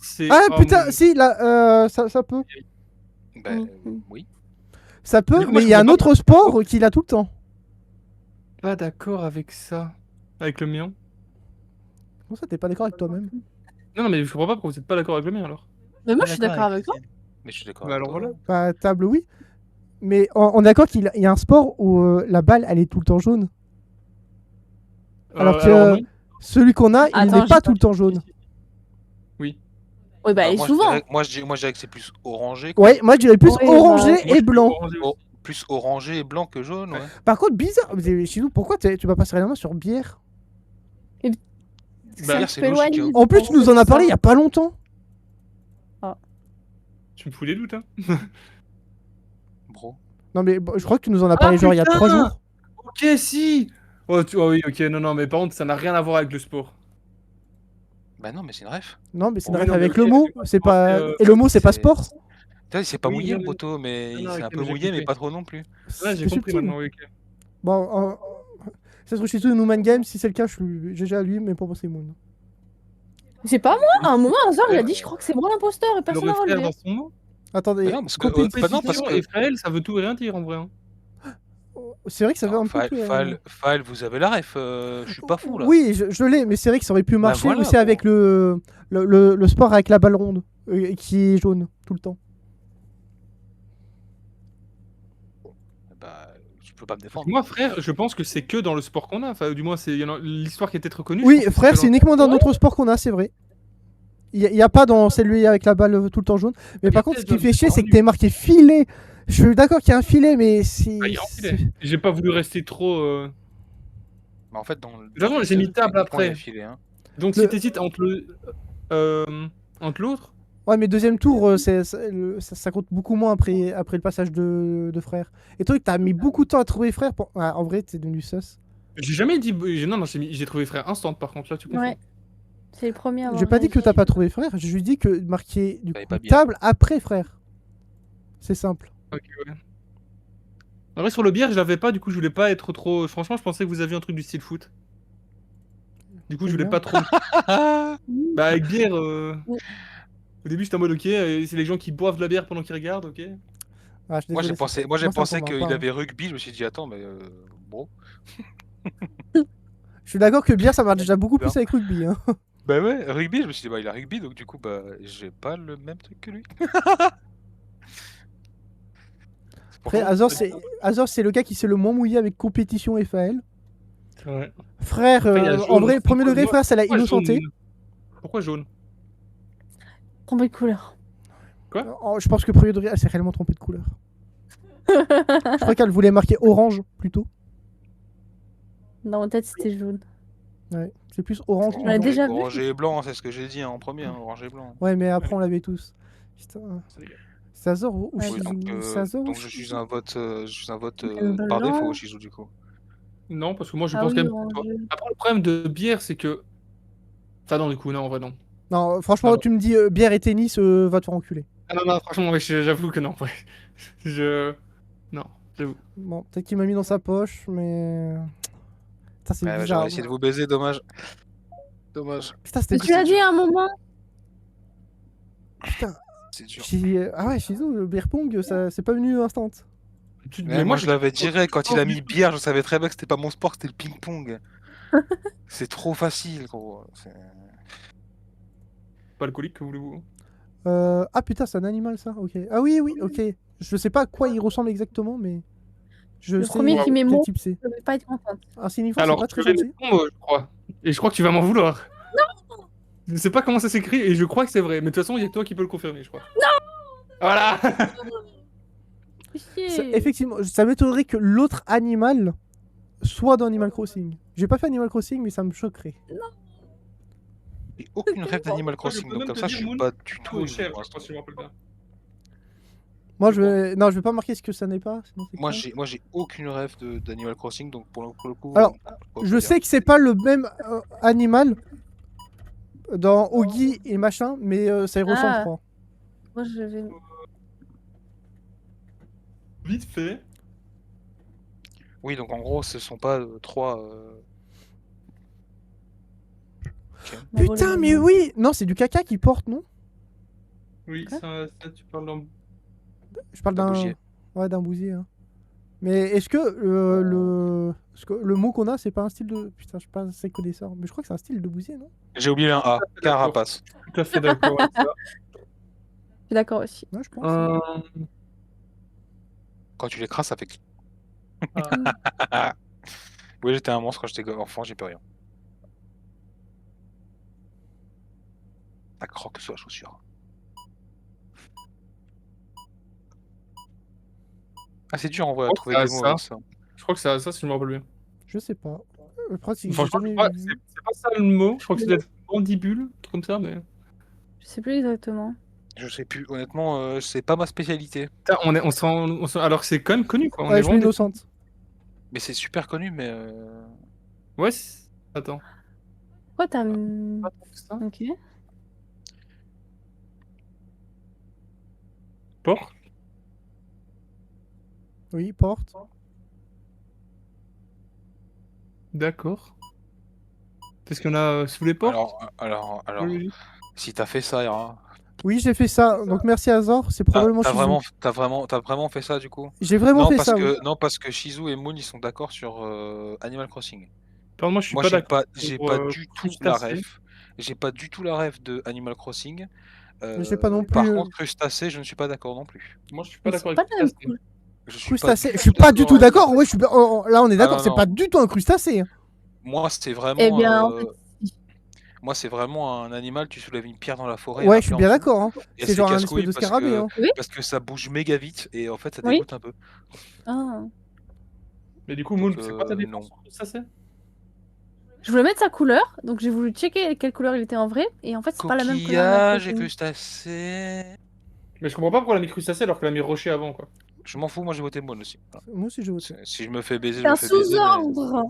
C'est... Ah oh, putain, mon- si, là, ça peut. Bah, oui. Ça Du peut, coup, moi, mais je il y a un comprends autre sport qu'il a tout le temps. Pas d'accord avec ça. Avec le mien. Comment ça, t'es pas d'accord avec toi-même? Non, mais je comprends pas pourquoi vous êtes pas d'accord avec le mien alors. Mais moi, je suis d'accord avec toi. Mais je suis d'accord Bah avec alors toi. voilà. Bah, table, oui. Mais on est d'accord qu'il y a un sport où la balle, elle est tout le temps jaune. Alors que Alors non. celui qu'on a, il Attends, n'est pas j'ai tout le temps jaune. Oui. Oui, bah, Bah, elle est moi, souvent. moi, je dirais que c'est plus orangé. quoi. Ouais, moi je dirais plus Ouais, orangé Moi, je et suis blanc. orangé Oh, aussi. plus orangé et blanc que jaune, ouais. Par contre, bizarre. Chez nous, pourquoi tu vas passer la main sur bière? C'est Bah, un c'est petit peu logique, éloigné. hein. En plus, tu nous en as parlé il y a pas longtemps. Tu me fous les doutes, hein. Bro. Non, mais bon, je crois que tu nous en as parlé genre il y a 3 jours. Ok, si. Oh oui, ok, non, mais par contre, ça n'a rien à voir avec le sport. Bah non, mais c'est une ref. Non, mais c'est Oui, une ref non, mais avec ok, le mot. mais C'est pas. c'est, Et le mot, c'est pas sport. Tu vois, c'est pas Oui, mouillé non, le mais- poteau, mais Non, c'est un ok, peu mais j'ai mouillé, mais compris. pas trop non plus. Ouais, C'est j'ai compris subtil. maintenant, oui, ok. Bon, ça se trouve chez tout Newman Games, si c'est le cas, je suis GG à lui, mais pour moi c'est Moon. C'est pas moi. À un moment, Hazard, il a dit je crois que c'est moi l'imposteur et Le personne n'a frère relevé. dans son nom. Attendez, Mais non, parce que- compétition. bah non, parce que- Et Fraël, ça veut tout et rien dire en vrai. Hein. C'est vrai que ça veut un peu. File, vous avez la ref, je suis pas fou là. Oui, je l'ai, mais c'est vrai que ça aurait pu marcher voilà, aussi bon. avec le sport avec la balle ronde, qui est jaune tout le temps. Bah, je peux pas me défendre. Moi, frère, je pense que c'est que dans le sport qu'on a. Enfin, du moins, c'est l'histoire qui est peut-être reconnue. Oui, je pense que frère, c'est dans- uniquement dans notre sport qu'on a, c'est vrai. Il y a pas dans celui avec la balle tout le temps jaune. Mais par contre, ce qui me fait chier, c'est que t'es marqué filet. Je suis d'accord qu'il y a un filet, mais c'est. Ah, il y a un filet. J'ai pas voulu rester trop. Mais en fait, dans De toute façon, j'ai mis table après. Filé, hein. Donc, Le- si t'hésites entre l'autre. Ouais, mais deuxième tour, ça compte beaucoup moins après le passage de frère. Et toi, t'as mis beaucoup de temps à trouver frère. Ah, en vrai, t'es devenu sus. J'ai jamais dit. Non, j'ai trouvé frère instant par contre. Là, tu comprends. Ouais. C'est le premier à avoir J'ai pas dit que réagi. t'as pas trouvé frère, j'ai juste dit que marqué du Fallait coup pas bien. table après frère. C'est simple. Ok, ouais. En vrai, sur le bière, je l'avais pas. Du coup, je voulais pas être trop. Franchement, je pensais que vous aviez un truc du style foot. Du coup, je voulais bien. pas trop. Bah, avec bière. Au début, j'étais en mode ok, c'est les gens qui boivent de la bière pendant qu'ils regardent, ok. Ah, je suis Moi j'ai désolé, pensé, ça- moi j'ai ça me pensé convainc qu'il pas, avait rugby, je me suis dit attends mais bon. Je suis d'accord que bière ça marche déjà beaucoup Bien. plus avec rugby. Hein. Bah ouais, rugby, je me suis dit bah il a rugby donc du coup bah j'ai pas le même truc que lui. Après, Azor, c'est le gars qui s'est le moins mouillé avec compétition FAL. Ouais. Frère, Après, il y a en jaune. vrai, premier degré, Moi, frère, ça l'a pourquoi innocenté. jaune Pourquoi jaune Trompé de couleur. Je pense que premier degré, elle s'est réellement trompée de couleur. Je crois qu'elle voulait marquer orange plutôt. Dans ma tête, c'était jaune. Ouais, c'est plus orange. On l'a déjà vu. Orange et blanc, c'est ce que j'ai dit hein, en premier, hein, orange et blanc. Ouais, mais après, on l'avait tous. Putain. C'est Azor ou Ouais, Oui, Shizou C'est Azor ou donc je Shizou suis un vote, Blanc. par défaut Shizou du coup. Non, parce que moi, je Ah pense oui, quand même. orange. Après, le problème de bière, c'est que. Enfin, non, du coup, non, en vrai, non. Non, franchement, Ah bon. tu me dis bière et tennis, va te faire enculer. Ah non, franchement, ouais, j'avoue que non, ouais. Non, j'avoue. Bon, peut-être qu'il m'a mis dans sa poche, mais. Putain, c'est Ouais, bizarre. j'aurais essayé de vous baiser, dommage. Dommage, Putain, c'était Mais tu l'as dit à un moment. Putain. c'est dur. Ah ouais, Shizou, le beer pong, ça c'est pas venu instant. Mais moi je l'avais direct, quand il a mis bière, je savais très bien que c'était pas mon sport, que c'était le ping-pong. C'est trop facile gros. Pas alcoolique, que voulez-vous Ah putain, c'est un animal ça. Ok. Ah oui, oui, ok. Je sais pas à quoi il ressemble exactement, mais. Je Le sais premier qui met quel mot, type c'est. je vais pas être contente. Insignifiant, c'est Alors, pas tu très vas gentil. répondre, je crois. Et je crois que tu vas m'en vouloir. Non. Je sais pas comment ça s'écrit et je crois que c'est vrai. Mais de toute façon, il y a que toi qui peux le confirmer, je crois. Non. Voilà. Effectivement, ça m'étonnerait que l'autre animal soit dans Animal Crossing. J'ai pas fait Animal Crossing, mais ça me choquerait. J'ai aucune rêve d'Animal Crossing, peux donc même comme te ça dire, je suis Moon, pas du tout. Cher, je crois, si je me rappelle bien. Moi, non, je vais pas marquer ce que ça n'est pas. Sinon c'est Moi, con. j'ai aucune rêve d'Animal Crossing, donc pour le coup. Alors, je peux pas Je dire. sais que c'est pas le même animal dans Oggy et machin, mais ça y ressemble, je Ah. crois. Moi, je vais. Vite fait. Oui, donc en gros, ce sont pas trois. Putain, mais oui! Non, c'est du caca qui porte, non? Oui, Quoi ça, tu parles d'un. Je parle Un d'un. bousier. Ouais, d'un bousier. Hein. Mais est-ce que le mot qu'on a, c'est pas un style de. Putain, je suis pas assez connaisseur, mais je crois que c'est un style de bousier, non? J'ai oublié un A, carapace. Tout à fait d'accord avec ça. Je suis d'accord aussi. Ouais, je pense. Quand tu l'écrases, ça fait. Ah. Oui, j'étais un monstre quand j'étais enfant, j'ai plus rien. Ça croque sur la chaussure. Ah, c'est dur en vrai à Oh, trouver ça, des mots ça. avec ça. Je crois que c'est ça, si je me rappelle bien. Je sais pas. Le problème, c'est que j'ai Franchement, jamais je crois- vu. c'est pas ça le mot. Je crois que c'est peut-être mandibule, un truc comme ça, mais. Je sais plus exactement. Je sais plus, honnêtement, c'est pas ma spécialité. Putain, alors que c'est quand même connu, quoi. On Ouais, est je suis vraiment des- innocente. Mais c'est super connu, mais. Ouais, attends. Pourquoi t'as. Pas tant que ça. Ok. Porte. Oui, porte. D'accord. Qu'est-ce qu'on a sous les portes? Alors, Oui. si t'as fait ça, Yara. Oui, j'ai fait ça. Donc merci Azor, c'est probablement T'as Shizu. vraiment fait ça du coup? J'ai vraiment Non, fait parce ça, que oui. non, parce que Shizu et Moon ils sont d'accord sur Animal Crossing. Pardon, moi, je suis Moi, pas d'accord. j'ai pour, pas du tout la crustacés. ref. J'ai pas du tout la ref de Animal Crossing. J'ai pas non Par plus. contre, crustacé, je ne suis pas d'accord non plus. Moi, je suis pas Mais d'accord c'est avec pas la même crustacés. couleur. Je suis Crustacé. pas Je suis pas du tout avec d'accord. ça. Ouais, là, on est d'accord. non, C'est non. pas du tout un crustacé. Hein. Moi, c'est vraiment. Eh bien, en fait, si. Moi, c'est vraiment un animal. Tu soulèves une pierre dans la forêt. Ouais, un je suis peu en bien dessous, d'accord. Hein. et C'est genre un espèce casse-couille de parce scarabée. que Hein. Oui. parce que ça bouge méga vite et en fait, ça Oui. dégoûte un peu. Ah. Mais du coup, Moon, Donc, c'est pas ta non. défense sur crustacés? Je voulais mettre sa couleur, donc j'ai voulu checker quelle couleur il était en vrai, et en fait, c'est pas la même couleur. Coquillage et crustacé. Mais je comprends pas pourquoi elle a mis crustacé alors qu'elle a mis rocher avant, quoi. Je m'en fous, moi j'ai voté Moon aussi. Voilà. Moi aussi, j'ai voté. Si je me fais baiser, C'est je me un fais baiser. sous-ordre.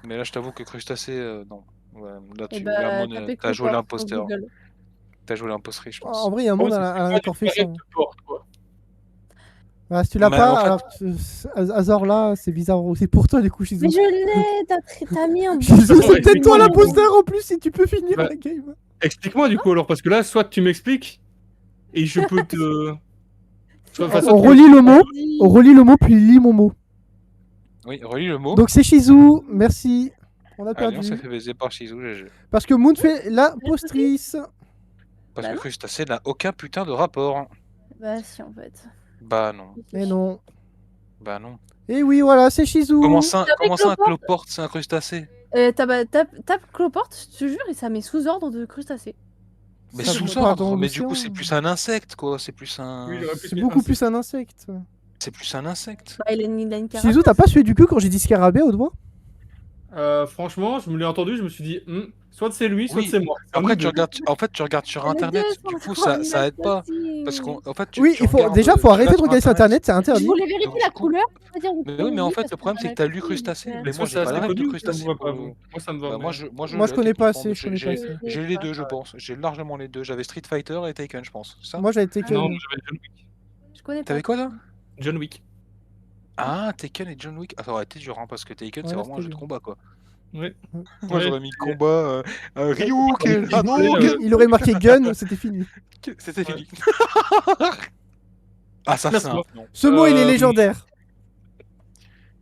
Mais là, je t'avoue que crustacé, non. Ouais, là, Et là, bah, Moon, tapez t'as joué Cloporte l'imposteur. sur Google. T'as joué l'imposterie, je En pense. vrai, il y a un monde Ouais, à c'est un pas accord du fait ça. carré de porte, quoi. Bah, si tu l'as Mais pas, en fait- alors Azor là, c'est bizarre. C'est pour toi, du coup, Shizu. Mais je l'ai, t'as mis un. Shizu, Ouais, c'est peut-être toi ouais. l'imposteur en plus si tu peux finir Bah, la game. Explique-moi du coup alors, parce que là, soit tu m'expliques et je peux te. Enfin, soit On tu relit le mot, Vas-y. on relit le mot puis lit mon mot. Oui, relis le mot. Donc c'est Shizu, merci. On a Allez, on s'est perdu. fait baiser par Shizu, GG. Parce que Moon fait la postrice. Parce Bah que non. crustacé n'a aucun putain de rapport. Bah, si, en fait. Bah non. Et non. Bah non. Et oui, voilà, c'est Shizu. Comment ça, un Cloporte cloporte, c'est un crustacé? Tape Cloporte, je te jure, et ça met sous-ordre de crustacé. Mais Ça, sous-ordre, pardon, mais du coup, l'océan. c'est plus un insecte, quoi. C'est plus un. Oui, j'aurais pu C'est dire beaucoup insecte. plus un insecte. C'est plus un insecte. Bah, il a une carapace. Shizu, t'as pas sué du cul quand j'ai dit scarabée au doigt? Franchement, je me l'ai entendu, je me suis dit, soit c'est lui, soit Oui. c'est moi. C'est un Après, des tu deux. regardes, en fait, tu regardes sur Les internet. deux Du sont coup, trop ça aide pas. Crossing. Parce qu'en fait, Oui, tu il faut regardes, déjà tu faut arrêter de regardes regarder sur internet, c'est Je interdit. voulais vérifier Donc, la du coup- couleur. C'est-à-dire, vous Mais pouvez oui, mais en lire fait, parce le que problème, ça c'est m'a que t'as fait lu crustacé. plaisir. Mais moi, Soit j'ai c'est pas la assez ref de connu, ça me crustacé. va pour pas. le- Moi, ça me va. Bah, mais- moi, je Moi, je connais pas techniquement, assez, je connais pas assez. j'ai les deux, je pense. J'ai largement les deux. J'avais Street Fighter et Taken, je pense. C'est ça? Moi, j'avais été que. Non, j'avais John Wick. Je connais pas. T'avais quoi là? John Wick. Ah, Taken et John Wick. Ah, ça aurait été dur, hein, parce que Taken, c'est Ouais, vraiment un c'était jeu de dur. combat, quoi. Ouais. Moi, Ouais, j'aurais mis c'est- combat Ryu, Il Il aurait marqué gun, c'était fini. C'était Ouais. fini. Assassin. Merci. Non. Ce mot, il est Euh, légendaire.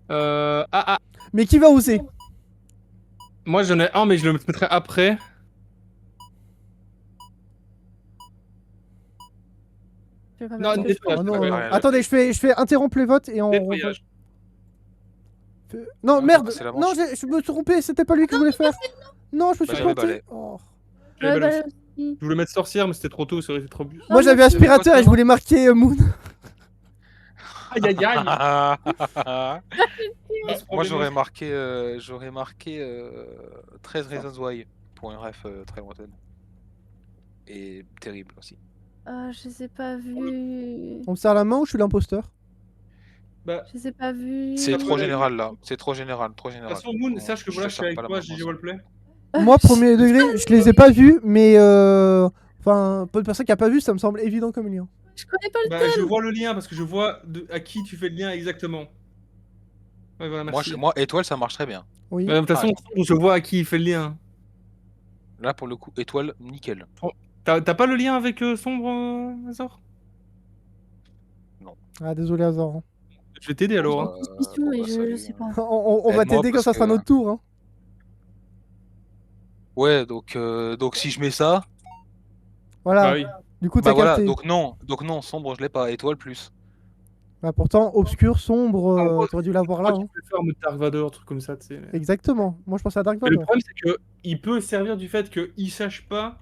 Ah, Mais qui va oser? moi j'en ai un, mais je le mettrai après. Je vais pas Non, mettre ça. nettoyage. Oh non, nettoyage. non. ouais, Attendez, je fais interrompre les votes et on. Nettoyage. Non, Non, merde. c'est la Non, manche. je me suis trompé, c'était pas lui que je voulais faire. Non, je me suis Bah, j'avais planté. balai. Oh. J'avais Ouais, balai bah, aussi. Je voulais mettre sorcière, mais c'était trop tôt, ça aurait été trop but. Moi, j'avais mais- aspirateur et je voulais marquer Moon. Aïe aïe aïe. Moi, j'aurais marqué 13 Reasons Why pour une ref très lointaine. Et terrible aussi. Je les ai pas vus. On me serre la main ou je suis l'imposteur? Bah, Je les ai pas vus. C'est trop voilà, général là. C'est trop général, trop de toute général. façon, Moon, On- sache que je voilà, te je suis sers avec pas la toi, main GG dans ça. Roleplay. Moi, premier degré, je les ai pas vus, mais enfin, pour une personne qui a pas vu, ça me semble évident comme lien. Je connais pas le Bah, je vois le lien parce que je vois à qui tu fais le lien exactement. Ouais, voilà, Moi, merci. moi, étoile, ça marche très bien. Oui. Bah, de toute façon, je vois à qui il fait le lien. Là, pour le coup, étoile, nickel. T'as pas le lien avec Sombre, Azor? Ah, désolé, Azor. hein. Je vais t'aider alors. Hein. suspicion, mais je sais pas. On va Aide-moi t'aider quand parce ça sera que- notre tour. Hein. Ouais, donc si je mets ça, Voilà. Bah oui. Du coup, bah t'as voilà, capté. donc non, sombre, je l'ai pas, étoile plus. Bah, pourtant, obscur, sombre, En gros, t'aurais dû l'avoir là. Moi, hein. tu peux faire mode Dark Vador, un truc comme ça, tu sais. Exactement. Moi, je pensais à Dark Mais le Vador. problème, c'est que il peut servir du fait qu'il sache pas.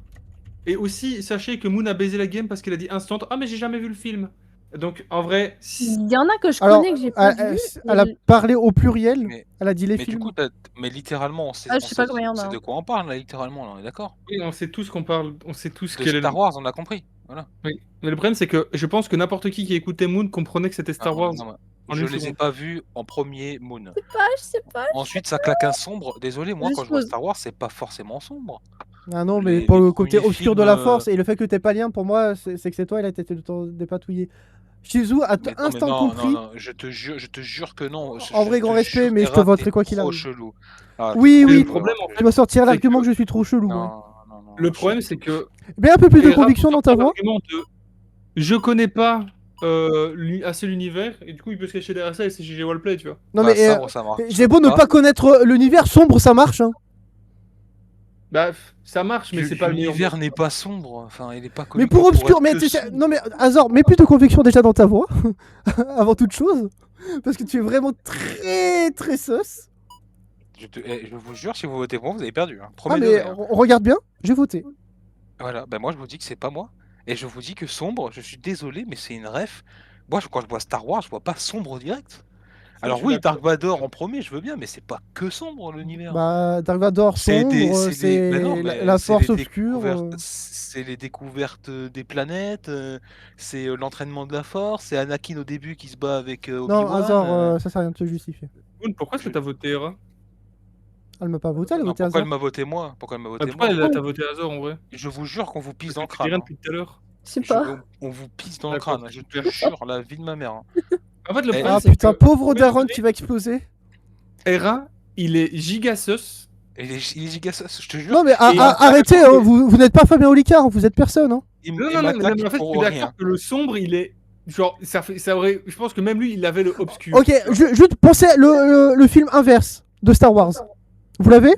Et aussi, sachez que Moon a baisé la game parce qu'il a dit instant. Ah, mais j'ai jamais vu le film. Donc, en vrai, Il y en a que je Alors, connais que j'ai pas vu. elle a parlé au pluriel. Mais- Elle a dit les Mais films. du coup, mais littéralement, on sait, Ah, je sais pas combien il y en a, on sait hein. de quoi on parle là, littéralement, là, on est d'accord. oui, on sait tous qu'on parle. On sait tous De quel est Star Wars, on a compris. Voilà. Oui. Mais le problème, c'est que je pense que n'importe qui écoutait Moon comprenait que c'était Star Ah, Wars. non, non, en je une les ai seconde. pas vus en premier Moon. Je sais pas. Ensuite, ça claque un sombre. Désolé, moi, Je quand je vois suppose. Star Wars, c'est pas forcément sombre. Ah non, mais Les- pour les le côté premiers obscur de films, la force et le fait que t'aies pas lien, pour moi, c'est que c'est toi, il a été le temps dépatouillé. Shizu a Mais instant non, compris. non, je te jure que non. En vrai, Je grand te respect, jure, mais je te Hera, voterai t'es quoi qu'il trop arrive. chelou. Ah, Oui, t'es trop oui. chelou, Le problème, alors en que- Tu vas sortir c'est l'argument que- que je suis trop chelou. hein. Non, Le problème, c'est que. Mais un peu plus de Hera conviction peut dans ta sortir voix. l'argument de, je connais pas assez l'univers, et du coup, il peut se cacher derrière ça et c'est GG Roleplay, tu vois. Non, Bah, mais ça marche j'ai beau ne pas connaître l'univers sombre, ça marche. Hein. Bah, ça marche, mais c'est pas le meilleur. L'univers n'est pas sombre. Enfin, il est pas connu Mais pour être obscur, mais que tu sais, sombre. non mais Azor, mets plus de conviction déjà dans ta voix, avant toute chose, parce que tu es vraiment très très sus. Je vous jure, si vous votez pour moi, vous avez perdu. Hein. Ah Premier mais degré, hein. regarde bien, j'ai voté. Voilà, ben moi je vous dis que c'est pas moi. Et je vous dis que sombre, je suis désolé, mais c'est une ref. Moi, quand je vois Star Wars, je vois pas sombre direct. Alors suis oui, d'accord. Dark Vador en premier, je veux bien, mais c'est pas que sombre l'univers. Bah Dark Vador sombre, c'est mais non, mais la c'est force les obscure. C'est les découvertes des planètes, c'est l'entraînement de la force, c'est Anakin au début qui se bat avec Non, Obi-Wan. Azor, ça sert à rien de te justifier. Moon, pourquoi est-ce que t'as voté Hera? Elle m'a pas voté, elle a Non, voté pourquoi Azor. elle m'a voté moi? Pourquoi elle m'a voté Pourquoi moi? t'as voté Azor en vrai? Je vous jure qu'on vous pisse dans le Tu dis crâne. rien Hein. depuis tout à l'heure. Je sais pas. On vous pisse dans le D'accord, crâne, je te super. jure, la vie de ma mère. Hein. En fait, le Eh, problème, Ah c'est putain, que pauvre Oui, Daron mais- qui va exploser. Hera, il est giga sus. Il est giga, je te jure. Non mais Et- arrêtez, hein, vous n'êtes pas Fabien Olicard, vous êtes personne. Hein. Il Non, il non, non, m'attaque mais en fait, je pour suis rien. d'accord que le sombre, il est. Genre, ça aurait. Je pense que même lui, il avait le obscur. Ok, juste pensez le film inverse de Star Wars. Vous l'avez?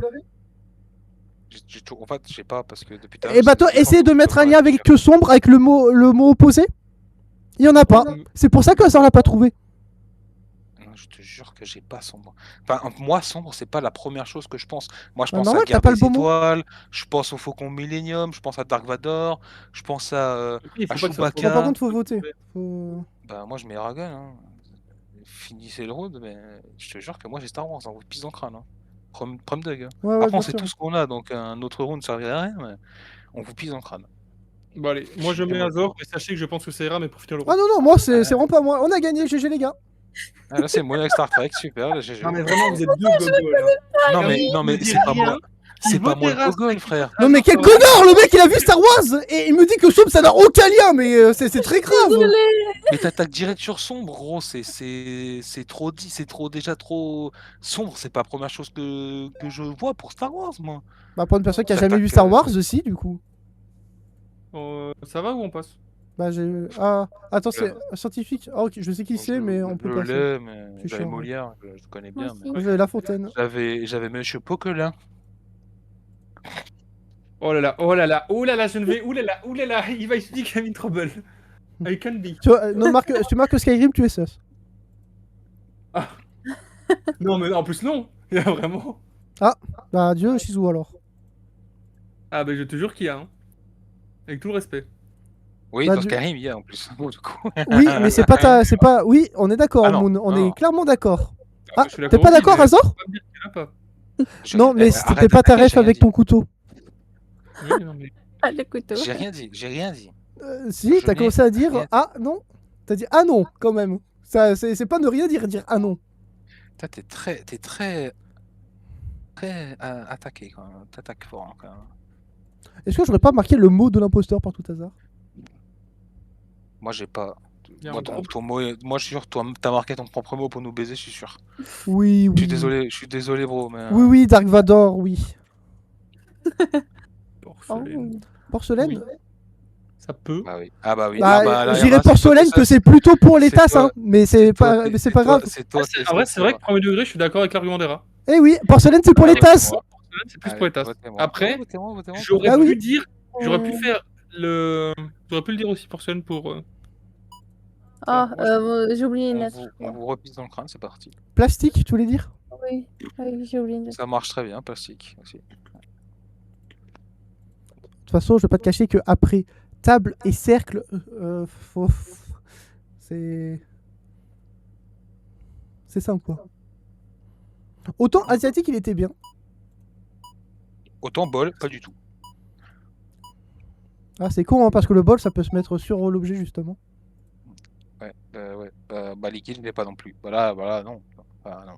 En fait, je sais pas, parce que depuis tout à Et bah toi, essayez de mettre un lien avec que sombre, avec le mot opposé. Il y en a pas. C'est pour ça que ça on l'a pas trouvé. Non, je te jure que j'ai pas sombre. Enfin, moi, sombre, c'est pas la première chose que je pense. Moi, je Bah, pense normal, à Guerre t'as pas des le bon mot. Étoiles, je pense au Faucon Millennium, je pense à Dark Vador, je pense à Il faut à pas que ça Chewbacca. soit- Bon, par contre, faut voter. Faut- Bah, moi, je mets Aragon. Hein. Finissez le road, mais je te jure que moi, j'ai Star Wars, on vous pisse dans le crâne. Hein. Prom Dug. Hein. Ouais, ouais, Après, on bien sait sûr. tout ce qu'on a, donc un autre round ne servirait à rien, mais on vous pisse dans le crâne. Bon, allez, moi je mets Azor, mais sachez que je pense que ça ira, mais pour finir le Ah round. non, non, moi c'est vraiment pas moi. On a gagné, GG les gars. Ah, là, c'est moi avec Star Trek, super, là, GG. Non, mais vraiment, vous êtes deux gogos là. Non, mais me c'est dis pas rien. moi. C'est Il pas vote moi le Hera, gogol, c'est- frère. Non mais quel connard, le mec il a vu Star Wars et il me dit que sombre ça n'a aucun lien, mais c'est très grave. Mais t'attaques direct sur sombre, gros, c'est trop dit, déjà trop sombre, c'est pas la première chose que je vois pour Star Wars, moi. Bah pour une personne qui a Ça jamais vu attaque, Star Wars aussi du coup. Ça va ou on passe? Bah j'ai... Ah, attends, c'est un scientifique. Ah ok, je sais qui c'est, mais on peut Je passer. l'ai, mais C'est j'avais chiant, ouais. Molière, je connais Moi bien. aussi. Mais... J'avais La Fontaine. J'avais Monsieur Poquelin. Oh là là, oh là là, oh là là, je ne vais. Ouh là là, il va expliquer I'm in trouble. I can be. Tu vois, non, si tu marques Skyrim, tu es sus. Non, mais en plus, non. Il y a vraiment. Bah adieu Shizu alors. Ah, bah je te jure qu'il y a, hein. Avec tout le respect. Oui, Bah, dans du- Skyrim, il y a en plus. Bon, du coup. Oui, mais c'est pas ta... c'est pas... Oui, on est d'accord, Ah non, Moon. On non. est clairement d'accord. Ah, je suis t'es pas aussi, d'accord, mais Azor? faut pas me dire qu'il y en a pas. Non, mais c'était arrête pas ta d'attaquer, ref j'ai rien avec dit. ton couteau. Oui, non, mais. Ah, le couteau. J'ai rien dit, j'ai rien dit. Si, Je t'as n'ai commencé à dire rien- ah non. T'as dit ah non quand même. Ça, c'est pas ne rien dire ah non. Putain, t'es très attaqué quand même. T'attaques fort hein, quand même. Est-ce que j'aurais pas marqué le mot de l'imposteur par tout hasard? Moi j'ai pas. Il y a Moi, un ton, groupe. ton mot, moi je suis sûr, toi t'as marqué ton propre mot pour nous baiser, je suis sûr. Oui, oui. Je suis désolé bro, mais. Oui, oui, Dark Vador, oui. Porcelaine. Oh. Porcelaine. Oui. Ça peut. Bah oui. Ah bah oui. Bah, Ah bah là, j'irais Yara, c'est toi- porcelaine ça, que c'est plutôt pour les c'est tasses, toi- hein. Mais c'est toi, pas, t'es- mais c'est pas toi- grave. C'est toi, En vrai, c'est vrai que premier degré, je suis d'accord avec l'argument d'Era. Eh oui, porcelaine c'est pour Ah, les votez-moi. tasses. Porcelaine, c'est plus Allez, pour les tasses. votez-moi. Après, Votez-moi. j'aurais Ah pu oui. dire, j'aurais pu faire le. J'aurais pu le dire aussi porcelaine pour. Ah, moi, j'ai oublié une On lettre. vous, on vous repisse dans le crâne, c'est parti. Plastique, tu voulais dire? Oui, oui, j'ai oublié une lettre. Ça marche très bien, plastique aussi. De toute façon, je vais pas te cacher que après table et cercle, c'est simple quoi. Autant asiatique, il était bien. Autant bol, pas du tout. Ah, c'est con, hein, parce que le bol, ça peut se mettre sur l'objet justement. Ouais. Bah liquide, mais pas non plus. Voilà, non. Ah, non.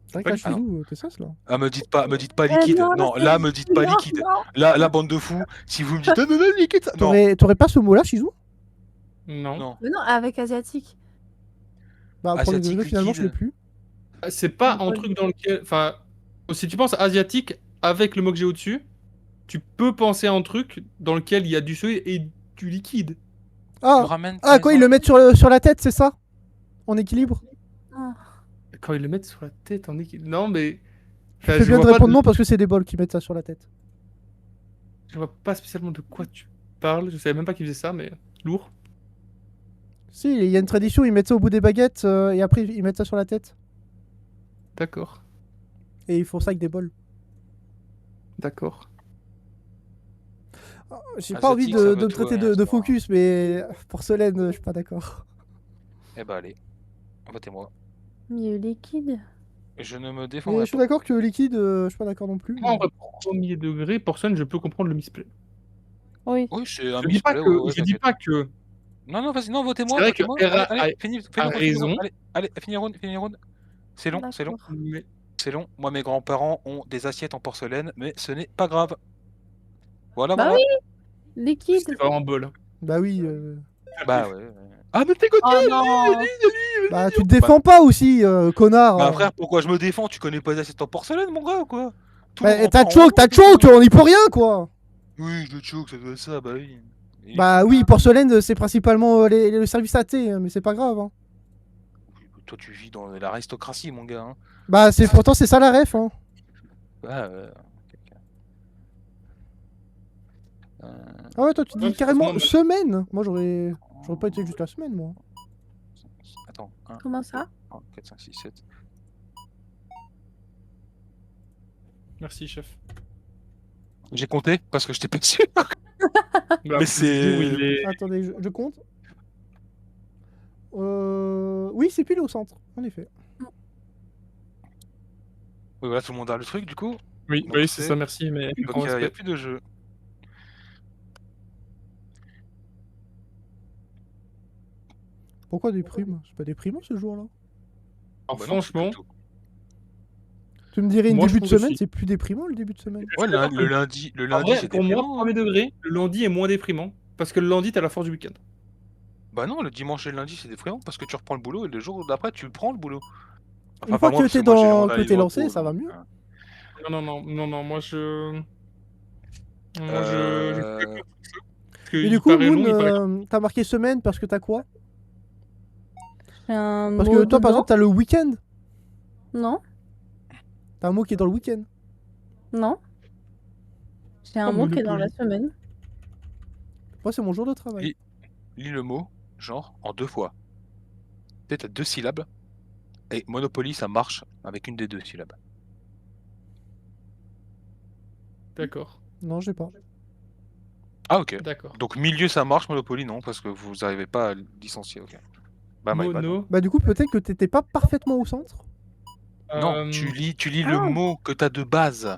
C'est vrai Pas que du chez nous, t'es ça, là. Ah, me dites pas liquide. Non, là, me dites pas liquide. Là, la bande de fous, si vous me dites non, liquide, ça. Non, T'aurais pas ce mot-là, Shizou? Non. non. Mais non, avec asiatique. Bah, premier Asiatique, degré, finalement, je l'ai liquide. plus. C'est pas un truc dans lequel. Enfin, si tu penses asiatique avec le mot que j'ai au-dessus, tu peux penser à un truc dans lequel il y a du seuil et du liquide. Tu me Ah, ramènes ah tes quoi, ils le mettent sur la tête, c'est ça? En équilibre? Quand ils le mettent sur la tête en équilibre. Non, mais. Je Enfin, fais bien de vois pas répondre non parce que c'est des bols qui mettent ça sur la tête. Je vois pas spécialement de quoi tu parles. Je savais même pas qu'ils faisaient ça, mais lourd. Si, il y a une tradition, ils mettent ça au bout des baguettes et après ils mettent ça sur la tête. D'accord. Et ils font ça avec des bols. D'accord. J'ai pas envie Asiatique, ça de veut me tout traiter et rien de savoir. focus, mais porcelaine, je suis pas d'accord. Eh bah allez, votez-moi. Milieu liquide. Je ne me Mais défendrai je suis pas. d'accord que liquide, je suis pas d'accord non plus. Moi, en vrai, premier degré, porcelaine, je peux comprendre le misplay. Oui. Oui, c'est un Je dis pas misplay, que. ouais, Je dis t'inquiète. pas que. Non, vas-y, non, votez-moi. C'est vrai que votez-moi. Hera Allez, finis a le round, finis le round. raison. Allez, finis le round. C'est long. Mais C'est long. Moi, mes grands-parents ont des assiettes en porcelaine, mais ce n'est pas grave. Voilà, Bah voilà. Liquide. c'était vraiment bol. Bah oui. Bah ouais. Ah, mais t'es Oh non. Bah tu te défends pas aussi, connard. Bah frère, pourquoi je me défends? Tu connais pas les assiettes en porcelaine, mon gars, ou quoi? Tout Bah, le t'as grand-parent, choke, on y peut rien quoi. Oui, je choke, ça doit être ça, bah oui. Et- Bah oui, porcelaine, c'est principalement le service à thé, mais c'est pas grave. Hein. Toi, tu vis dans l'aristocratie, mon gars. Hein. Bah pourtant c'est ça la ref. Hein. Bah, Ah ouais, toi tu Ouais, dis c'est carrément vraiment- semaine. Moi j'aurais pas été jusqu'à semaine moi. Attends, 1, Comment ça? 4, 5, 6, 7. Merci, chef. J'ai compté parce que je t'ai pas sûr. Bah, Mais c'est- le jour où il est- Attendez, je compte. Oui, c'est pile au centre, en effet. Oui, voilà, tout le monde a le truc, du coup. Oui, Donc, oui, c'est c'est- ça, merci, mais. Donc, grand il n'y a respect. plus de jeu. Pourquoi des primes? C'est pas déprimant ce jour-là. Alors, Bah non, franchement, plutôt. Tu me dirais une Moi, je début de trouve semaine, aussi. c'est plus déprimant le début de semaine. Ouais, d'accord le lundi, en vrai, c'est pour moi, déprimant, hein. premier degré, le lundi est moins déprimant. Parce que le lundi, t'as la force du week-end. Bah non, le dimanche et le lundi, c'est déprimant parce que tu reprends le boulot et le jour d'après, tu prends le boulot. Une pas fois moi, que parce t'es moi, j'ai le dans- mandat que libre t'es au lancé, pro, ça va donc, mieux. Non, moi je. Moi je. Euh, Parce que Et il du coup, paraît long, Moon, il paraît. t'as marqué semaine parce que t'as quoi? J'ai un Parce mot que toi, par dedans. exemple, t'as le week-end. Non, T'as un mot qui est dans le week-end. non. J'ai un Oh, mot qui est dans la Monopoly. semaine. Moi, c'est mon jour de travail. Oui. lis le mot, genre, en 2 fois. Peut-être à 2 syllabes. Et Monopoly, ça marche avec une des 2 syllabes. D'accord, Non, j'ai pas. Ah, ok. d'accord. Donc, milieu, ça marche, Monopoly, non, parce que vous n'arrivez pas à le licencier, ok. Bah, my bad. Mono. Bah du coup, peut-être que t'étais pas parfaitement au centre. Non, tu lis le Ah. mot que t'as de base.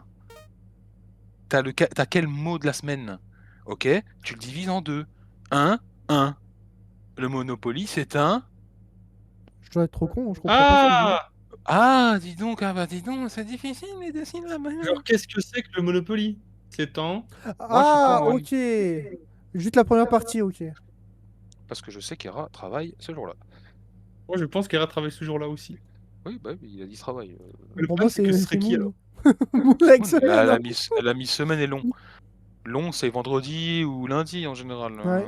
T'as quel mot de la semaine? Ok, tu le divises en deux. 1, 1. Le Monopoly, c'est un... Je dois être trop con, je comprends pas ça. Ah! Ah, dis donc, c'est difficile les deux syllabes. Genre, qu'est-ce que c'est que le Monopoly? C'est en... Moi, je suis pas Ah, moi. ok. Juste la première partie, ok. Parce que je sais qu'Era travaille ce jour-là. Moi, je pense qu'Era travaille ce jour-là aussi. Oui, bah oui, il a dit travail. Mais le Pour problème, moi, c'est que ce c'est serait qui, Moon. alors? Moon like Elle semaine, a hein. elle a mis semaine et long. Long, c'est vendredi ou lundi en général. Ouais.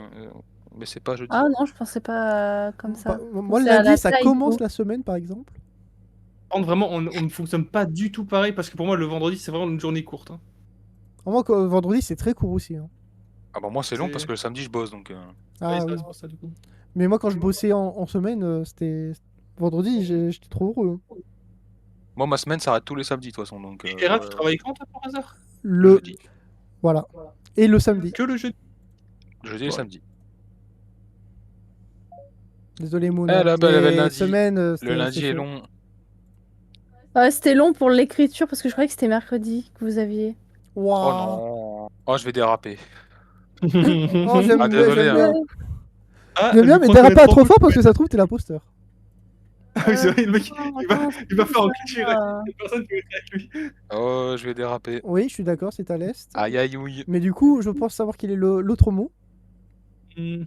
Mais c'est pas jeudi. Ah non, je pensais pas comme ça. Bah, moi, le C'est à lundi, la ça taille, commence du la semaine, par exemple. Par contre, vraiment, on ne fonctionne pas du tout pareil, parce que pour moi, le vendredi, c'est vraiment une journée courte. Hein. Moi, vendredi, c'est très court aussi, hein. Ah bah moi c'est long C'est- parce que le samedi je bosse donc. Ouais, Ah ça, oui. c'est pour ça, du coup. Mais moi, quand je bossais en semaine, c'était vendredi, j'étais trop heureux, hein. Moi ma semaine s'arrête tous les samedis de toute façon donc. Et Era, tu travailles quand, toi, par hasard? Le jeudi. Voilà. Et le samedi. Que le jeudi. Le jeudi et le Ouais. samedi. Désolé, Moon. Eh, là, bah, le les lundi. semaines, Le c'était lundi est chaud. long. Ouais, c'était long pour l'écriture parce que je croyais que c'était mercredi que vous aviez. Oh Waouh. non. Oh je vais déraper. Oh, j'aime Ah, bien, désolé, j'aime hein. bien. Ah, J'aime bien, je mais crois dérape qu'on pas est trop trop fort parce que ça se trouve, t'es l'imposteur. Ah oui, c'est vrai, le mec, Oh, il non, va c'est faire ça. enculer une personne qui va être avec lui. Oh je vais déraper. Oui, je suis d'accord, c'est à l'est. Aïe aïe ouille. Mais du coup, je pense savoir quel est l'autre mot. Mhm.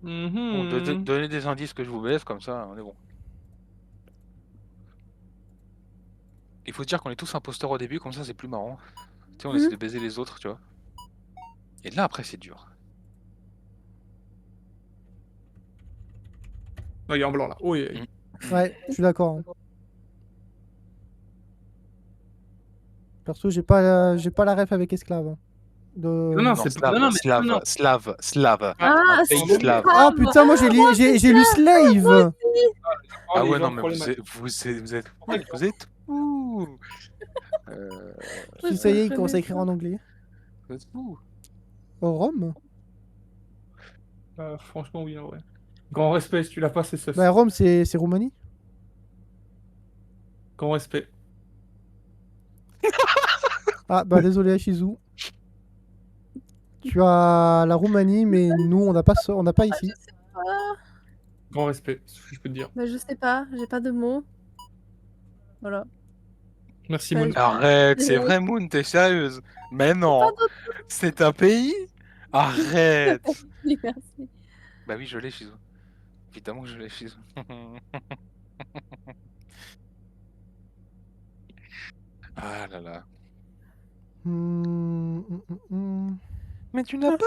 Bon, Mhm. donnez des indices que je vous baisse comme ça on est bon. Il faut se dire qu'on est tous imposteurs au début comme ça c'est plus marrant. Tu sais on essaie de baiser les autres tu vois. Et là après c'est dur. Non, il est en blanc là. Oh, oui, oui. Ouais, je suis d'accord, hein. Perso, j'ai pas la ref avec esclave, hein. Non, Non c'est slave, pas. Non, mais slave, non. slave, slave. Ah, Un c'est pays slave. Ah putain, moi j'ai lu slave. Oh, Ah les ouais gens non mais problématiques. vous êtes fous. Si ça y est, il commence à écrire en anglais. Vous êtes fous. Rome? Franchement, oui, en vrai. Grand respect, si tu l'as pas, c'est sus. Bah, Rome, c'est Roumanie. Grand respect. Ah, bah désolé, Shizu. Tu as la Roumanie, mais nous, on n'a pas ici. Je sais pas. Grand respect, c'est ce que je peux te dire. Bah, je sais pas, j'ai pas de mots. Voilà. Merci, Ouais, Moon. Arrête, c'est vrai Moon, t'es sérieuse? Mais non, c'est un pays? Arrête. Oui, merci. Bah oui, je l'ai chez eux. Évidemment que je l'ai chez eux. Ah là là. Mais tu n'as pas...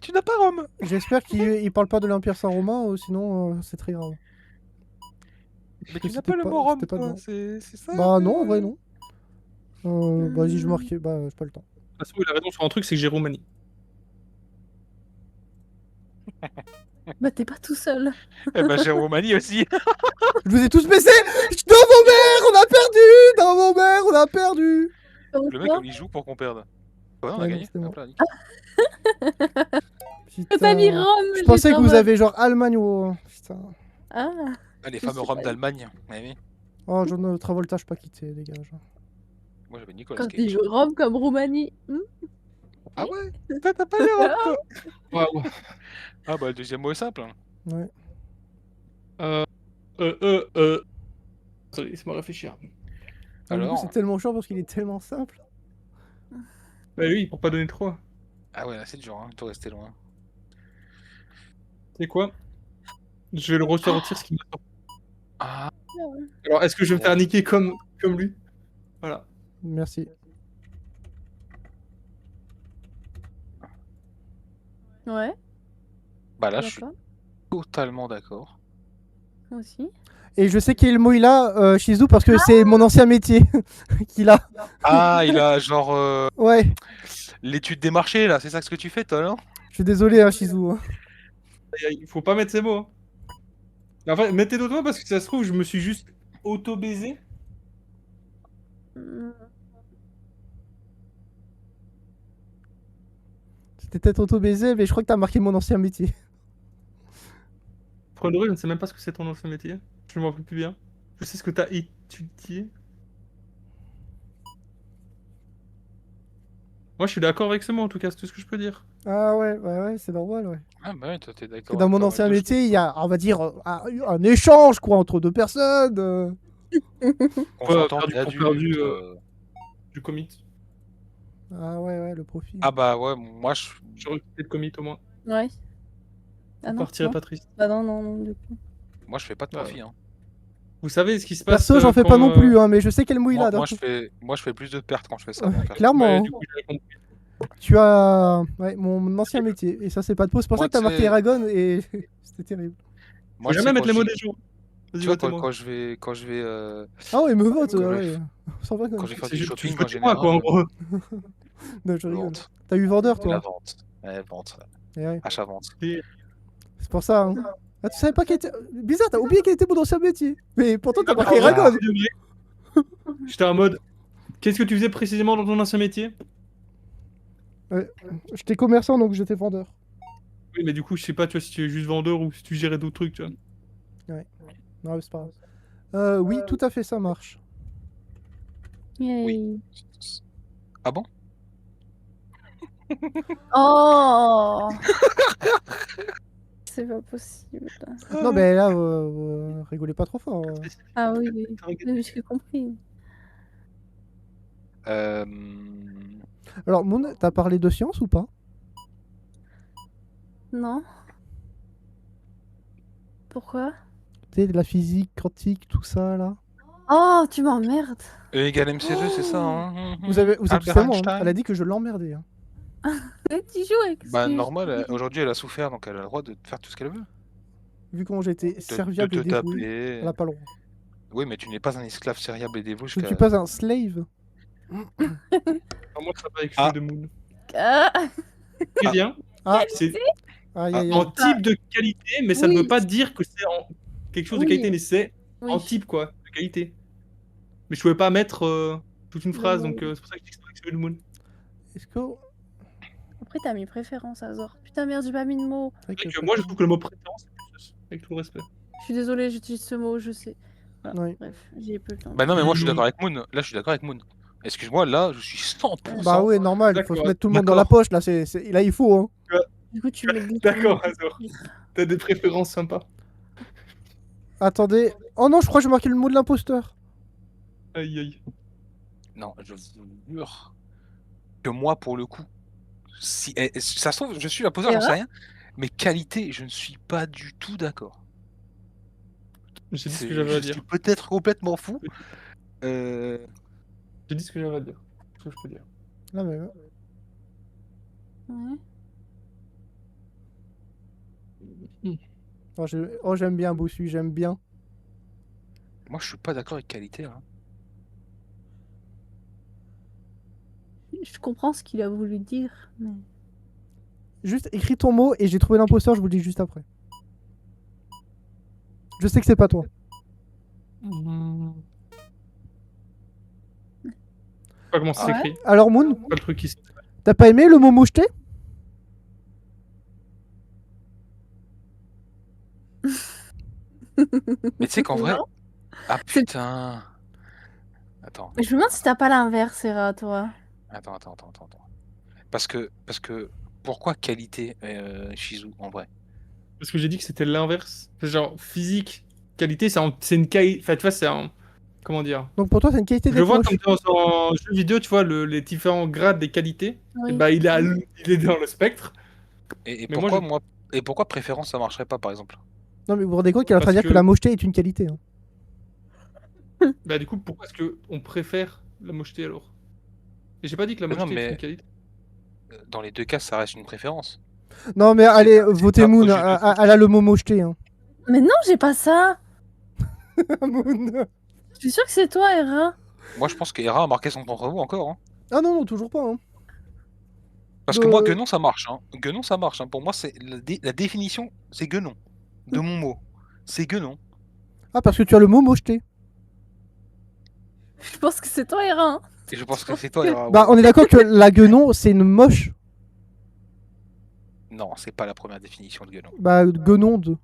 Tu n'as pas Rome. J'espère qu'il parle pas de l'Empire Saint-Romain, sinon c'est très grave. Mais tu n'as C'était pas le pas- mot Rome, c'était pas toi. dedans. C'est ça. Bah non, en vrai non. Vas-y, je marque. Bah, j'ai pas le temps. De toute façon, il a raison sur un truc, c'est que j'ai Roumanie. Bah, t'es pas tout seul. Eh ben j'ai Roumanie aussi. Je vous ai tous baissés. Dans vos mères, on a perdu. Dans vos mères, on a perdu. Le mec, il joue pour qu'on perde. Ouais, on a Ouais, non, gagné. c'était moi. Hop là, nickel. T'as mis Putain. Rome. Je pensais j'étais que en vous mode- avez genre Allemagne ou. Putain. Ah, Ah, les Je fameux sais Roms pas. d'Allemagne. Ouais, oui. Oh, John Travolta, je pas quitté, les gars. Moi j'avais Nicolas quand Cage. tu joues Rome comme Roumanie. Ah ouais? Toi, t'as pas les Roms, toi? Waouh. Ah bah le deuxième mot est simple. Hein. Ouais. Attendez, laisse-moi réfléchir. Du coup, Alors? c'est tellement chiant parce qu'il est tellement simple. Bah oui, pour pas donner trop. Ah ouais, là c'est dur, hein. Faut rester loin. C'est quoi? Je vais le ressortir ce qui m'a sorti. Ah, Alors, est-ce que je vais me faire niquer comme lui? Voilà. Merci. Ouais, bah là je suis d'accord. totalement d'accord. Moi aussi. Et je sais quel mot il a, Shizu, parce que c'est mon ancien métier qu'il a. Ah, il a genre Ouais. l'étude des marchés là, c'est ça ce que tu fais toi, non? Je suis désolé, hein, Shizu. Hein. Il faut pas mettre ces mots. Hein. En fait, mettez d'autres mots parce que ça se trouve, je me suis juste auto-baisé. C'était peut-être auto-baisé, mais je crois que t'as marqué mon ancien métier. Premier degré, je ne sais même pas ce que c'est ton ancien métier. Je ne m'en rappelle plus bien. Je sais ce que t'as étudié. Moi, je suis d'accord avec Samo, en tout cas, c'est tout ce que je peux dire. Ah ouais, c'est normal, ouais. Ah bah ouais, toi t'es Que d'accord. dans mon avec pas ancien mal de métier, choses. il y a, on va dire, un échange, quoi, entre deux personnes. Consentant perdu et pour perdu, adulte. du commit. Ah ouais, le profil. Ah bah ouais, moi je. J'aurais quitté le commit au moins. Ouais. Je Ah non, partirais non. pas triste. Bah non, du coup. Moi je fais pas de Bah, profit. Hein. Vous savez ce qui se passe Perso, j'en fais pas quand, non plus, hein, mais je sais quelle mouille là. Moi je fais plus de pertes quand je fais ça. Ouais, moi, perso. clairement. Ouais, hein. du coup, j'avais compris. Tu as mon ancien métier, et ça, c'est pas de peau. C'est pour ça Moi, que t'as tu marqué sais- Eragon, et c'était terrible. Moi Faut je jamais sais mettre quand les mots je des gens. Vas-y, tu vois votez-moi. quand je vais Ah ouais, il me vote, Quand je- ouais. Sans quand vergogne. je vais faire C'est du juste, tu shopping veux en du moi, quoi, en général. gros. Non, je rigole. Vente. T'as eu vendeur, La toi. vente. Ouais, vente. Eh ouais, Achat vente. c'est pour ça. Hein. Ah, tu savais pas qu'elle était. Bizarre, t'as oublié qu'elle était mon ancien métier. Mais pourtant, t'as marqué Ah, Eragon. c'est vrai. J'étais en mode, qu'est-ce que tu faisais précisément dans ton ancien métier? J'étais commerçant, donc j'étais vendeur. Oui, mais du coup, je sais pas, tu vois, si tu es juste vendeur ou si tu gérais d'autres trucs, tu vois. Non, mais c'est pas grave. Oui, tout à fait, ça marche. Yay. Ah bon? Oh C'est pas possible. Non, mais là, rigolez pas trop fort. Ah oui, oui, j'ai compris. Euh... Alors, Moon, t'as parlé de science ou pas? Non. Pourquoi? Tu sais, de la physique quantique, tout ça, là. Oh, tu m'emmerdes. E égale MC2, c'est ça, hein? Vous êtes Albert justement, hein. Einstein. Elle a dit que je l'emmerdais. Hein. Tu joues avec ce Bah que je normal, dis. aujourd'hui elle a souffert, donc elle a le droit de faire tout ce qu'elle veut. Vu comment j'ai été De serviable te et dévoué, taper. elle a pas le droit. Oui, mais tu n'es pas un esclave serviable et dévoué Je ne jusqu'à... suis pas un slave. Moi, je travaille avec Ah. Feu de Moon. Ah, Très bien. Ah, C'est aïe, aïe, aïe. en type de qualité, mais ça ne Oui. veut pas dire que c'est en quelque chose de Oui. qualité, mais c'est oui. en type, quoi, de qualité. Mais je pouvais pas mettre toute une Le phrase, mot. donc c'est pour ça que je dis que c'est avec Feu de Moon. Est-ce que. Après, t'as mis préférence, Azor. Putain, merde, j'ai pas mis de mot. C'est vrai C'est que vrai que moi, je trouve que le mot préférence, c'est plus, avec tout le respect. Je suis désolée, j'utilise ce mot, je sais. Voilà, Ouais. bref, j'y ai peu le temps. Bah non, mais moi je suis Non. d'accord avec Moon. Là, je suis d'accord avec Moon. Excuse-moi, là, je suis 100%. Bah oui, normal, il faut se D'accord, mettre tout le monde dans la d'accord. poche, là, là il faut. Hein. Du coup, tu mets le D'accord, Azor. T'as des préférences sympas. Attendez. Oh non, je crois que j'ai marqué le mot de l'imposteur. Aïe, aïe. Non, je vous jure que moi, pour le coup, si ça se trouve, je suis l'imposteur, j'en sais rien. Mais qualité, je ne suis pas du tout d'accord. J'ai dit ce que j'avais à Je dire. suis peut-être complètement fou. J'ai dit ce que j'avais à dire. C'est ce que je peux dire. Là, mais. Ouais. Oh, j'aime bien Bossu, j'aime bien. Moi, je suis pas d'accord avec qualité. Hein. Je comprends ce qu'il a voulu dire, mais... Juste écris ton mot et j'ai trouvé l'imposteur, je vous le dis juste après. Je sais que c'est pas toi. Je sais pas comment ça Ouais. s'écrit. Alors, Moon, Pas le truc qui s'écrit. t'as pas aimé le mot moucheté? Mais tu sais qu'en vrai. Non. Ah putain. Attends. Mais je me demande si t'as pas l'inverse, Era, toi. Attends. Parce que pourquoi qualité, Shizu, en vrai? Parce que j'ai dit que c'était l'inverse. C'est genre physique, qualité, c'est une qualité. Enfin, tu vois, c'est un. Comment dire? Donc pour toi, c'est une qualité Je d'être vois moche. comme dans un jeu vidéo, tu vois, les différents grades des qualités. Oui. Et bah, il est dans le spectre. Et Mais pourquoi moi, et pourquoi préférence ça marcherait pas, par exemple? Non, mais vous vous rendez compte qu'il est en train de Parce dire que que- la mocheté est une qualité. Hein. Bah, du coup, pourquoi est-ce qu'on préfère la mocheté alors? Et j'ai pas dit que la Mais non, mocheté est mais- une qualité. Dans les deux cas, ça reste une préférence. Non, mais allez, votez pas Moon. au jeu de Elle a le mot mocheté. Hein. Mais non, j'ai pas ça. Moon. Je suis sûre que c'est toi, Era. Moi, je pense que Hera a marqué son contre vous encore. Hein. Ah non, toujours pas. Hein. Parce que moi, Guenon, ça marche. Hein. Guenon, ça marche. Hein. Pour moi, c'est la définition, c'est Guenon. De mon mot. C'est Guenon. Ah, parce que tu as le mot mocheté. Je pense que c'est toi, Era. Hein. Et je pense que c'est toi, Hera. Bah, on est d'accord que la guenon, c'est une moche. Non, c'est pas la première définition de Guenon. Bah, guenonde.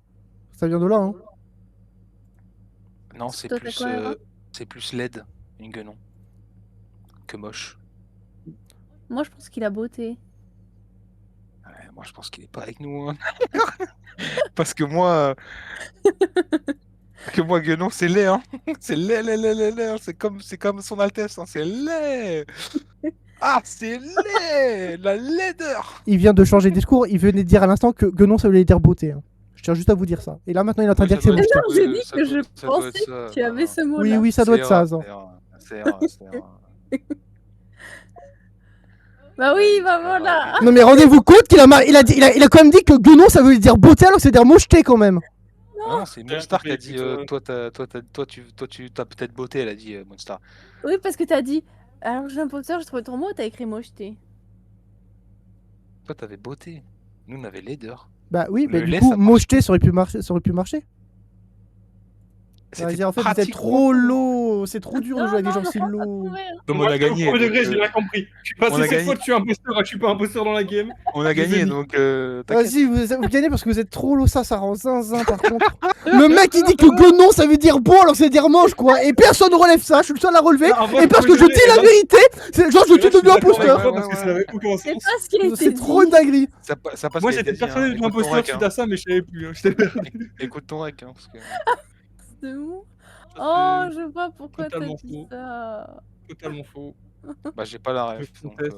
Ça vient de là. Hein. Non, c'est Toi, t'as quoi, Hera plus laide, une Guenon. Que moche. Moi, je pense qu'il a beauté. Ouais, moi, je pense qu'il est pas avec nous. Hein. Parce que moi, Guenon, c'est laid. Hein. C'est laid. Hein. C'est comme son Altesse. Hein. C'est laid. Ah, c'est laid. La laideur. Il vient de changer de discours, il venait de dire à l'instant que Guenon ça voulait dire beauté. Hein. Je tiens juste à vous dire ça. Et là maintenant il est en train de dire que c'est Ça doit moche. être- Non, j'ai dit ça que doit- je ça doit pensais être ça. que tu avais ce mot-là. Oui, oui, ça doit être ça, Azan. C'est rare. Bah oui, bah voilà. Non mais rendez-vous compte qu'il a quand même dit que Guenon ça veut dire beauté alors que ça veut dire mocheté quand même. Ah non, c'est J'ai Moonstar qui a compris, dit écoute, toi tu as peut-être beauté, elle a dit Moonstar. Oui, parce que t'as dit. Alors, j'ai un poster, j'ai trouvé ton mot, t'as écrit mocheté. Toi t'avais beauté. Nous on avait laideur. Bah oui, mais Le du lait, coup ça marche. mocheté ça aurait pu marcher. Ça veut C'était dire en fait vous êtes pratique trop pour nous. low, c'est trop dur de jouer avec des gens si non, low. pas trouvé, hein. Donc on Moi, a gagné. Au premier donc, degré, j'ai bien compris. Je suis on a passé cette gagné. fois, je suis imposteur, je suis pas imposteur dans la game. On a Je les ai gagné mis. donc t'inquiète. Vas-y, vous gagnez parce que vous êtes trop low, ça rend zinzin par contre. Le mec il dit que Guenon ça veut dire beau alors que ça veut dire moche quoi. Et personne ne relève ça, je suis le seul à relever. Non, en vrai, Et parce au que je premier dis la degré, vérité, genre je là, suis devenu d'accord avec imposteur. toi parce que Ouais, ça n'avait aucun C'est sens. pas ce qui a été C'est dit. trop une dinguerie. Ça passe Moi, ce qui a j'étais été dit, hein. persuadé d'être Écoute ton imposteur rec, suite hein. à ça, mais je savais plus. Hein. J'étais perdu. Écoute ton rec, hein, parce que... De où Ça, Oh, c'est je vois pourquoi t'as totalement dit faux. ça. Totalement faux. Bah j'ai pas la ref, Je donc... conteste.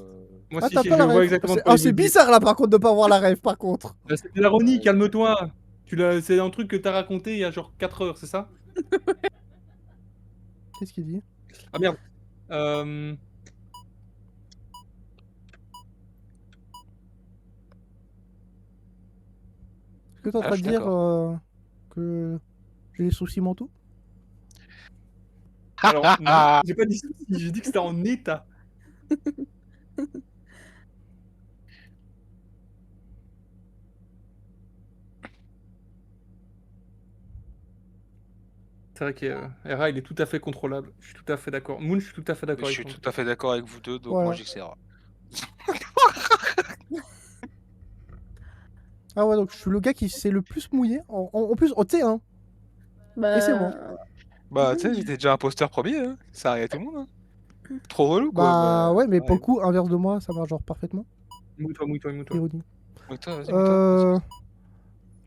Moi, Ah si, t'as si, pas je la vois ref. exactement de Ah quoi c'est il veut dire. bizarre là par contre de pas avoir la ref par contre. C'était l'ironie, calme-toi. C'est un truc que t'as raconté il y a genre 4 heures, c'est ça? Qu'est-ce qu'il dit? Ah merde. Est-ce que t'es en Ah, train je de suis dire d'accord. que j'ai des soucis mentaux? Alors, non, j'ai pas dit ça, j'ai dit que c'était en état. C'est vrai que Hera, il est tout à fait contrôlable. Je suis tout à fait d'accord. Moon, je suis tout à fait d'accord Je avec suis toi. tout à fait d'accord avec vous deux, donc Voilà. moi j'excellera. Ah ouais donc je suis le gars qui s'est le plus mouillé. En plus, oh, tu sais hein. Bah. Et c'est moi. Bah tu sais, j'étais déjà imposteur premier, hein. Ça arrive à tout le monde. Hein. Trop relou quoi. Bah ouais mais ouais. pour le coup inverse de moi ça marche genre parfaitement. Mouille-toi. Ironie. Mouille-toi, vas-y, mouille-toi. Euh...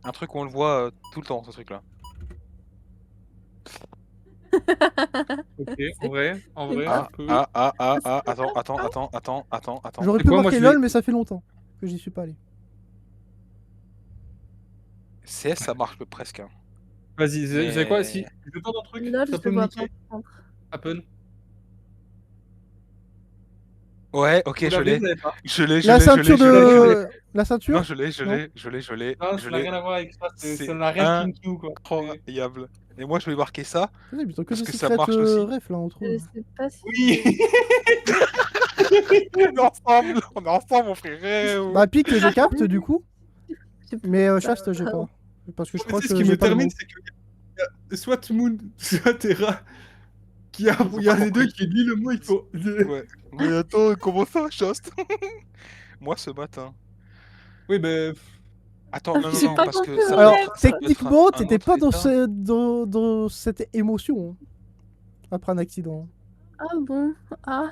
Un truc où on le voit tout le temps, ce truc-là. Ok, en vrai, Ah, un peu. attends. J'aurais C'est pu quoi, moi, marquer je vais- LOL mais ça fait longtemps que j'y suis pas allé. CS, ça marche presque. Hein. Vas-y, vous savez quoi? Mais- Si je tente un truc, Là, je ça te peut me vois pas. niquer. par contre. Happen. Ouais, ok, Vous je l'avez, l'ai. vous l'avez pas? La ceinture je l'ai. de... La ceinture? Non, je l'ai. Non, ça n'a rien à voir avec ça. C'est Ça n'a rien de Kinky, quoi. incroyable. Et moi, je vais marquer ça. Ouais, putain, que Parce des que ça secrets marche aussi. ref là on trouve. Je sais pas si. Oui. On est ensemble, mon frère. Bah pique je capte du coup. Je sais Mais chaste j'ai pas. Parce que je crois Tu que sais, ce qui j'ai me pas le termine, mot. c'est qu'il y a soit Moon, soit Terra. Il y a les deux qui disent le mot, il faut. Ouais. Mais attends, comment ça, Shast? Moi, ce matin. Oui, ben. Attends, non, J'ai pas parce que compris, ça ouais. Alors peut être- ça peut être techniquement un t'étais autre pas dans, état. dans cette émotion. Hein. Après un accident. Ah bon. Ah.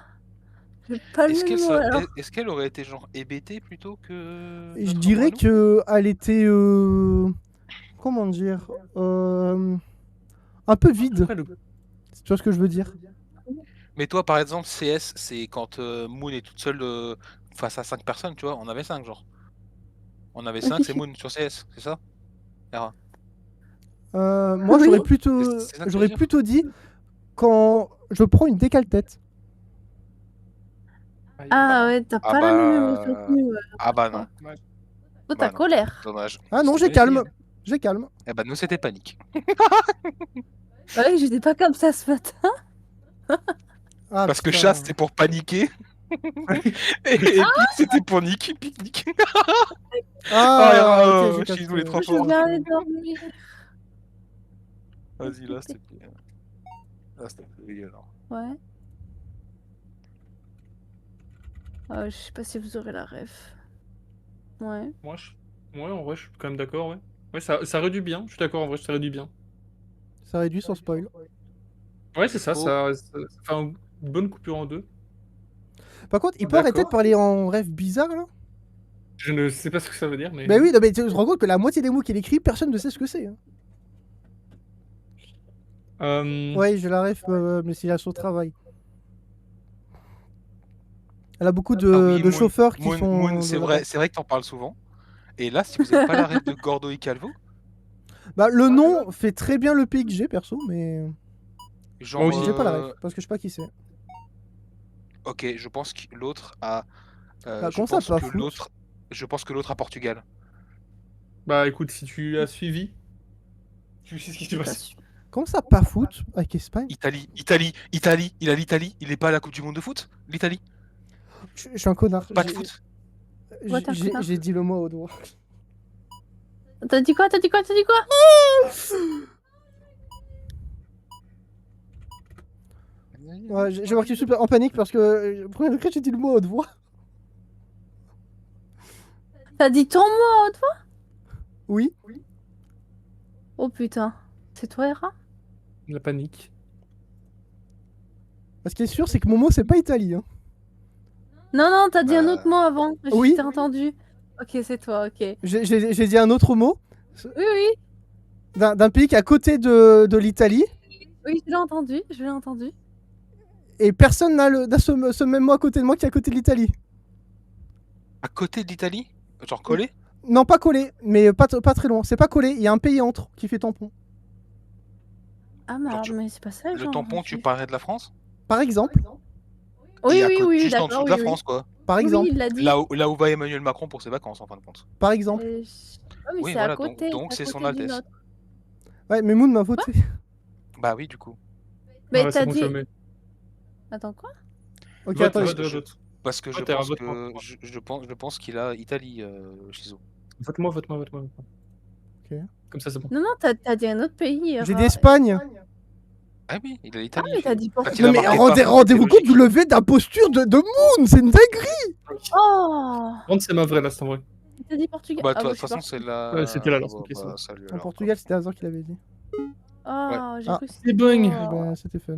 J'ai pas le Est-ce même qu'elle mot alors. est-ce qu'elle aurait été genre hébétée plutôt que. Et je notre dirais amour à nous que elle était comment dire un peu vide. Après, Tu vois ce que je veux dire? Mais toi, par exemple, CS, c'est quand Moon est toute seule face à 5 personnes, tu vois. On avait 5, genre. On avait 5, c'est Moon sur CS, c'est ça? Hera. Moi Oui. j'aurais plutôt C'est ça que tu veux dire dit quand je prends une décale tête. Ah ouais, t'as Ah pas la même bah, émotion que nous. Ah bah non, Toi, Bah t'as non. colère. dommage. Ah non, C'était j'ai calme. bien J'ai calme. essayé. Eh bah nous, c'était panique. Ouais, j'étais pas comme ça ce matin. Ah, Parce que putain. chasse, c'était pour paniquer. et pique, c'était pour niquer, pique. Ah, ok, j'ai Chizou, capté. les trois Je veux forts. bien aller dormir. Vas-y, là, c'était bien. Là, c'était bien, alors. Ouais. Je sais pas si vous aurez la ref. Ouais. Ouais, en vrai, je suis quand même d'accord, ouais. Ouais, ça réduit bien. Je suis d'accord, en vrai, ça réduit bien. Ça réduit sans spoil. Ouais, c'est ça, Faut- ça fait une bonne coupure en deux. Par contre, il peut arrêter de D'accord. parler en rêve bizarre là. Je ne sais pas ce que ça veut dire, mais. Bah oui, non, mais tu te rends compte que la moitié des mots qu'il écrit, personne ne sait ce que c'est. Hein. Ouais, je la rêve, mais c'est à son travail. Elle a beaucoup de, Ah oui, de chauffeurs qui Moon, sont. Moon, c'est vrai que t'en parles souvent. Et là, si vous n'avez pas la rêve de Gordo et Calvo, Bah, le nom fait très bien le pays que j'ai perso, mais. genre. Moi aussi. J'ai pas la rêve, parce que je sais pas qui c'est. Ok, je pense que l'autre a. Bah, je comment ça, pense pas que foot l'autre. Je pense que l'autre a Portugal. Bah écoute, si tu as suivi, tu sais ce qui s'est Pas passé. sûr. Comment ça, pas foot avec Espagne Italie. Il a l'Italie. Il est pas à la Coupe du Monde de foot. L'Italie. Je suis un connard. Pas de foot. Ouais, t'es un connard. J'ai dit le mot au doigt. T'as dit quoi? Ouais, j'ai marqué super en panique parce que premier degré j'ai dit le mot à haute voix. T'as dit ton mot? Oui. Oh putain. C'est toi, Hera? La panique. Ce qui est sûr, c'est que mon mot c'est pas Italie. Hein. Non, t'as dit un autre mot avant. Oui. Je t'ai entendu. Ok, c'est toi, ok. J'ai dit un autre mot Oui. d'un pays qui est à côté de l'Italie Oui, je l'ai entendu. et personne n'a ce même mot à côté de moi qui est à côté de l'Italie. À côté de l'Italie. Genre collé. Non, pas collé, mais pas très loin. C'est pas collé, il y a un pays entre qui fait tampon. Ah, mais, Genre, alors, mais c'est pas ça, Le genre. tampon, tu parlais de la France. Par exemple. Oui, Et à côté, juste en d'accord, dessous de la France, quoi. Par exemple. Oui, il l'a dit. Là où va Emmanuel Macron pour ses vacances, en fin de compte. Par exemple. Ouais, mais Oui, c'est voilà, à côté. donc c'est à c'est son côté d'une Altesse. autre. Ouais, mais Moon m'a voté. Bah oui, du coup. Mais Ouais, t'as c'est dit. confirmé. Attends, quoi? Ok, Vote, attends. vote, vote. Parce que je Vote, pense vote, que vote. je pense qu'il a Italie chez eux. Vote-moi. Ok. Comme ça, c'est bon. Non, t'as dit un autre pays. J'ai Hera. dit Espagne. Ah oui, il a Ah, l'Italie. mais t'as dit Quand Portugal. il a Non mais marqué pas, rendez-vous c'est compte du logique. lever d'imposture de Moon, c'est une dinguerie. Oh! Rentre, c'est ma vraie là, c'est en vrai. T'as dit Portugal. Bah, Ah, de bah, toute façon, c'est la. Ouais, c'était la lance, Bah, ok, c'est bon. salut En alors. Portugal, c'était Hazard qui l'avait dit. Oh, j'ai Ah. cru que C'est c'était bang. toi. Bah, c'était fun.